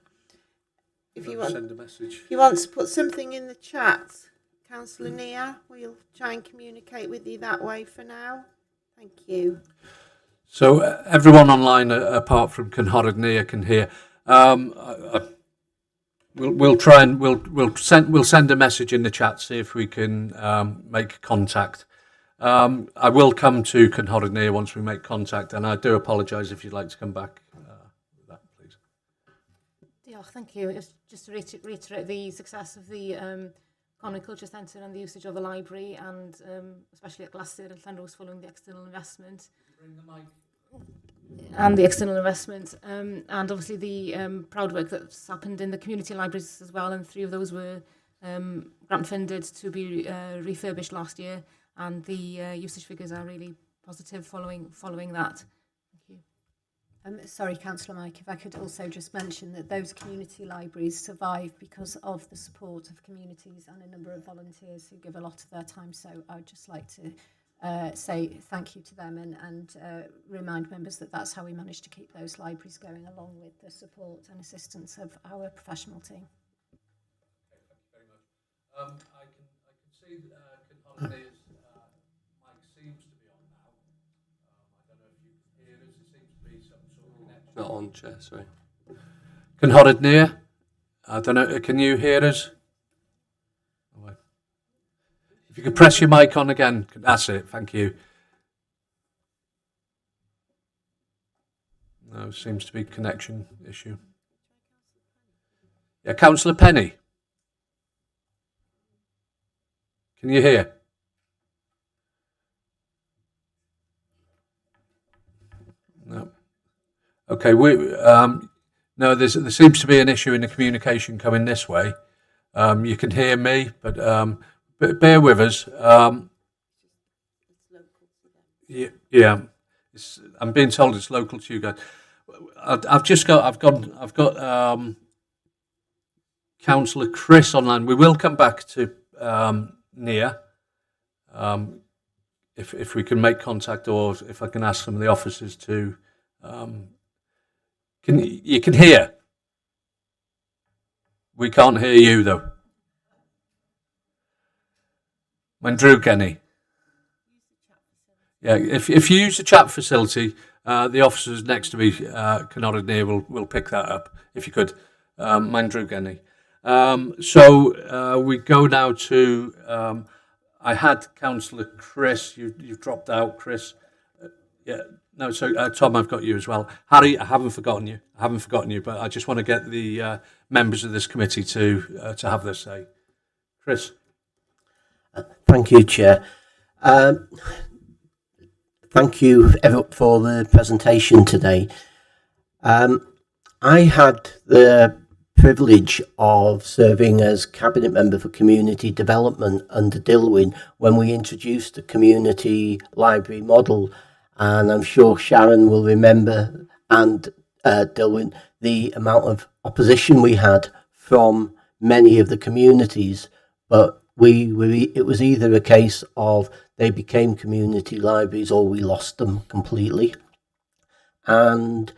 [SPEAKER 21] If you want,
[SPEAKER 2] send a message.
[SPEAKER 21] If you want to put something in the chat, Councillor Near, we'll try and communicate with you that way for now. Thank you.
[SPEAKER 2] So everyone online, apart from King Horridnear, can hear. We'll try and we'll send a message in the chat, see if we can make contact. I will come to King Horridnear once we make contact, and I do apologise if you'd like to come back with that, please.
[SPEAKER 6] Yeah, thank you. Just to reiterate the success of the Common Culture Centre and the usage of the library, and especially at Glasgow and Llanrwst following the external investment.
[SPEAKER 2] Bring the mic.
[SPEAKER 6] And the external investment, and obviously the proud work that's happened in the community libraries as well, and 3 of those were grant funded to be refurbished last year, and the usage figures are really positive following that. Thank you.
[SPEAKER 11] Sorry, Councillor Mike, if I could also just mention that those community libraries survive because of the support of communities and a number of volunteers who give a lot of their time, so I would just like to say thank you to them and remind members that that's how we managed to keep those libraries going, along with the support and assistance of our professional team.
[SPEAKER 2] Okay, thank you very much. I can see that King Horridnear's mic seems to be on now. I don't know if you can hear us. There seems to be some sort of connection.
[SPEAKER 7] Not on, Chair, sorry.
[SPEAKER 2] King Horridnear, I don't know. Can you hear us? If you could press your mic on again, that's it, thank you. No, seems to be a connection issue. Yeah, Councillor Penny. Can you hear? No. Okay, no, there seems to be an issue in the communication coming this way. You can hear me, but bear with us. Yeah, I'm being told it's local to you guys. I've got Councillor Chris online. We will come back to Nia, if we can make contact, or if I can ask some of the officers to. You can hear? We can't hear you though. Drew Kenny. Yeah, if you use the chat facility, the officers next to me, Horridnear, will pick that up. If you could, Drew Kenny. So we go now to. I had Councillor Chris. You've dropped out, Chris. Yeah. No, so Tom, I've got you as well. Harry, I haven't forgotten you. But I just want to get the members of this committee to have their say. Chris.
[SPEAKER 4] Thank you, Chair. Thank you for the presentation today. I had the privilege of serving as Cabinet Member for Community Development under Dilwyn when we introduced the community library model, And I'm sure Sharon will remember, and Dilwyn, the amount of opposition we had from many of the communities, but it was either a case of they became community libraries or we lost them completely. And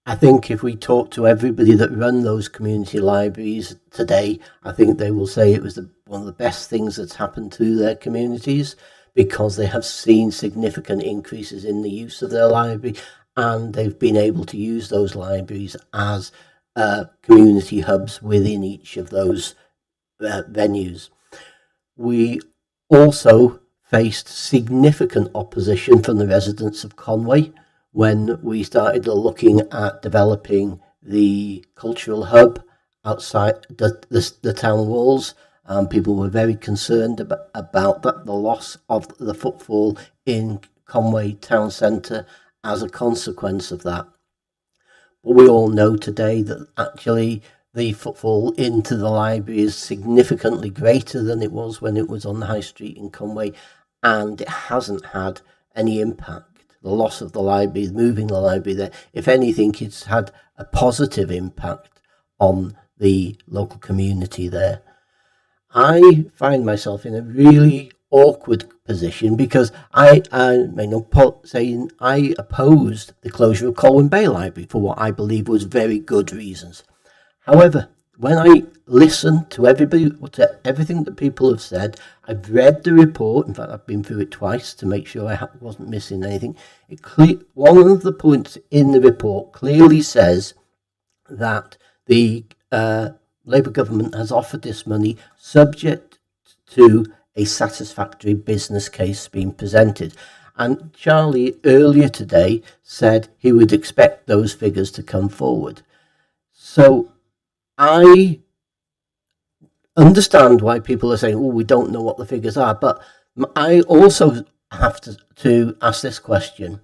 [SPEAKER 4] I think if we talk to everybody that run those community libraries today, I think they will say it was one of the best things that's happened to their communities, because they have seen significant increases in the use of their library, and they've been able to use those libraries as community hubs within each of those venues. We also faced significant opposition from the residents of Conway when we started looking at developing the cultural hub outside the town walls. People were very concerned about that, the loss of the footfall in Conway town centre as a consequence of that. But we all know today that actually the footfall into the library is significantly greater than it was when it was on the high street in Conway, and it hasn't had any impact. The loss of the library, moving the library there, if anything, it's had a positive impact on the local community there. I find myself in a really awkward position because I opposed the closure of Colwyn Bay Library for what I believe was very good reasons. However, when I listen to everything that people have said, I've read the report. In fact, I've been through it twice to make sure I wasn't missing anything. One of the points in the report clearly says that the Labour government has offered this money subject to a satisfactory business case being presented. And Charlie earlier today said he would expect those figures to come forward. So I understand why people are saying, oh, we don't know what the figures are, but I also have to ask this question.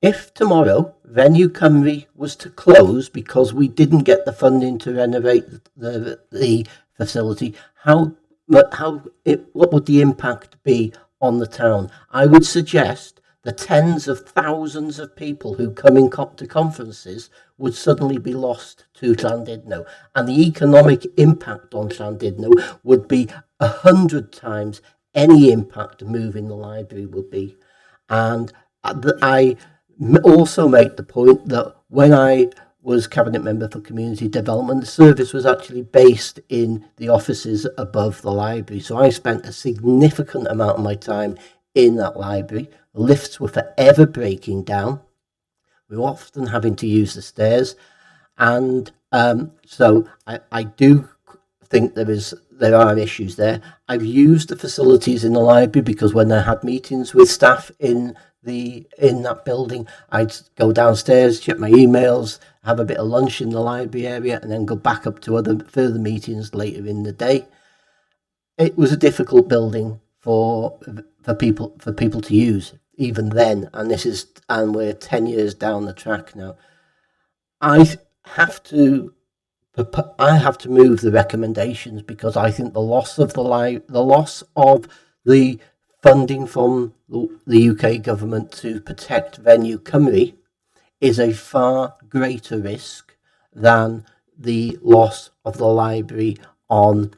[SPEAKER 4] If tomorrow Venue Cymru was to close because we didn't get the funding to renovate the facility, what would the impact be on the town? I would suggest the tens of thousands of people who come in to conferences would suddenly be lost to Llandudno, and the economic impact on Llandudno would be 100 times any impact moving the library would be. And I also make the point that when I was Cabinet Member for Community Development, the service was actually based in the offices above the library. So I spent a significant amount of my time in that library. The lifts were forever breaking down. We were often having to use the stairs. And so I do think there are issues there. I've used the facilities in the library because when I had meetings with staff in that building, I'd go downstairs, check my emails, have a bit of lunch in the library area, and then go back up to further meetings later in the day. It was a difficult building for people to use even then, and we're 10 years down the track now. I have to move the recommendations because I think the loss of the funding from the UK government to protect Venue Cymru is a far greater risk than the loss of the library on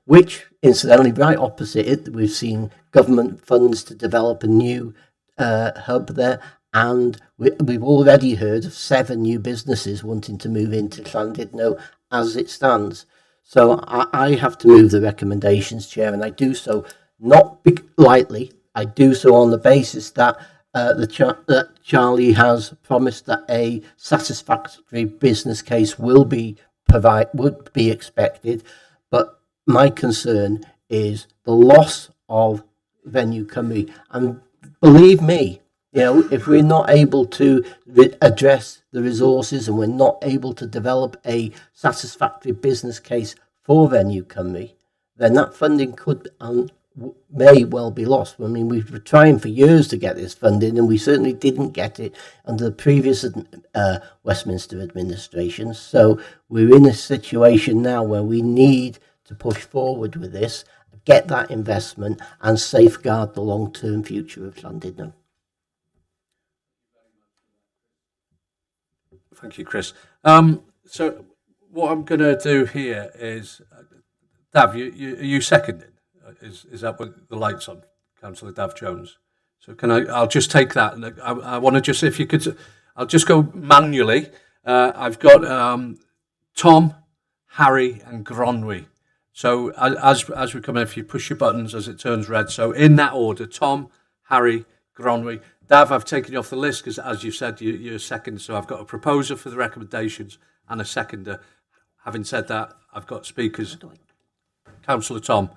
[SPEAKER 4] which, incidentally, right opposite it, we've seen government funds to develop a new hub there, and we've already heard of 7 new businesses wanting to move into Llandudno as it stands. So I have to move the recommendations, Chair, and I do so not lightly. I do so on the basis that that Charlie has promised that a satisfactory business case would be expected. But my concern is the loss of Venue Cymru. And believe me, if we're not able to address the resources and we're not able to develop a satisfactory business case for Venue Cymru, then that funding could and may well be lost. I mean, we've been trying for years to get this funding, and we certainly didn't get it under the previous Westminster administration. So we're in a situation now where we need to push forward with this, get that investment, and safeguard the long-term future of Llandudno.
[SPEAKER 2] Thank you, Chris. So what I'm going to do here is, Dav, you seconded? Is that what the light's on, Councillor Dav Jones? So I'll just take that, and I want to just, if you could, I'll just go manually. I've got Tom, Harry, and Gronwy. So as we come in, if you push your buttons as it turns red. So in that order: Tom, Harry, Gronwy. Dav, I've taken you off the list because, as you said, you're second. So I've got a proposer for the recommendations and a seconder. Having said that, I've got speakers. Councillor Tom.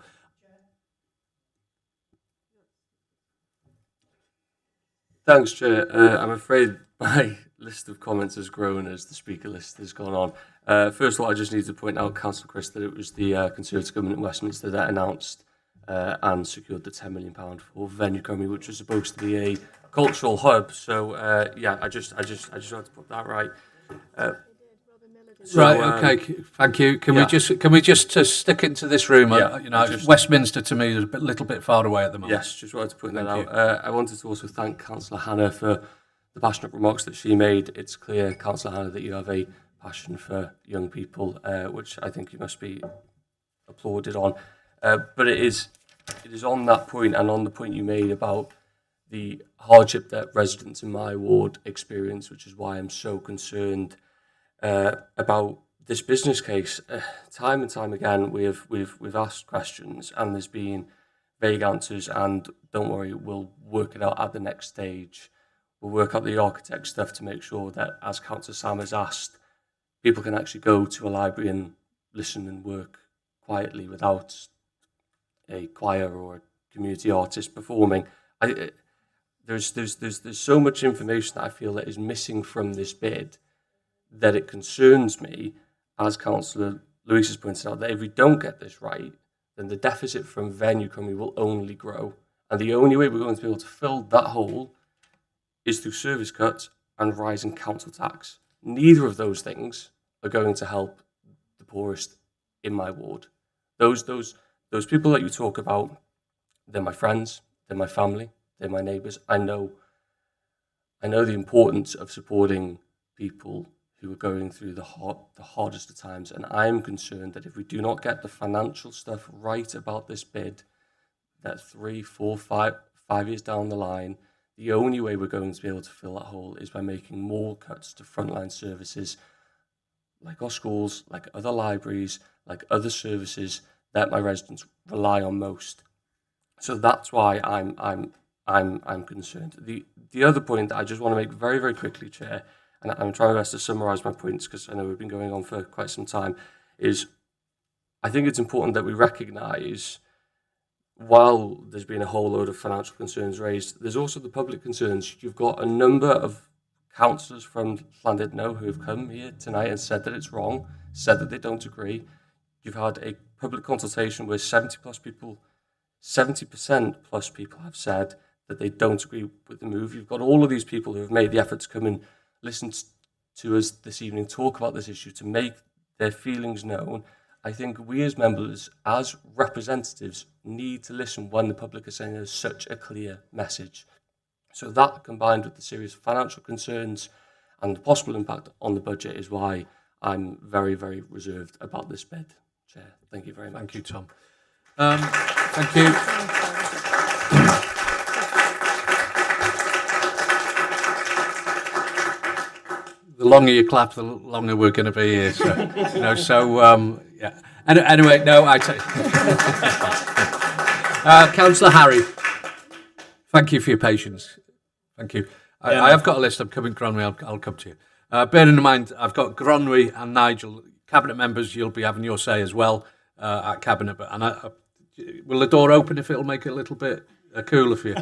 [SPEAKER 7] Thanks, Chair. I'm afraid my list of comments has grown as the speaker list has gone on. First of all, I just need to point out, Councillor Chris, that it was the Conservative government in Westminster that announced and secured the £10 million for Venue Comedy, which was supposed to be a cultural hub. So yeah, I just wanted to put that right.
[SPEAKER 2] Right. Okay. Thank you. Can we just stick into this room?
[SPEAKER 7] Yeah,
[SPEAKER 2] Westminster to me is a little bit far away at the moment.
[SPEAKER 7] Yes, just wanted to point that out. I wanted to also thank Councillor Hannah for the passionate remarks that she made. It's clear, Councillor Hannah, that you have a passion for young people, which I think you must be applauded on. But it is on that point, and on the point you made about the hardship that residents in my ward experience, which is why I'm so concerned about this business case. Time and time again, we've asked questions, and there's been vague answers. And don't worry, we'll work it out at the next stage. We'll work out the architect stuff to make sure that, as Councillor Sam has asked, people can actually go to a library and listen and work quietly without a choir or a community artist performing. There's so much information that I feel that is missing from this bid, that it concerns me, as Councillor Lewis has pointed out, that if we don't get this right, then the deficit from Venue Comedy will only grow. And the only way we're going to be able to fill that hole is through service cuts and rising council tax. Neither of those things are going to help the poorest in my ward. Those people that you talk about, they're my friends, they're my family, they're my neighbours. I know the importance of supporting people who are going through the hardest of times, and I'm concerned that if we do not get the financial stuff right about this bid, that 3, 4, 5 years down the line, the only way we're going to be able to fill that hole is by making more cuts to frontline services, like our schools, like other libraries, like other services that my residents rely on most. So that's why I'm concerned. The other point that I just want to make very, very quickly, Chair, and I'm trying my best to summarise my points because I know we've been going on for quite some time, is I think it's important that we recognise, while there's been a whole load of financial concerns raised, there's also the public concerns. You've got a number of councillors from Llandudno who have come here tonight and said that it's wrong, said that they don't agree. You've had a public consultation where 70% plus people have said that they don't agree with the move. You've got all of these people who have made the effort to come and listen to us this evening, talk about this issue, to make their feelings known. I think we as members, as representatives, need to listen when the public is saying there's such a clear message. So that, combined with the serious financial concerns and the possible impact on the budget, is why I'm very, very reserved about this bid, Chair. Thank you very much.
[SPEAKER 2] Thank you, Tom. Thank you. The longer you clap, the longer we're going to be here. So, yeah. Anyway, no, I take. Councillor Harry, thank you for your patience. Thank you. I have got a list. I'm coming, Gronwy. I'll come to you. Bearing in mind, I've got Gronwy and Nigel, cabinet members. You'll be having your say as well at cabinet. Will the door open if it'll make it a little bit cooler for you?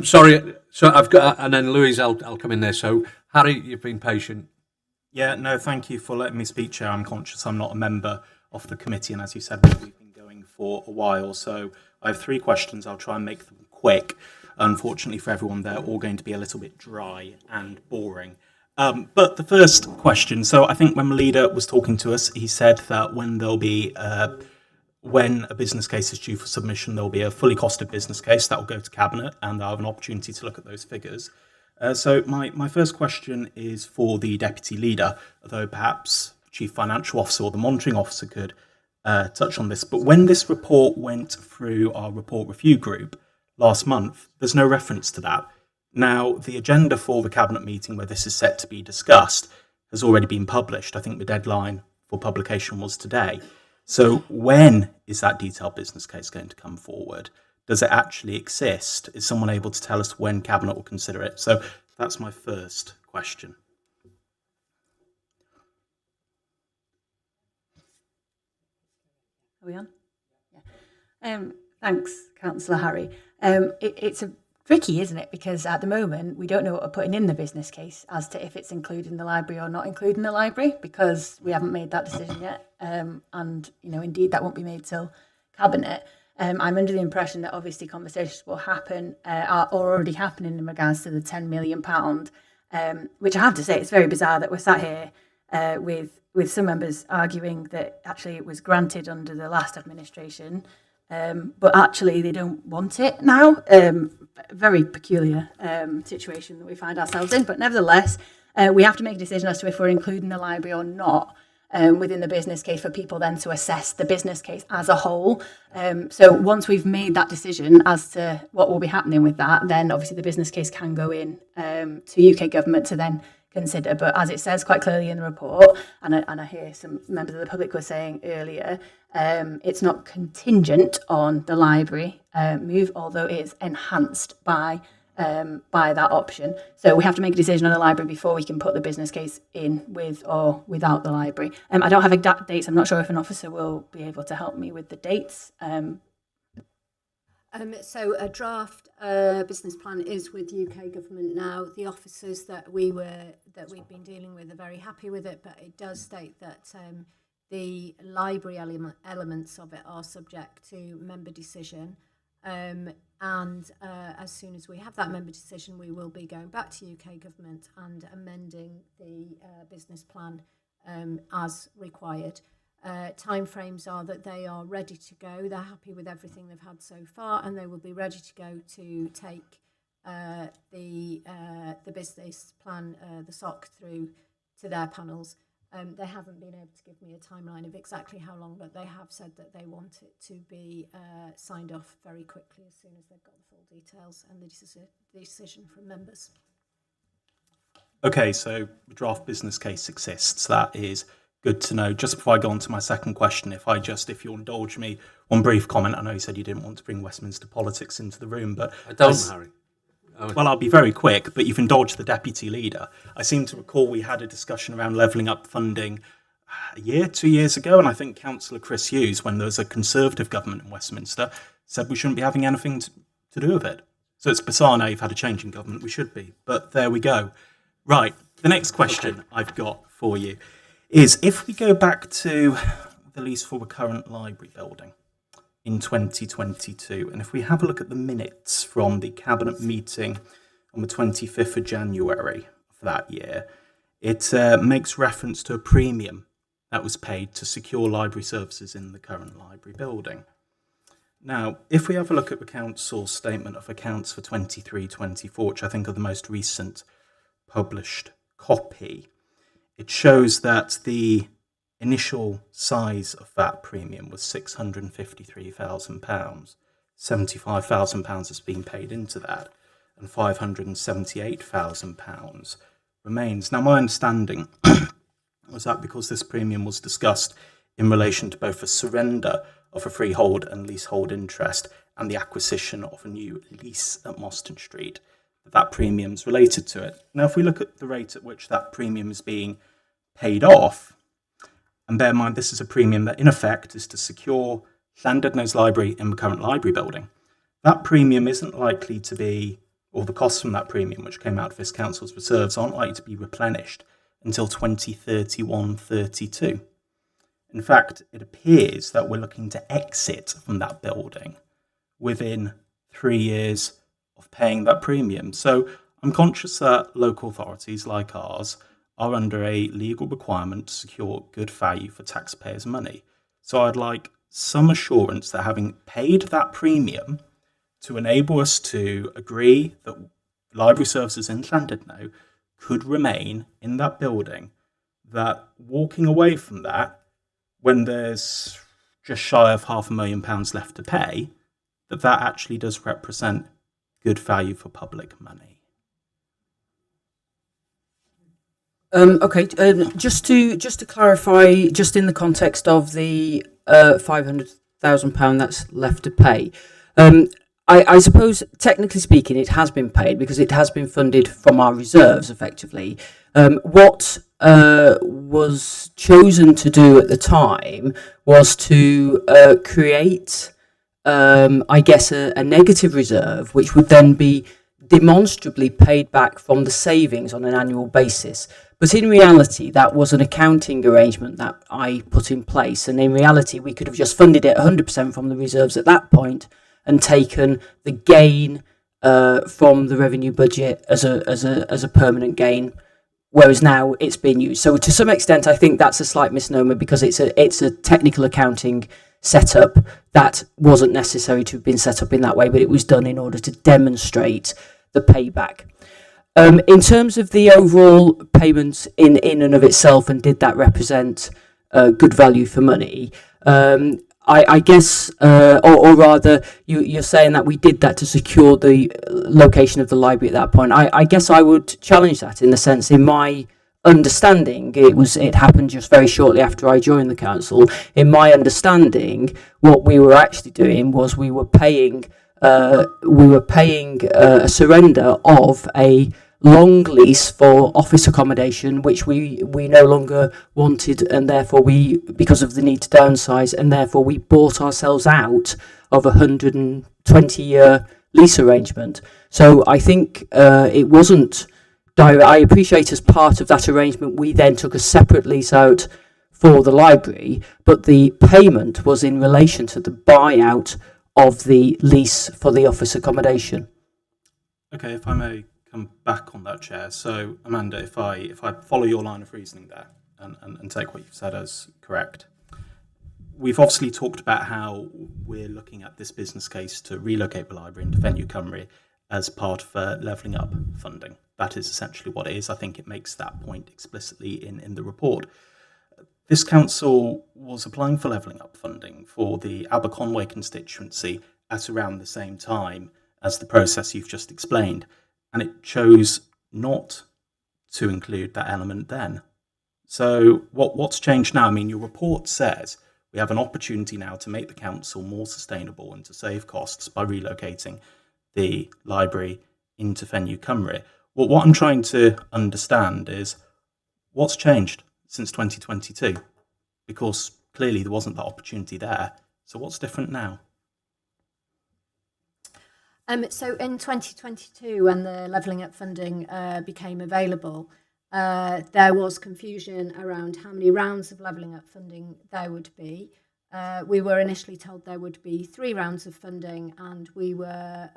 [SPEAKER 2] Sorry. So I've got, and then Louise, I'll come in there. So Harry, you've been patient.
[SPEAKER 3] Yeah, no, thank you for letting me speak, Chair. I'm conscious I'm not a member of the committee, and as you said, we've been going for a while. So I have 3 questions. I'll try and make them quick. Unfortunately for everyone, they're all going to be a little bit dry and boring. But the first question, so I think when the leader was talking to us, he said that when a business case is due for submission, there'll be a fully costed business case that will go to Cabinet, and they'll have an opportunity to look at those figures. So my first question is for the Deputy Leader, although perhaps Chief Financial Officer or the Monitoring Officer could touch on this. But when this report went through our report review group last month, there's no reference to that. Now, the agenda for the Cabinet meeting where this is set to be discussed has already been published. I think the deadline for publication was today. So when is that detailed business case going to come forward? Does it actually exist? Is someone able to tell us when Cabinet will consider it? So that's my first question.
[SPEAKER 5] Are we on? Yeah. Thanks, Councillor Harry. It's a tricky, isn't it? Because at the moment, we don't know what we're putting in the business case as to if it's including the library or not including the library, because we haven't made that decision yet. And, indeed, that won't be made till Cabinet. I'm under the impression that obviously conversations will happen, are already happening in regards to the £10 million, which I have to say, it's very bizarre that we're sat here with some members arguing that actually it was granted under the last administration, but actually they don't want it now. Very peculiar situation that we find ourselves in, but nevertheless, we have to make a decision as to if we're including the library or not. Within the business case for people then to assess the business case as a whole. So once we've made that decision as to what will be happening with that, then obviously the business case can go in to UK government to then consider. But as it says quite clearly in the report, and I hear some members of the public were saying earlier, it's not contingent on the library move, although it is enhanced by that option. So we have to make a decision on the library before we can put the business case in with or without the library. I don't have exact dates. I'm not sure if an officer will be able to help me with the dates.
[SPEAKER 11] So a draft business plan is with UK government now. The officers that we've been dealing with are very happy with it, but it does state that the library elements of it are subject to member decision. And as soon as we have that member decision, we will be going back to UK government and amending the business plan as required. Timeframes are that they are ready to go. They're happy with everything they've had so far, and they will be ready to go to take the business plan, the SOC, through to their panels. They haven't been able to give me a timeline of exactly how long, but they have said that they want it to be signed off very quickly as soon as they've got the full details and the decision from members.
[SPEAKER 3] Okay, so the draft business case exists. That is good to know. Just before I go on to my second question, if you'll indulge me, one brief comment. I know you said you didn't want to bring Westminster politics into the room, but
[SPEAKER 2] I don't, Harry.
[SPEAKER 3] Well, I'll be very quick, but you've indulged the Deputy Leader. I seem to recall we had a discussion around levelling up funding a year, 2 years ago, and I think Councillor Chris Hughes, when there was a Conservative government in Westminster, said we shouldn't be having anything to do with it. So it's bizarre now you've had a change in government. We should be, but there we go. Right, the next question I've got for you is, if we go back to the lease for the current library building in 2022, and if we have a look at the minutes from the Cabinet meeting on the 25th of January of that year, it makes reference to a premium that was paid to secure library services in the current library building. Now, if we have a look at the Council's statement of accounts for 23-24, which I think are the most recent published copy, it shows that the initial size of that premium was £653,000. £75,000 has been paid into that, and £578,000 remains. Now, my understanding was that because this premium was discussed in relation to both the surrender of a freehold and leasehold interest and the acquisition of a new lease at Mostyn Street, that premium's related to it. Now, if we look at the rate at which that premium is being paid off, and bear in mind this is a premium that in effect is to secure Llandudno's library in the current library building, that premium isn't likely to be, or the costs from that premium which came out of this council's reserves aren't likely to be replenished until 2031-32. In fact, it appears that we're looking to exit from that building within 3 years of paying that premium. So I'm conscious that local authorities like ours are under a legal requirement to secure good value for taxpayers' money. So I'd like some assurance that having paid that premium to enable us to agree that library services in Llandudno could remain in that building, that walking away from that, when there's just shy of £500,000 left to pay, that actually does represent good value for public money.
[SPEAKER 8] Okay, just to clarify, just in the context of the £500,000 that's left to pay, I suppose technically speaking, it has been paid because it has been funded from our reserves, effectively. What was chosen to do at the time was to create, I guess, a negative reserve, which would then be demonstrably paid back from the savings on an annual basis. But in reality, that was an accounting arrangement that I put in place. And in reality, we could have just funded it 100% from the reserves at that point and taken the gain from the revenue budget as a permanent gain, whereas now it's being used. So to some extent, I think that's a slight misnomer because it's a technical accounting setup that wasn't necessary to have been set up in that way, but it was done in order to demonstrate the payback. In terms of the overall payments in and of itself, and did that represent good value for money? I guess, or rather, you're saying that we did that to secure the location of the library at that point. I guess I would challenge that in the sense, in my understanding, it happened just very shortly after I joined the council. In my understanding, what we were actually doing was we were paying a surrender of a long lease for office accommodation, which we no longer wanted, and therefore because of the need to downsize, and therefore we bought ourselves out of a 120-year lease arrangement. So I think it wasn't direct. I appreciate as part of that arrangement, we then took a separate lease out for the library, but the payment was in relation to the buyout of the lease for the office accommodation.
[SPEAKER 3] Okay, if I may come back on that, Chair. So, Amanda, if I follow your line of reasoning there and take what you've said as correct, we've obviously talked about how we're looking at this business case to relocate the library into Venue Cymru as part of levelling up funding. That is essentially what it is. I think it makes that point explicitly in the report. This council was applying for levelling up funding for the Aberconway constituency at around the same time as the process you've just explained, and it chose not to include that element then. So what's changed now? I mean, your report says we have an opportunity now to make the council more sustainable and to save costs by relocating the library into Venue Cymru. Well, what I'm trying to understand is what's changed since 2022, because clearly there wasn't that opportunity there. So what's different now?
[SPEAKER 11] So in 2022, when the levelling up funding became available, there was confusion around how many rounds of levelling up funding there would be. We were initially told there would be 3 rounds of funding, and we were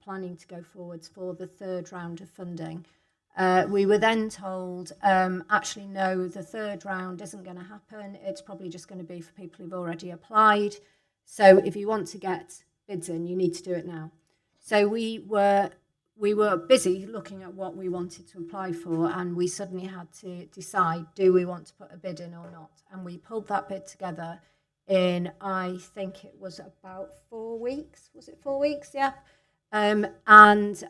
[SPEAKER 11] planning to go forwards for the 3rd round of funding. We were then told, actually, no, the 3rd round isn't going to happen. It's probably just going to be for people who've already applied. So if you want to get bids in, you need to do it now. So we were busy looking at what we wanted to apply for, and we suddenly had to decide, do we want to put a bid in or not? And we pulled that bid together in, I think it was about 4 weeks. Was it 4 weeks? Yeah. And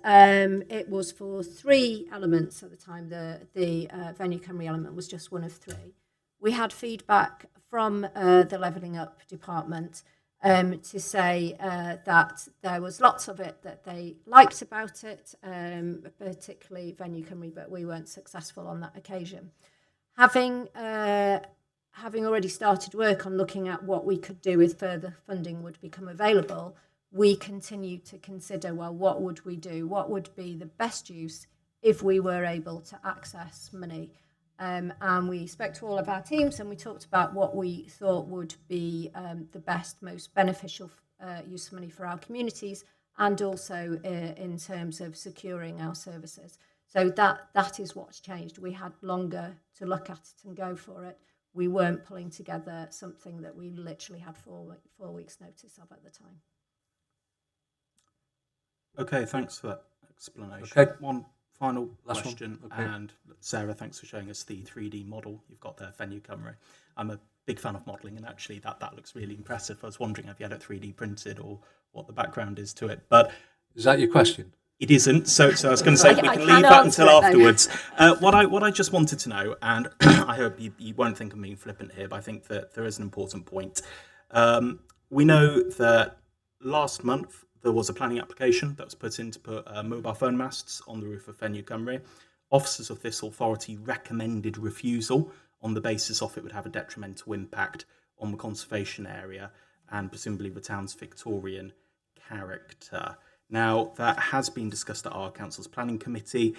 [SPEAKER 11] it was for 3 elements at the time. The Venue Cymru element was just one of 3. We had feedback from the Levelling Up department to say that there was lots of it that they liked about it, particularly Venue Cymru, but we weren't successful on that occasion. Having already started work on looking at what we could do if further funding would become available, we continued to consider, well, what would we do? What would be the best use if we were able to access money? And we spoke to all of our teams, and we talked about what we thought would be the best, most beneficial use of money for our communities, and also in terms of securing our services. So that is what's changed. We had longer to look at it and go for it. We weren't pulling together something that we literally had 4 weeks notice of at the time.
[SPEAKER 3] Okay, thanks for that explanation.
[SPEAKER 2] Okay.
[SPEAKER 3] One final
[SPEAKER 2] Last
[SPEAKER 3] question,
[SPEAKER 2] one. Okay.
[SPEAKER 3] and Sarah, thanks for showing us the 3D model you've got there, Venue Cymru. I'm a big fan of modelling, and actually that looks really impressive. I was wondering if you had it 3D printed or what the background is to it. But
[SPEAKER 2] is that your question?
[SPEAKER 3] It isn't. So I was going to say we can leave that until afterwards. What I just wanted to know, and I hope you won't think I'm being flippant here, but I think that there is an important point. We know that last month there was a planning application that was put in to put mobile phone masts on the roof of Venue Cymru. Officers of this authority recommended refusal on the basis of it would have a detrimental impact on the conservation area and presumably the town's Victorian character. Now, that has been discussed at our council's planning committee.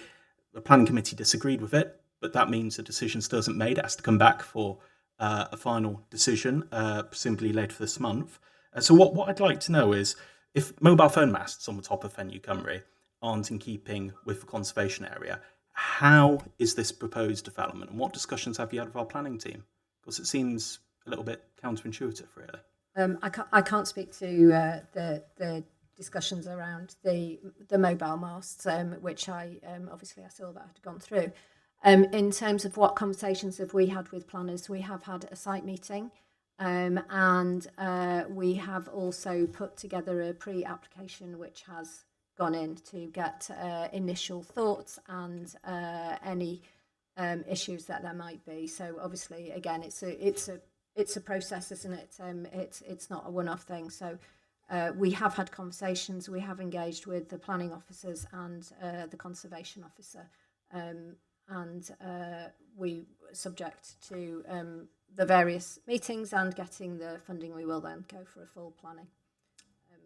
[SPEAKER 3] The planning committee disagreed with it, but that means the decision still isn't made. It has to come back for a final decision, presumably later this month. So what I'd like to know is, if mobile phone masts on the top of Venue Cymru aren't in keeping with the conservation area, how is this proposed development, and what discussions have you had with our planning team? Because it seems a little bit counterintuitive, really.
[SPEAKER 11] I can't speak to the discussions around the mobile masts, which I obviously I saw that had gone through. In terms of what conversations have we had with planners, we have had a site meeting, and we have also put together a pre-application which has gone in to get initial thoughts and any issues that there might be. So obviously, again, it's a process, isn't it? It's not a one-off thing. So we have had conversations. We have engaged with the planning officers and the conservation officer, and we, subject to the various meetings and getting the funding, we will then go for a full planning.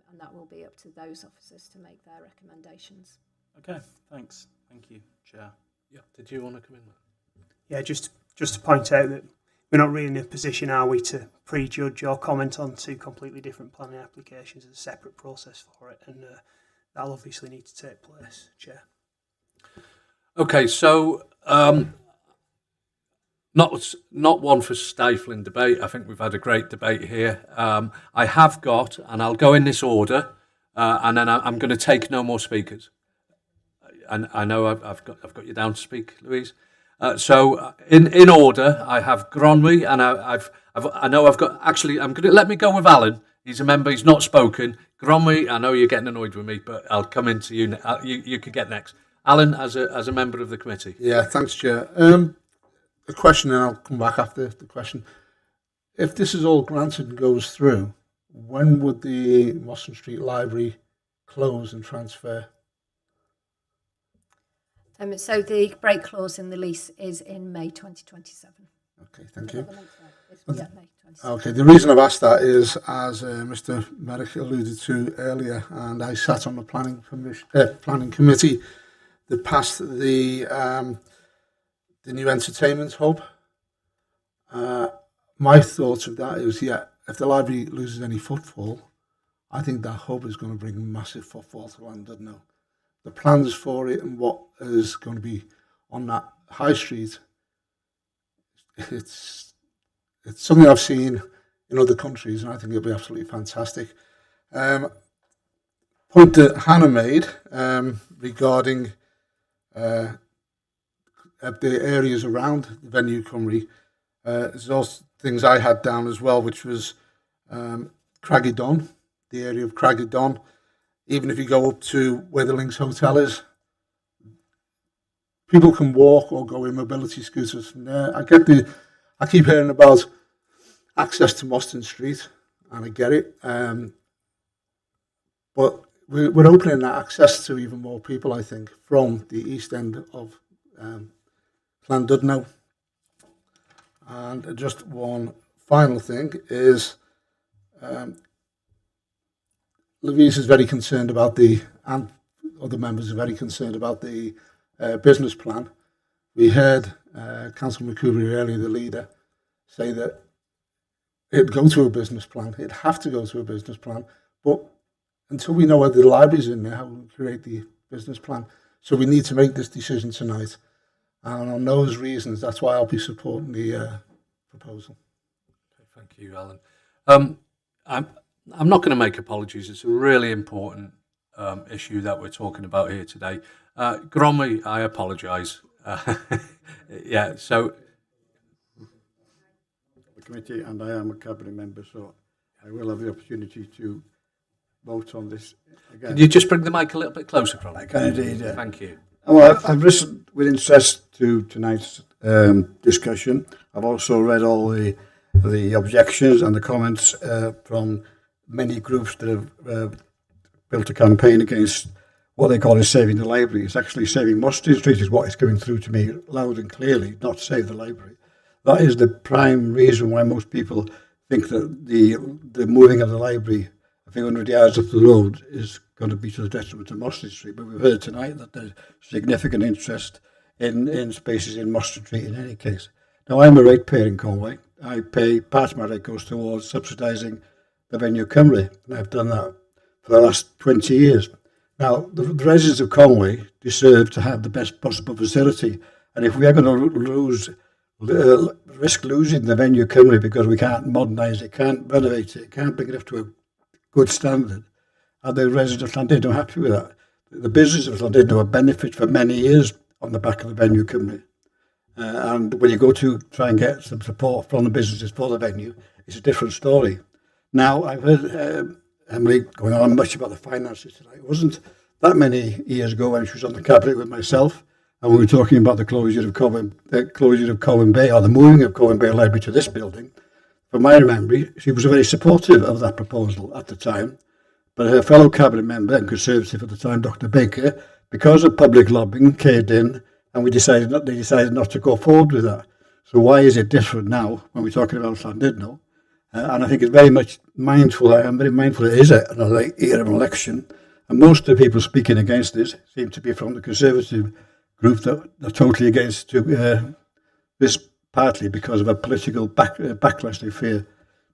[SPEAKER 11] And that will be up to those officers to make their recommendations.
[SPEAKER 3] Okay, thanks. Thank you, Chair.
[SPEAKER 2] Yeah, did you want to come in?
[SPEAKER 1] Yeah, just to point out that we're not really in a position, are we, to prejudge or comment on two completely different planning applications. There's a separate process for it, and that'll obviously need to take place, Chair.
[SPEAKER 2] Okay, so not one for stifling debate. I think we've had a great debate here. I have got, and I'll go in this order, and then I'm going to take no more speakers. And I know I've got you down to speak, Louise. So in order, I have Gronwy, and I know I've got. Actually, I'm going to let me go with Alan. He's a member. He's not spoken. Gronwy, I know you're getting annoyed with me, but I'll come into you. You could get next. Alan, as a member of the committee.
[SPEAKER 22] Yeah, thanks, Chair. A question, and I'll come back after the question. If this is all granted and goes through, when would the Moston Street Library close and transfer?
[SPEAKER 11] So the break clause in the lease is in May 2027.
[SPEAKER 22] Okay, thank you.
[SPEAKER 11] Yeah, May 27.
[SPEAKER 22] Okay, the reason I've asked that is, as Mr. Merrick alluded to earlier, and I sat on the planning committee that passed the new entertainment hub. My thoughts of that is, if the library loses any footfall, I think that hub is going to bring massive footfall to Llandudno. The plans for it and what is going to be on that high street, it's something I've seen in other countries, and I think it'll be absolutely fantastic. Point that Hannah made regarding the areas around the Venue Cymru, there's also things I had down as well, which was Craigydon, the area of Craigydon. Even if you go up to where the Links Hotel is, people can walk or go in mobility scooters from there. I keep hearing about access to Moston Street, and I get it. But we're opening that access to even more people, I think, from the east end of Llandudno. And just one final thing is, Louise is very concerned about and other members are very concerned about the business plan. We heard Councillor McCoubrey earlier, the leader, say that it'd go to a business plan. It'd have to go to a business plan. But until we know whether the library's in there, how we create the business plan. So we need to make this decision tonight. And on those reasons, that's why I'll be supporting the proposal.
[SPEAKER 2] Okay, thank you, Alan. I'm not going to make apologies. It's a really important issue that we're talking about here today. Gromley, I apologise. Yeah, so
[SPEAKER 22] The committee, and I am a cabinet member, so I will have the opportunity to vote on this again.
[SPEAKER 2] Can you just bring the mic a little bit closer, Gromley?
[SPEAKER 22] I can indeed.
[SPEAKER 2] Thank you.
[SPEAKER 22] Well, I've listened with interest to tonight's discussion. I've also read all the objections and the comments from many groups that have built a campaign against what they call is saving the library. It's actually saving Mustard Street is what is coming through to me loud and clearly, not save the library. That is the prime reason why most people think that the moving of the library a few hundred yards up the road is going to be to the detriment of Mustard Street. But we've heard tonight that there's significant interest in spaces in Mustard Street in any case. Now, I'm a ratepayer in Conway. I pay, part of my rate goes towards subsidising the Venue Cymru, and I've done that for the last 20 years. Now, the residents of Conway deserve to have the best possible facility, and if we are going to risk losing the Venue Cymru because we can't modernise it, can't renovate it, can't bring it up to a good standard, are the residents of Llandudno happy with that? The business of Llandudno have benefited for many years on the back of the Venue Cymru. And when you go to try and get some support from the businesses for the venue, it's a different story. Now, I've heard Emily going on much about the finances tonight. It wasn't that many years ago when she was on the cabinet with myself, and we were talking about the closure of Cowan Bay, or the moving of Cowan Bay Library to this building. From my memory, she was very supportive of that proposal at the time, but her fellow cabinet member and Conservative at the time, Dr. Baker, because of public lobbying, caved in, and they decided not to go forward with that. So why is it different now when we're talking about Llandudno? And I think it's very much mindful. I am very mindful it is another year of an election, and most of the people speaking against this seem to be from the Conservative group that are totally against this, partly because of a political backlash they fear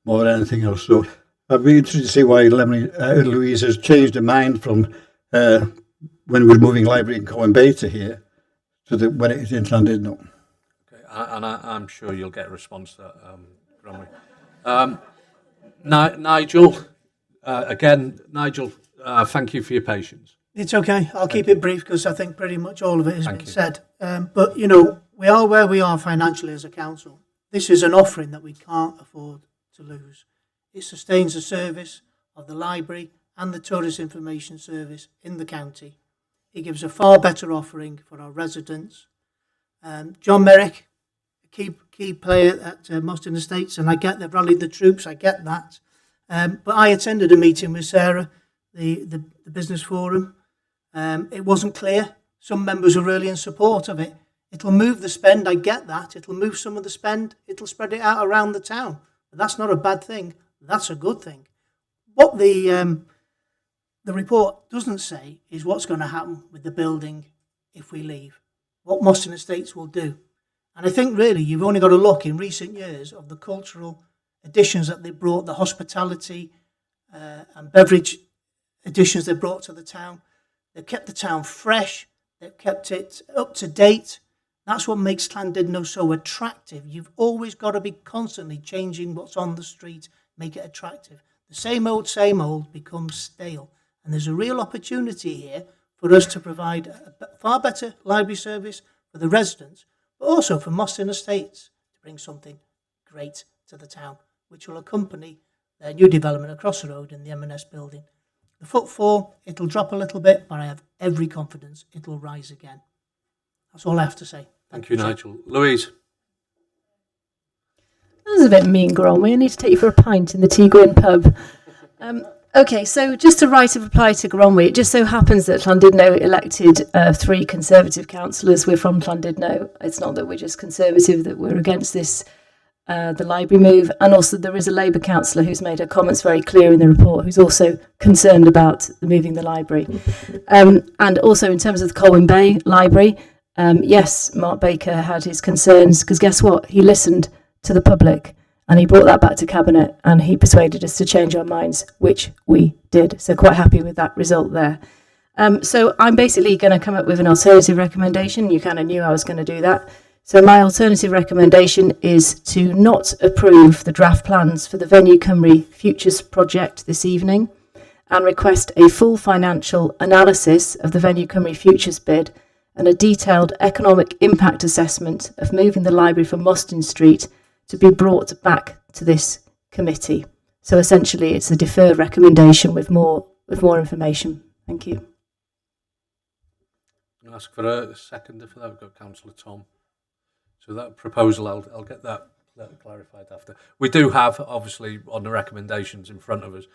[SPEAKER 22] more than anything else. So I'd be interested to see why Louise has changed her mind from when we were moving library in Cowan Bay to here, to when it is in Llandudno.
[SPEAKER 2] Okay, and I'm sure you'll get a response to that, Gromley. Nigel, Nigel, thank you for your patience.
[SPEAKER 12] It's okay. I'll keep it brief because I think pretty much all of it has been said. But, you know, we are where we are financially as a council. This is an offering that we can't afford to lose. It sustains the service of the library and the Tourist Information Service in the county. It gives a far better offering for our residents. John Merrick, a key player at Mostyn Estates, and I get they've rallied the troops, I get that. But I attended a meeting with Sarah, the Business Forum. It wasn't clear. Some members were really in support of it. It'll move the spend, I get that. It'll move some of the spend. It'll spread it out around the town. But that's not a bad thing. That's a good thing. What the report doesn't say is what's going to happen with the building if we leave, what Mostyn Estates will do. And I think really you've only got to look in recent years of the cultural additions that they brought, the hospitality and beverage additions they brought to the town. They've kept the town fresh. They've kept it up to date. That's what makes Llandudno so attractive. You've always got to be constantly changing what's on the street, make it attractive. The same old becomes stale. And there's a real opportunity here for us to provide a far better library service for the residents, but also for Mostyn Estates to bring something great to the town, which will accompany their new development across the road in the M&S building. The footfall, it'll drop a little bit, but I have every confidence it'll rise again. That's all I have to say.
[SPEAKER 2] Thank you, Nigel. Louise?
[SPEAKER 6] That was a bit mean, Gromley. I need to take you for a pint in the Tea Gwyn pub. Okay, so just a right of reply to Gromley. It just so happens that Llandudno elected 3 Conservative councillors. We're from Llandudno. It's not that we're just Conservative, that we're against this, the library move. And also there is a Labour councillor who's made her comments very clear in the report, who's also concerned about moving the library. And also in terms of the Colwyn Bay Library, yes, Mark Baker had his concerns, because guess what? He listened to the public. And he brought that back to Cabinet and he persuaded us to change our minds, which we did. So quite happy with that result there. So I'm basically going to come up with an alternative recommendation. You kind of knew I was going to do that. So my alternative recommendation is to not approve the draft plans for the Venue Cymru Futures project this evening, and request a full financial analysis of the Venue Cymru Futures bid and a detailed economic impact assessment of moving the library from Mostyn Street to be brought back to this committee. So essentially it's a defer recommendation with more information. Thank you.
[SPEAKER 2] I'll ask for a seconder for that. We've got Councillor Tom. So that proposal, I'll get that clarified after. We do have, obviously, on the recommendations in front of us,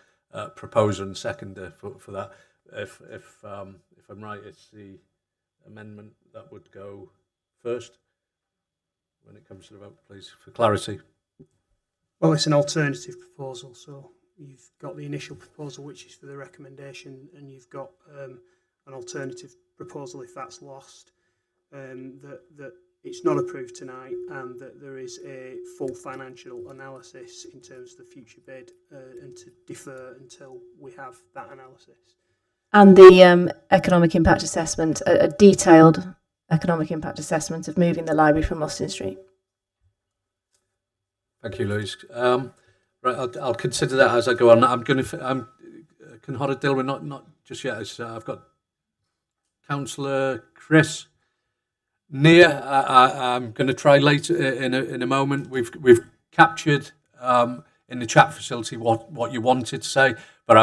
[SPEAKER 2] proposer and seconder for that. If I'm right, it's the amendment that would go first when it comes to the vote, please, for clarity.
[SPEAKER 1] Well, it's an alternative proposal, so you've got the initial proposal, which is for the recommendation, and you've got an alternative proposal if that's lost, that it's not approved tonight, and that there is a full financial analysis in terms of the future bid, and to defer until we have that analysis.
[SPEAKER 6] And the economic impact assessment, a detailed economic impact assessment of moving the library from Mostyn Street.
[SPEAKER 2] Thank you, Louise. Right, I'll consider that as I go on. I'm Cynhorod Dilwyn, not just yet. I've got Councillor Chris Near. I'm going to try later in a moment. We've captured in the chat facility what you wanted to say, but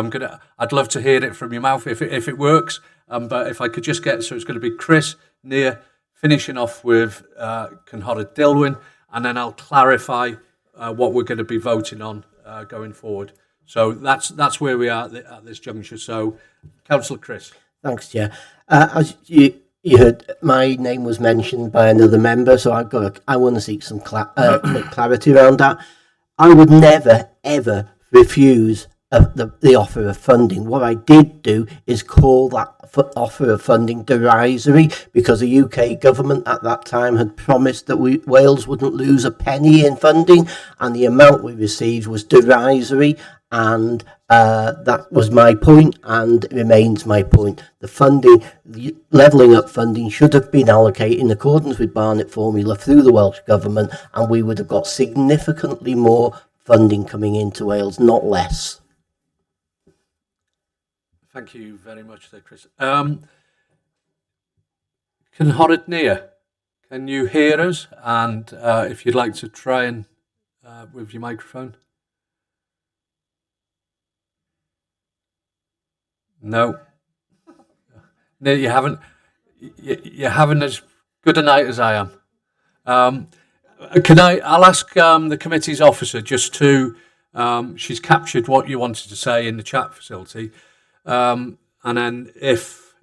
[SPEAKER 2] I'd love to hear it from your mouth if it works. But if I could just get, so it's going to be Chris Near, finishing off with Cynhorod Dilwyn, and then I'll clarify what we're going to be voting on going forward. So that's where we are at this juncture. So, Councillor Chris.
[SPEAKER 4] Thanks, Chair. As you heard, my name was mentioned by another member, so I want to seek some clarity around that. I would never, ever refuse the offer of funding. What I did do is call that offer of funding derisory, because the UK government at that time had promised that Wales wouldn't lose a penny in funding, and the amount we received was derisory, and that was my point and remains my point. The funding, the levelling up funding, should have been allocated in accordance with Barnett formula through the Welsh Government, and we would have got significantly more funding coming into Wales, not less.
[SPEAKER 2] Thank you very much there, Chris. Cynhorod Near, can you hear us? And if you'd like to try and with your microphone. No. No, you haven't. You're having as good a night as I am. I'll ask the committee's officer just to, she's captured what you wanted to say in the chat facility. And then if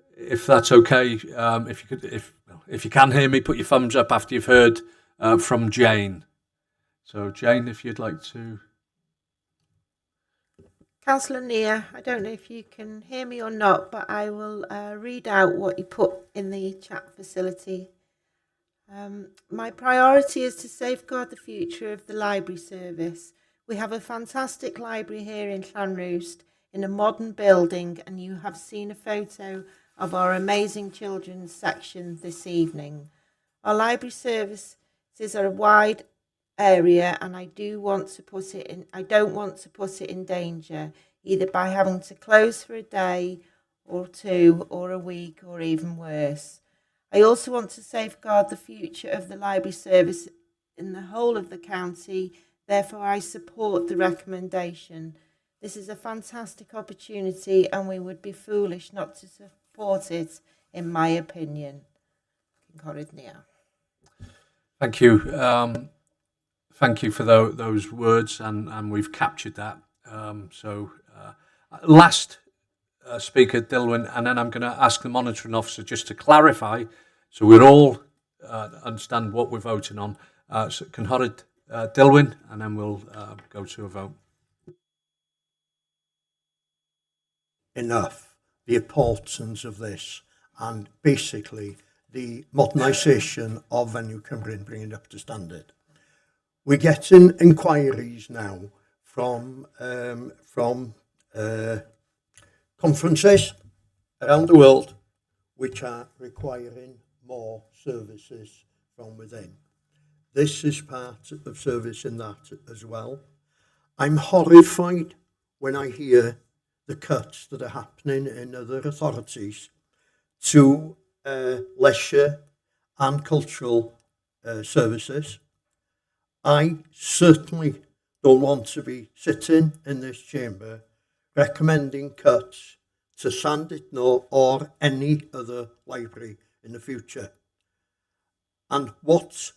[SPEAKER 2] that's okay, if you can hear me, put your thumbs up after you've heard from Jane. So Jane, if you'd like to.
[SPEAKER 13] Councillor Near, I don't know if you can hear me or not, but I will read out what you put in the chat facility. My priority is to safeguard the future of the library service. We have a fantastic library here in Llanrwst, in a modern building, and you have seen a photo of our amazing children's section this evening. Our library services are a wide area, and I don't want to put it in danger, either by having to close for a day or two or a week or even worse. I also want to safeguard the future of the library service in the whole of the county. Therefore, I support the recommendation. This is a fantastic opportunity, and we would be foolish not to support it, in my opinion. Cynhorod Near.
[SPEAKER 2] Thank you. Thank you for those words, and we've captured that. Last speaker, Dilwyn, and then I'm going to ask the monitoring officer just to clarify, so we're all understand what we're voting on. So Cynhorod Dilwyn, and then we'll go to a vote.
[SPEAKER 10] Enough. The importance of this, and basically the modernisation of Venue Cymru and bringing it up to standard. We're getting inquiries now from conferences around the world which are requiring more services from within. This is part of service in that as well. I'm horrified when I hear the the cuts that are happening in other authorities to leisure and cultural services. I certainly don't want to be sitting in this chamber recommending cuts to Sanditno or any other library in the future. And what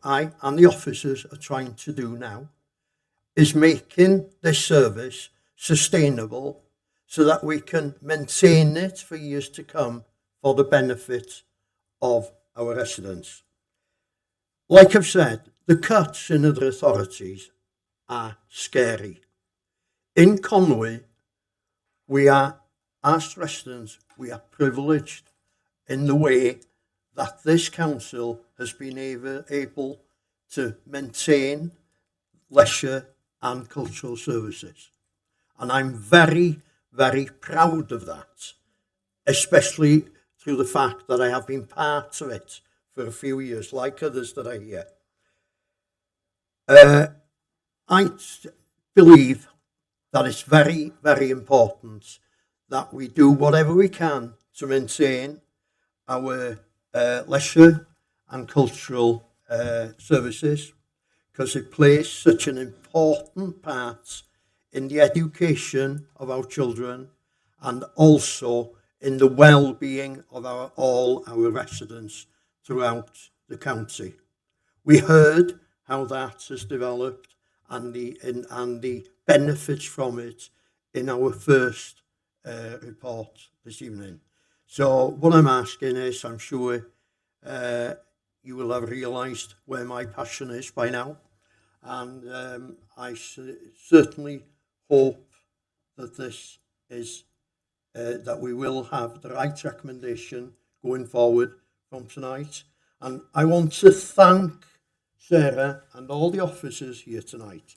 [SPEAKER 10] I and the officers are trying to do now is making this service sustainable so that we can maintain it for years to come for the benefit of our residents. Like I've said, the cuts in other authorities are scary. In Conwy, we are, as residents, we are privileged in the way that this council has been able to maintain leisure and cultural services. And I'm very, very proud of that, especially through the fact that I have been part of it for a few years, like others that are here. I believe that it's very, very important that we do whatever we can to maintain our leisure and cultural services, because it plays such an important part in the education of our children and also in the well-being of all our residents throughout the county. We heard how that has developed and the benefits from it in our first report this evening. So what I'm asking is, I'm sure you will have realised where my passion is by now, and I certainly hope that this is that we will have the right recommendation going forward from tonight. And I want to thank Sarah and all the officers here tonight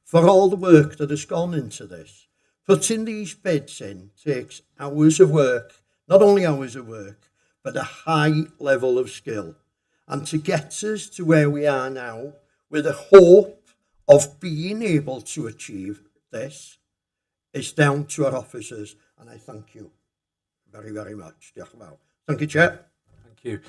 [SPEAKER 10] for all the work that has gone into this. Putting these bids in takes hours of work, not only hours of work, but a high level of skill. And to get us to where we are now, with a hope of being able to achieve this, is down to our officers. And I thank you very, very much. Thank you, Chair.
[SPEAKER 2] Thank you.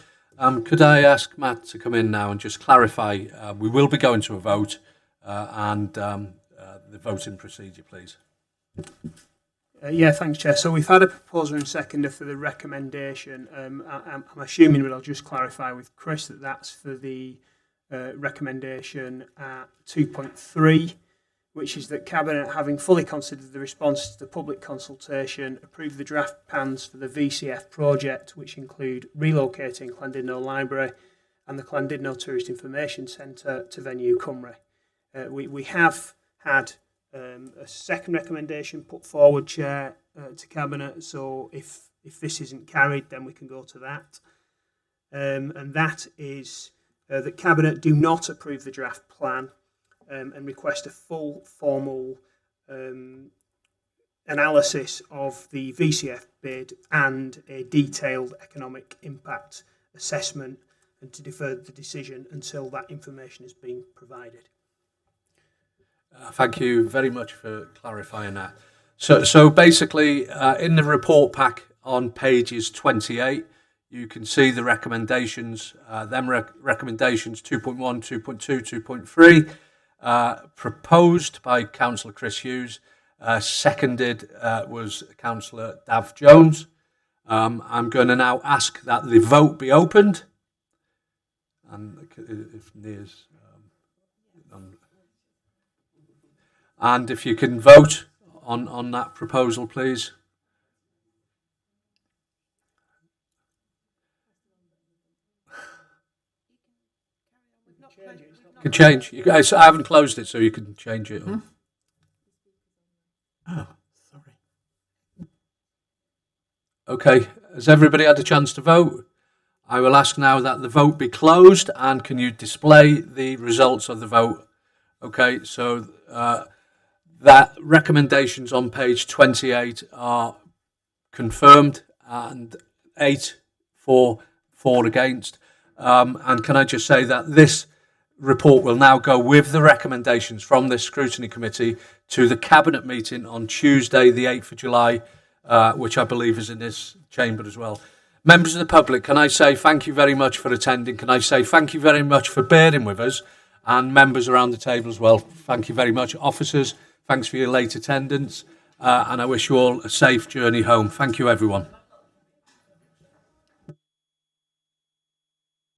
[SPEAKER 2] Could I ask Matt to come in now and just clarify? We will be going to a vote and the voting procedure, please.
[SPEAKER 1] Yeah, thanks, Chair. So we've had a proposer and seconder for the recommendation. I'm assuming, but I'll just clarify with Chris that that's for the recommendation at 2.3, which is that Cabinet, having fully considered the response to the public consultation, approve the draft plans for the VCF project, which include relocating Llandudno Library and the Llandudno Tourist Information Centre to Venue Cymru. We have had a second recommendation put forward, Chair, to Cabinet, so if this isn't carried, then we can go to that. And that is that Cabinet do not approve the draft plan and request a full formal analysis of the VCF bid and a detailed economic impact assessment, and to defer the decision until that information has been provided.
[SPEAKER 2] Thank you very much for clarifying that. So basically, in the report pack on pages 28, you can see the recommendations, recommendations 2.1, 2.2, 2.3, proposed by Councillor Chris Hughes, seconded was Councillor Dav Jones. I'm going to now ask that the vote be opened. And if Nia's and if you can vote on that proposal, please. You can change. You guys, I haven't closed it, so you can change it.
[SPEAKER 21] Oh, sorry.
[SPEAKER 2] Okay, has everybody had a chance to vote? I will ask now that the vote be closed, and can you display the results of the vote? Okay, so that recommendations on page 28 are confirmed, and 8 for 4 against. And can I just say that this report will now go with the recommendations from this scrutiny committee to the Cabinet meeting on Tuesday, the 8th of July, which I believe is in this chamber as well. Members of the public, can I say thank you very much for attending? Can I say thank you very much for bearing with us? And members around the table as well, thank you very much. Officers, thanks for your late attendance. And I wish you all a safe journey home. Thank you, everyone.